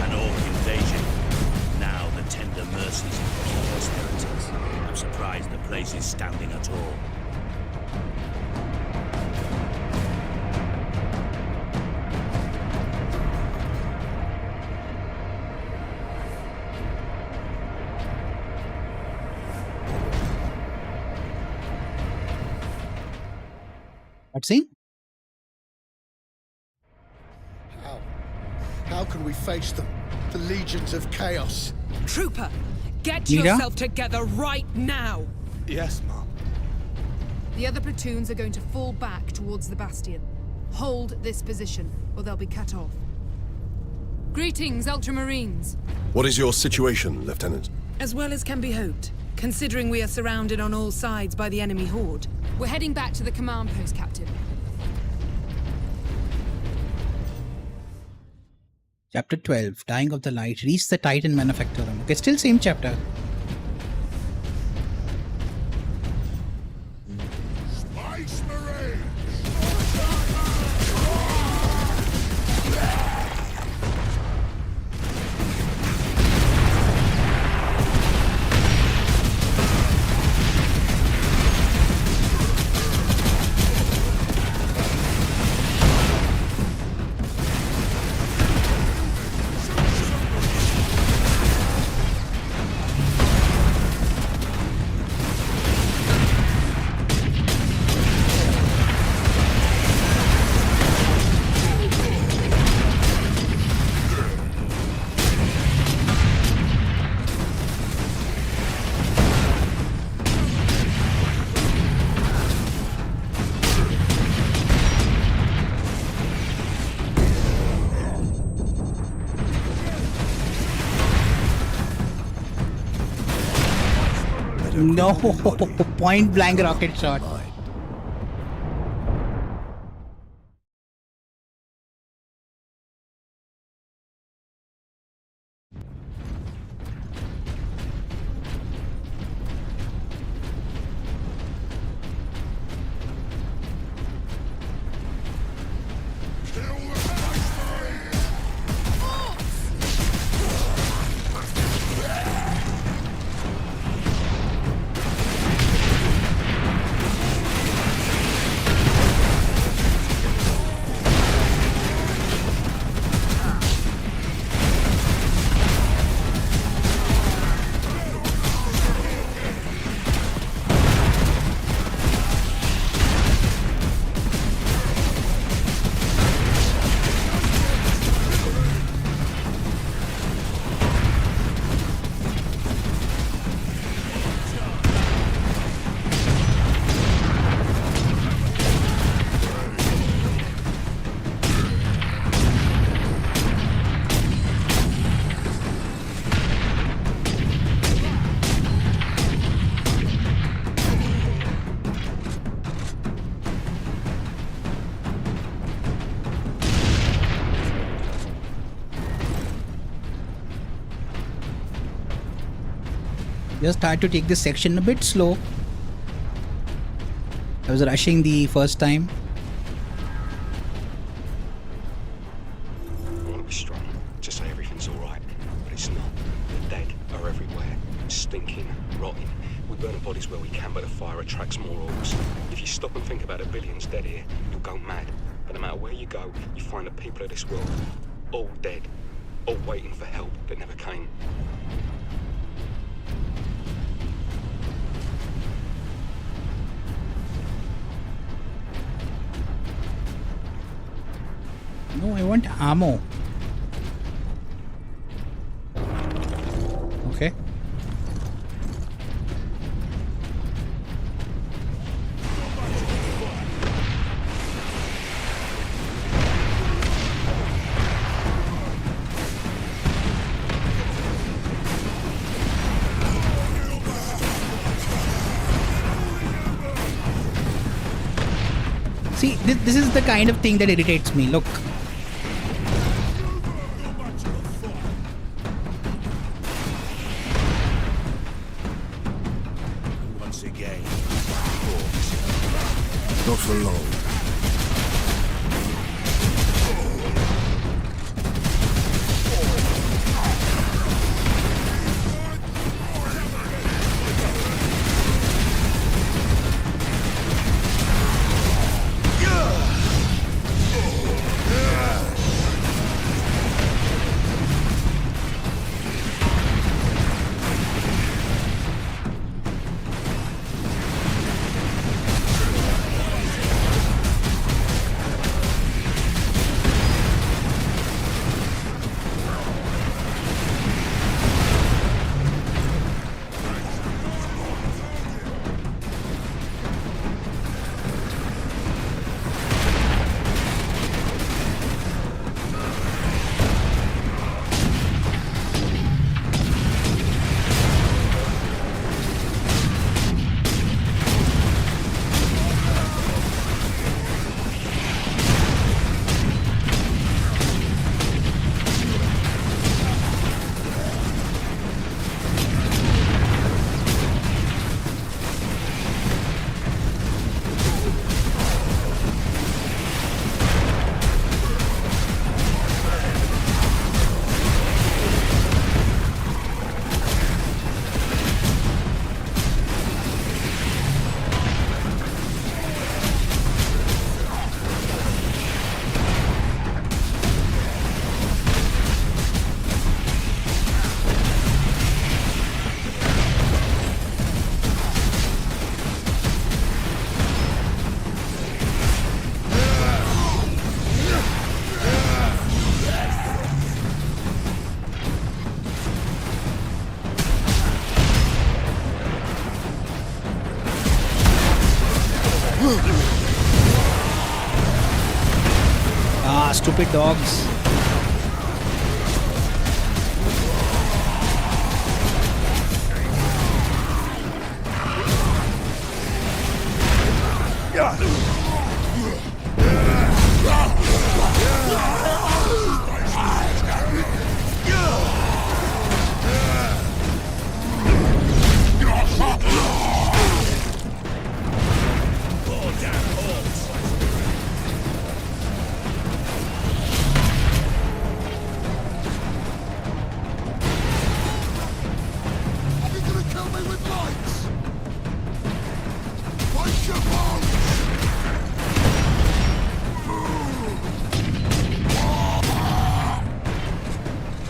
An orc invasion. Now the tender mercies of the Chaos heretics. I'm surprised the place is standing at all. Let's see. How can we face them? The legions of chaos. Trooper, get Mira? yourself together right now! Yes, Mom. The other platoons are going to fall back towards the Bastion. Hold this position, or they'll be cut off. Greetings, Ultramarines. What is your situation, Lieutenant? As well as can be hoped, considering we are surrounded on all sides by the enemy horde. We're heading back to the command post, Captain. Chapter 12, Dying of the Light. Reach the Titan Manufactorum. Okay, still same chapter. Space Marine! No, point blank rocket shot. Just had to take this section a bit slow. I was rushing the first time. I want to be strong, to say everything's alright, but it's not. The dead are everywhere, stinking, rotting. We burn the bodies where we can, but the fire attracts more orcs. If you stop and think about the billions dead here, you'll go mad. But no matter where you go, you find the people of this world, all dead, all waiting for help that never came. No, I want ammo. Okay. See, this is the kind of thing that irritates me. Look. Once again. Not for long. Ah, stupid dogs.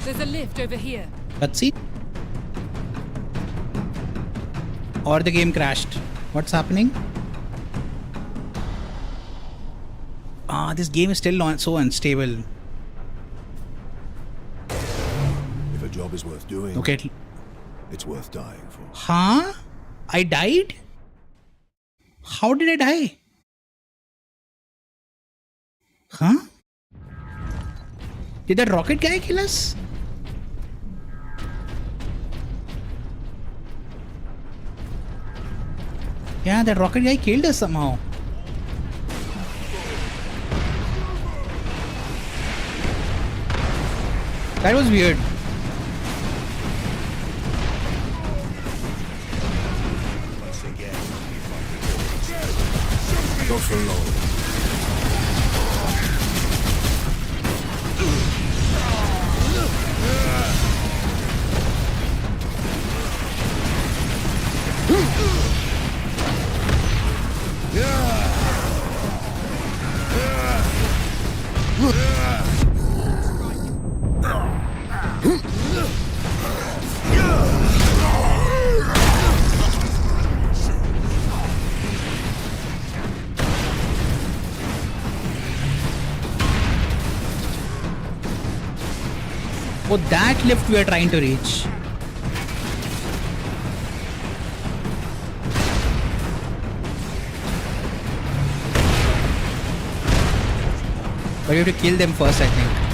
There's a lift over here. Let's see. Or the game crashed. What's happening? Ah, this game is still so unstable. If a job is worth doing, Okay. it's worth dying for. Huh? I died? How did I die? Huh? Did that rocket guy kill us? Yeah, that rocket guy killed us somehow. That was weird. Not for long. Oh, that lift we are trying to reach. But we have to kill them first, I think.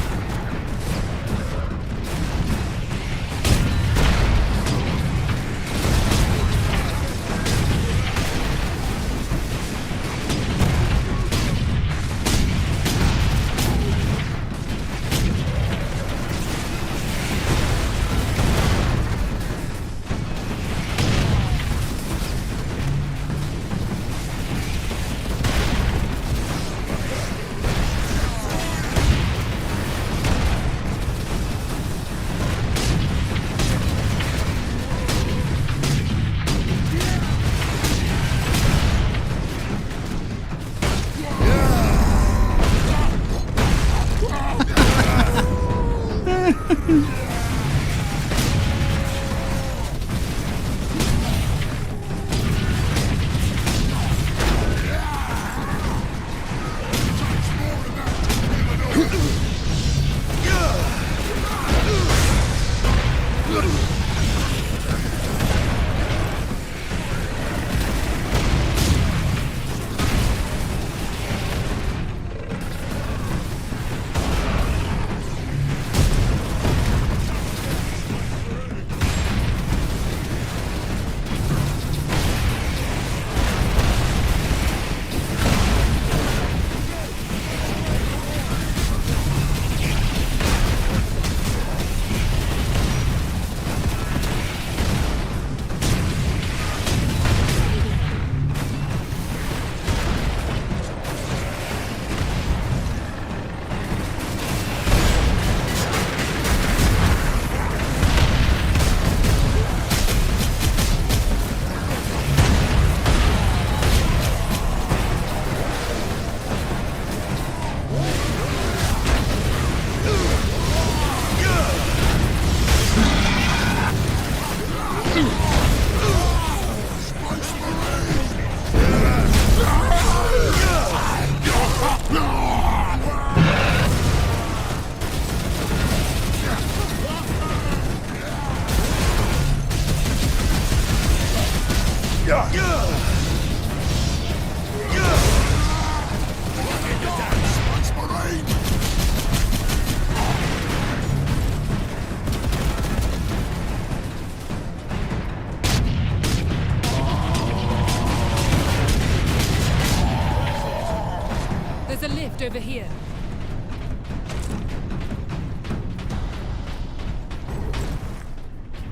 There's a lift over here.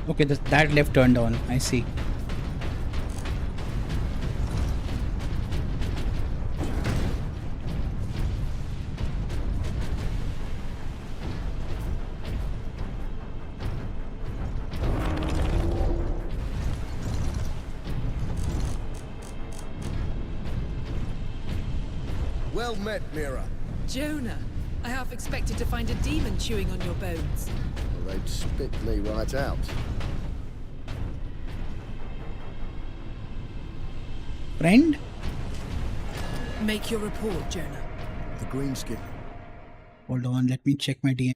Okay, that lift turned on. I see. Well met, Mira. Jonah, I half expected to find a demon chewing on your bones. Well, they'd spit me right out. Friend? Make your report, Jonah. The greenskin. Hold on, let me check my DM.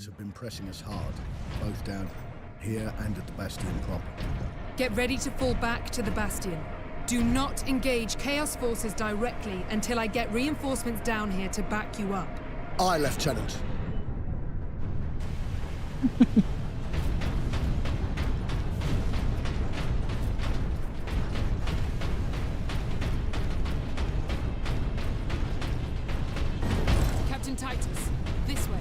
Have been pressing us hard, both down here and at the Bastion proper. Get ready to fall back to the Bastion. Do not engage Chaos forces directly until I get reinforcements down here to back you up. Aye, Lieutenant. Captain Titus, this way.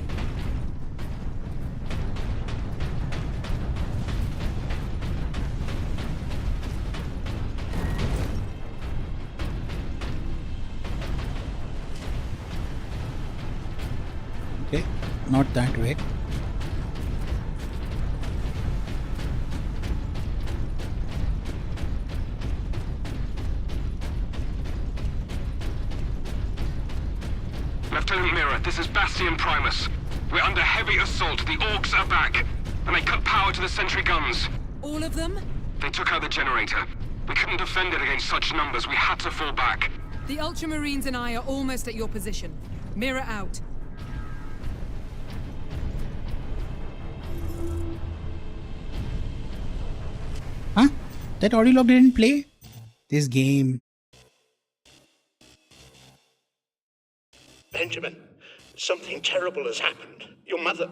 Okay, not that way. Lieutenant Mira, this is Bastion Primus. We're under heavy assault. The Orcs are back, and they cut power to the sentry guns. All of them? They took out the generator. We couldn't defend it against such numbers. We had to fall back. The Ultramarines and I are almost at your position. Mira out. Huh? That audio log didn't play? This game. Benjamin, something terrible has happened. Your mother...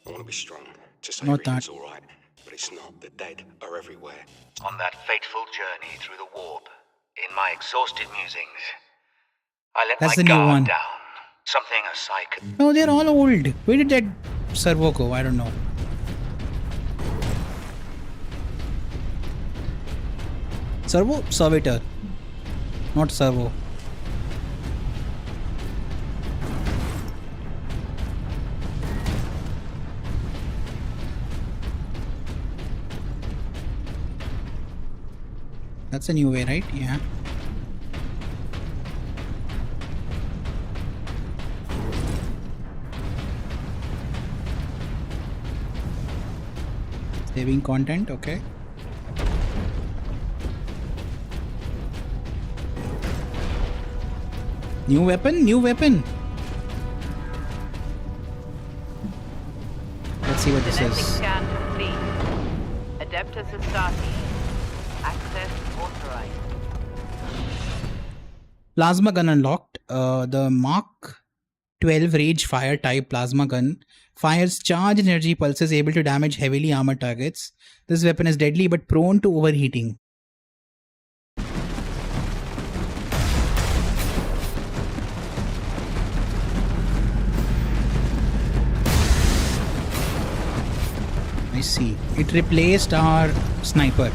I want to be strong. Just say Not everything's that. all right. But it's not. The dead are everywhere. On that fateful journey through the warp, in my exhausted musings, I let That's my the new guard one. down. Something a psych. No, they're all old. Where did that servo go? I don't know. Servo? Servitor. Not servo. That's a new way, right? Yeah. Saving content, okay. New weapon, new weapon. Let's see what this Genetic is. scan complete. Adeptus Astartes. Access authorized. Plasma gun unlocked. The Mark 12 Rage Fire type plasma gun fires charged energy pulses able to damage heavily armored targets. This weapon is deadly but prone to overheating. I see. It replaced our sniper.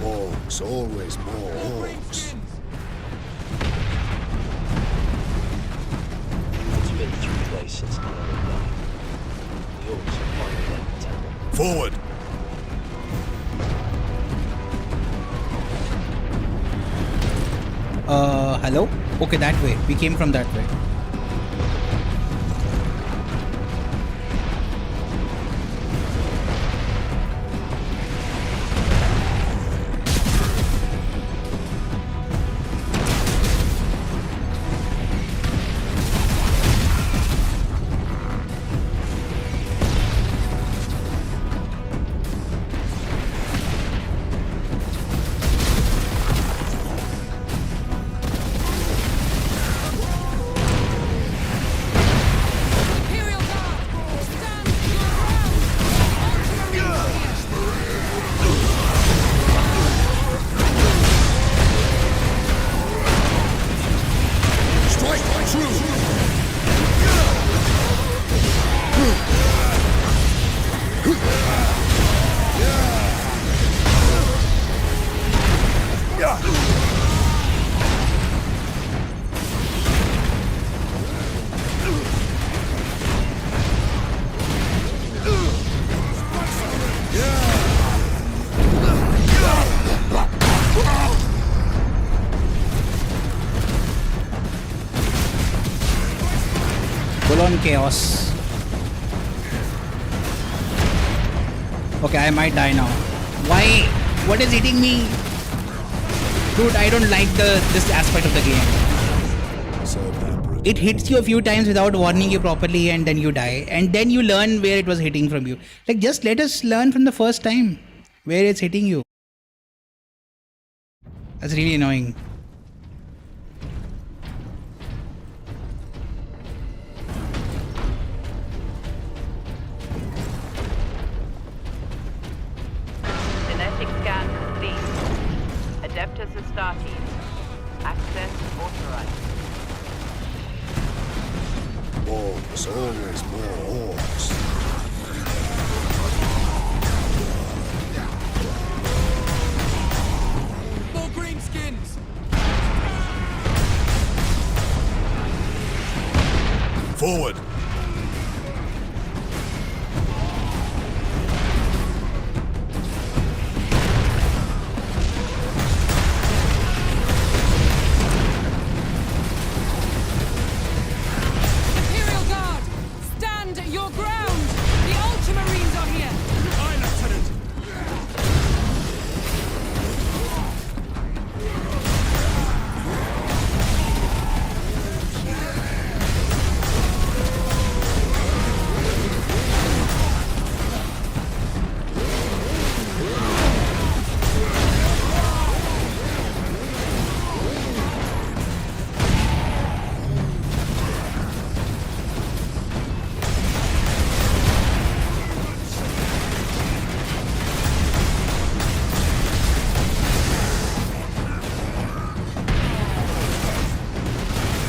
Orcs, always more orcs. Forward! Hello? Okay, that way. We came from that way. Full-on chaos. Okay, I might die now. Why? What is hitting me? Dude, I don't like this aspect of the game. It hits you a few times without warning you properly and then you die. And then you learn where it was hitting from you. Like, just let us learn from the first time where it's hitting you. That's really annoying. Genetic scan complete. Adeptus Astartes. Access authorized. Orcs, always more orcs. More greenskins! Forward! Imperial Guard! Stand your ground! The Ultramarines are here! Aye, Lieutenant!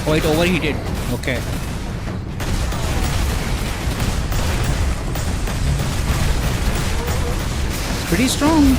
Oh, it overheated. Okay. Pretty strong.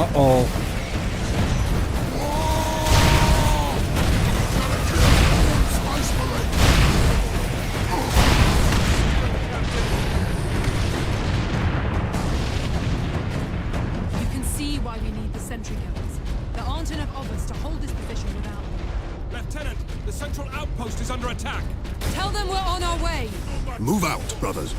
Uh-oh. You can see why we need the sentry guns. There aren't enough of us to hold this position without them. Lieutenant, the central outpost is under attack. Tell them we're on our way! Move out, brothers.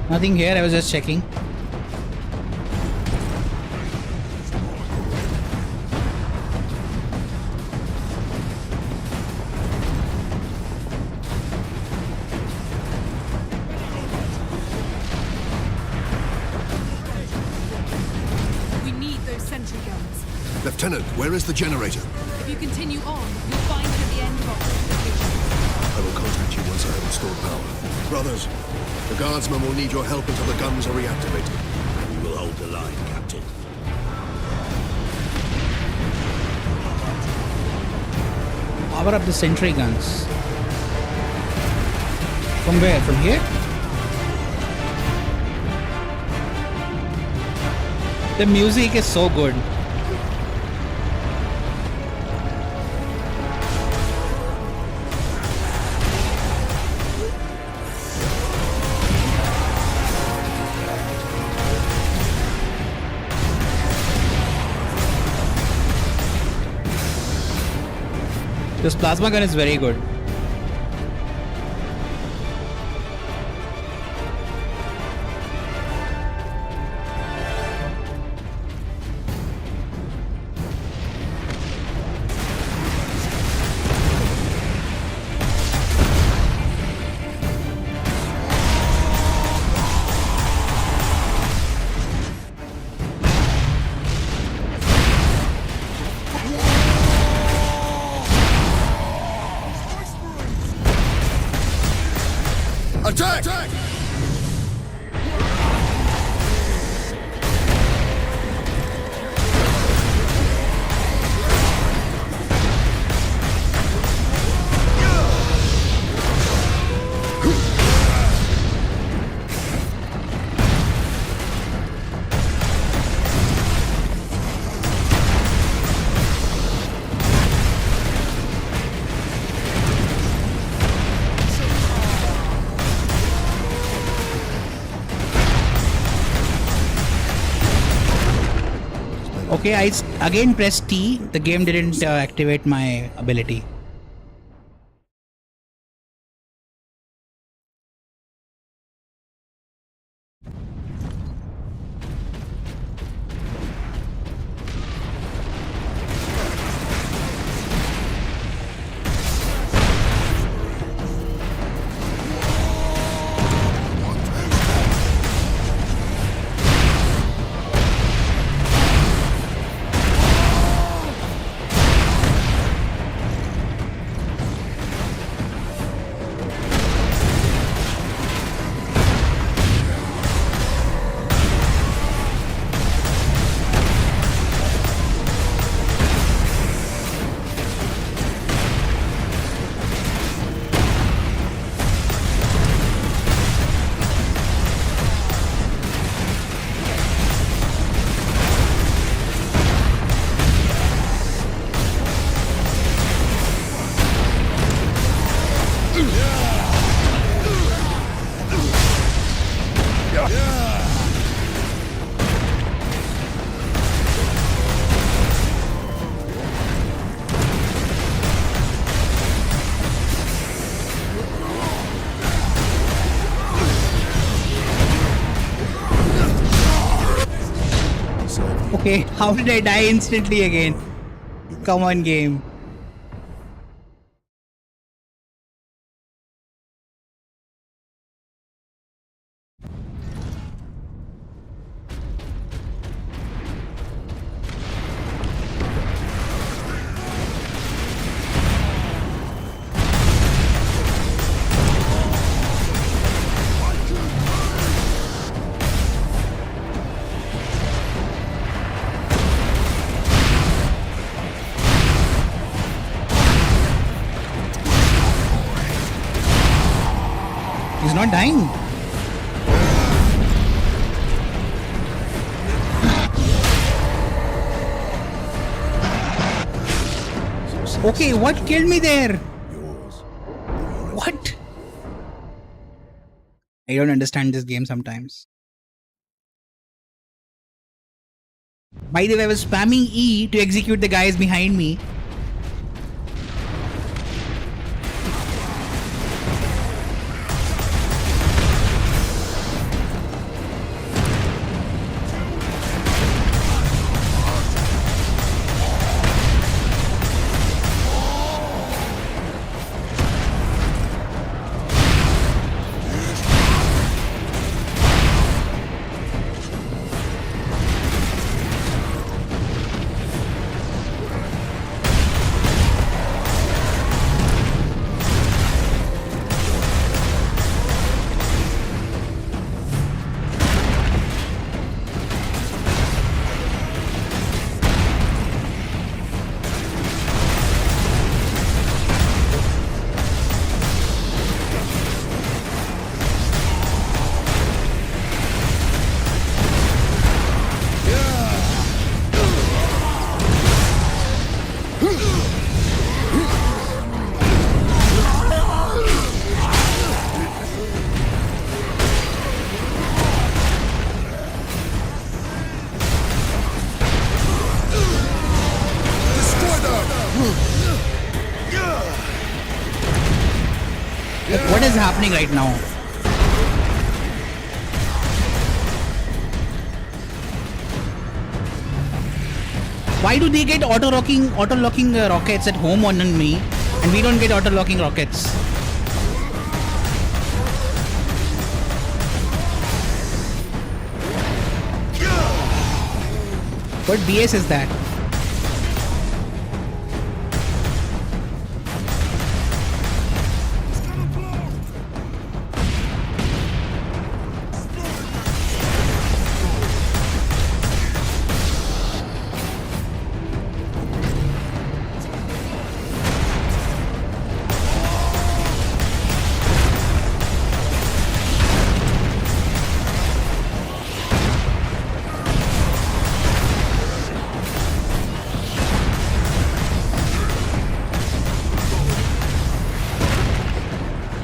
Nothing here, I was just checking. We need those sentry guns. Lieutenant, where is the generator? If you continue on, you'll find it at the end of our fortification. I will contact you once I have restored power. Brothers, the guardsmen will need your help until the guns are reactivated. We will hold the line, Captain. Power up the sentry guns. From where? From here? The music is so good. This plasma gun is very good. Attack! Attack! Okay, I again pressed T. The game didn't activate my ability. Okay, how did I die instantly again? Come on, game. He's not dying. Okay, what killed me there? What? I don't understand this game sometimes. By the way, I was spamming E to execute the guys behind me. happening right now? Why do they get auto-locking rockets at home on me, and we don't get auto-locking rockets? What BS is that?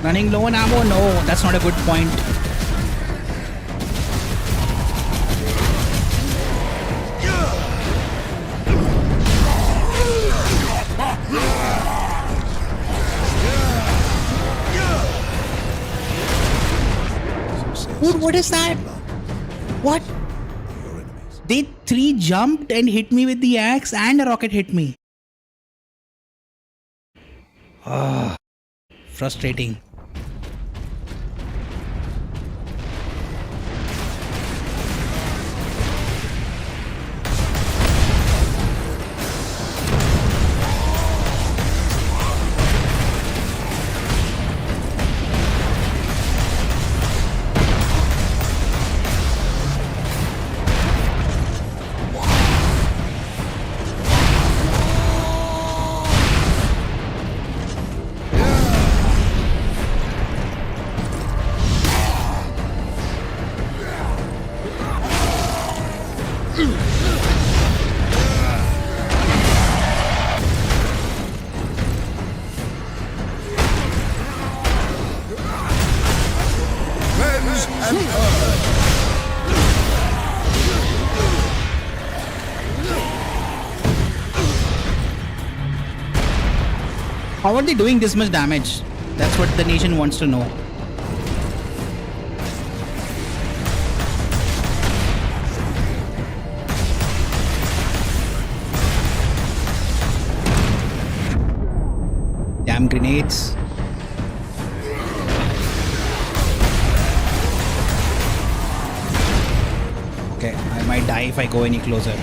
Running low on ammo? No, that's not a good point. Dude, what is that? What? They 3 jumped and hit me with the axe and a rocket hit me. Ah, frustrating. How are they doing this much damage? That's what the nation wants to know. Damn grenades. Okay, I might die if I go any closer.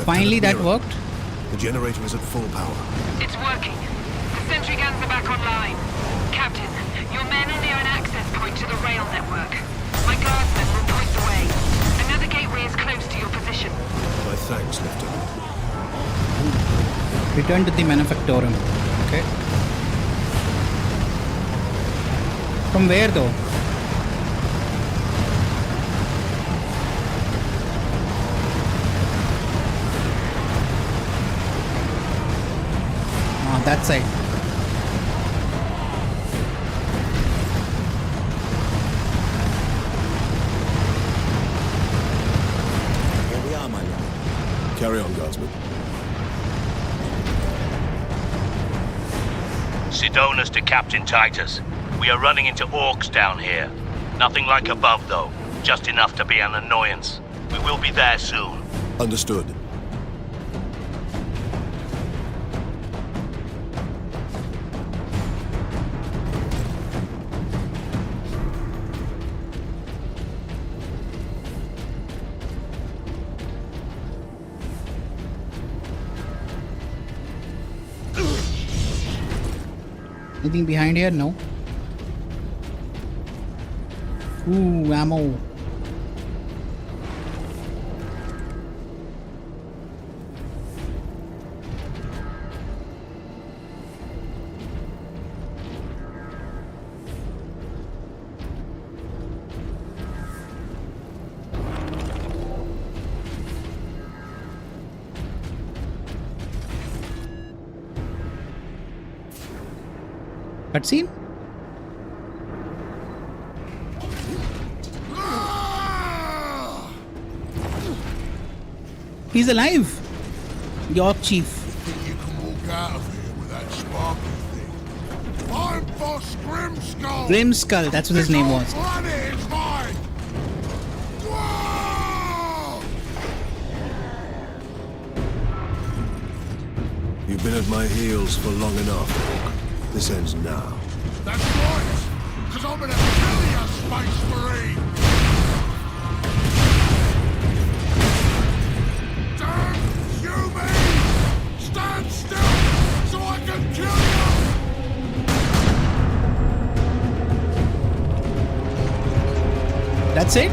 Finally, that worked. The generator is at full power. It's working. The sentry guns are back online. Captain, your men are near an access point to the rail network. My guardsmen will point the way. Another gateway is close to your position. My thanks, Lieutenant. Return to the manufactorum. Okay. From where though? Ah, that side. Here we are, my lord. Carry on, Guardsman. Sidonus to Captain Titus. We are running into orcs down here. Nothing like above, though. Just enough to be an annoyance. We will be there soon. Understood. Anything behind here? No. Ooh, ammo. Cutscene? He's alive! York Chief. Think you can walk out of here with that sparkly thing? I'm Boss Grimskull! Grimskull, that's what his name was. Planet is mine! You've been at my heels for long enough. This ends now. That's right! Because I'm gonna kill you, Space Marine! Damn human! Stand still so I can kill you! That's it?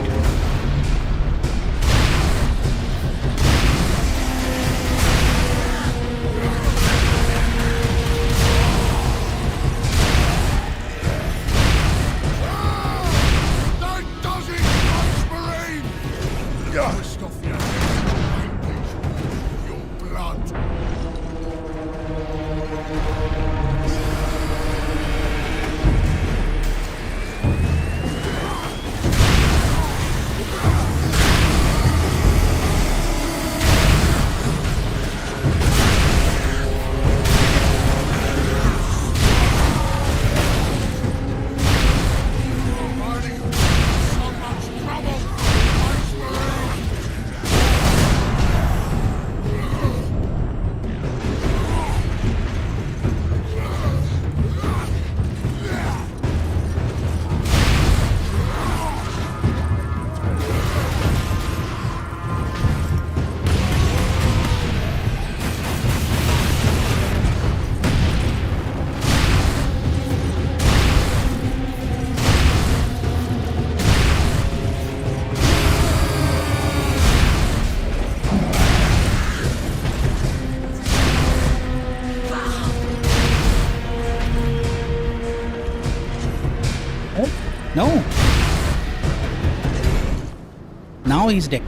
No. Now he's dead.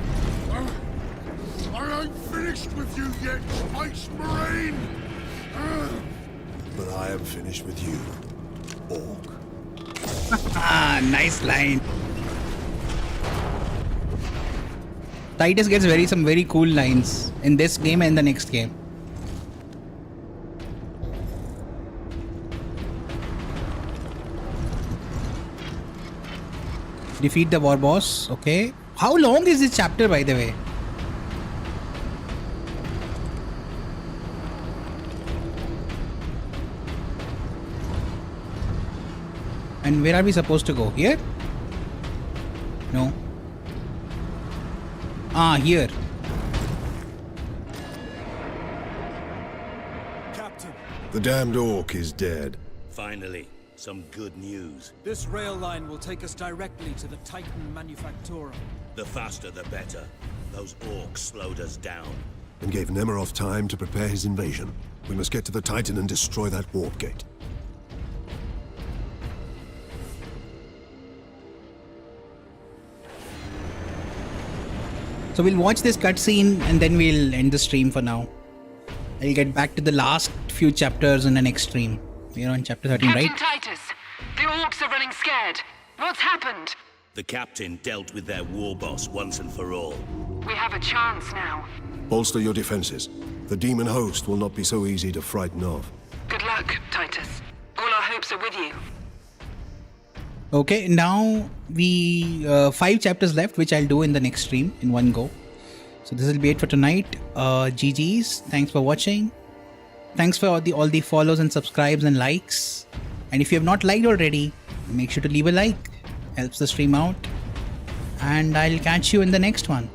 I ain't finished with you yet, Space Marine! But I am finished with you, Orc. Nice line. Titus gets some very cool lines in this game and the next game. Defeat the war boss. Okay. How long is this chapter, by the way? And where are we supposed to go? Here? No. Ah, here. The damned orc is dead. Finally, some good news. This rail line will take us directly to the Titan Manufactorum. The faster the better. Those orcs slowed us down. And gave Nemiroth time to prepare his invasion. We must get to the Titan and destroy that warp gate. So we'll watch this cutscene and then we'll end the stream for now. I'll get back to the last few chapters in the next stream. We're on chapter 13, Captain right? Titus, the orcs are running scared. What's happened? The captain dealt with their war boss once and for all. We have a chance now. Bolster your defenses. The demon host will not be so easy to frighten off. Good luck, Titus. All our hopes are with you. Okay, now we 5 chapters left, which I'll do in the next stream in one go. So this will be it for tonight. GG's. Thanks for watching. Thanks for all the follows and subscribes and likes. And if you have not liked already, make sure to leave a like. Helps the stream out. And I'll catch you in the next one.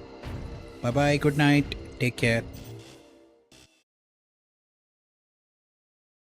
Bye bye. Good night. Take care.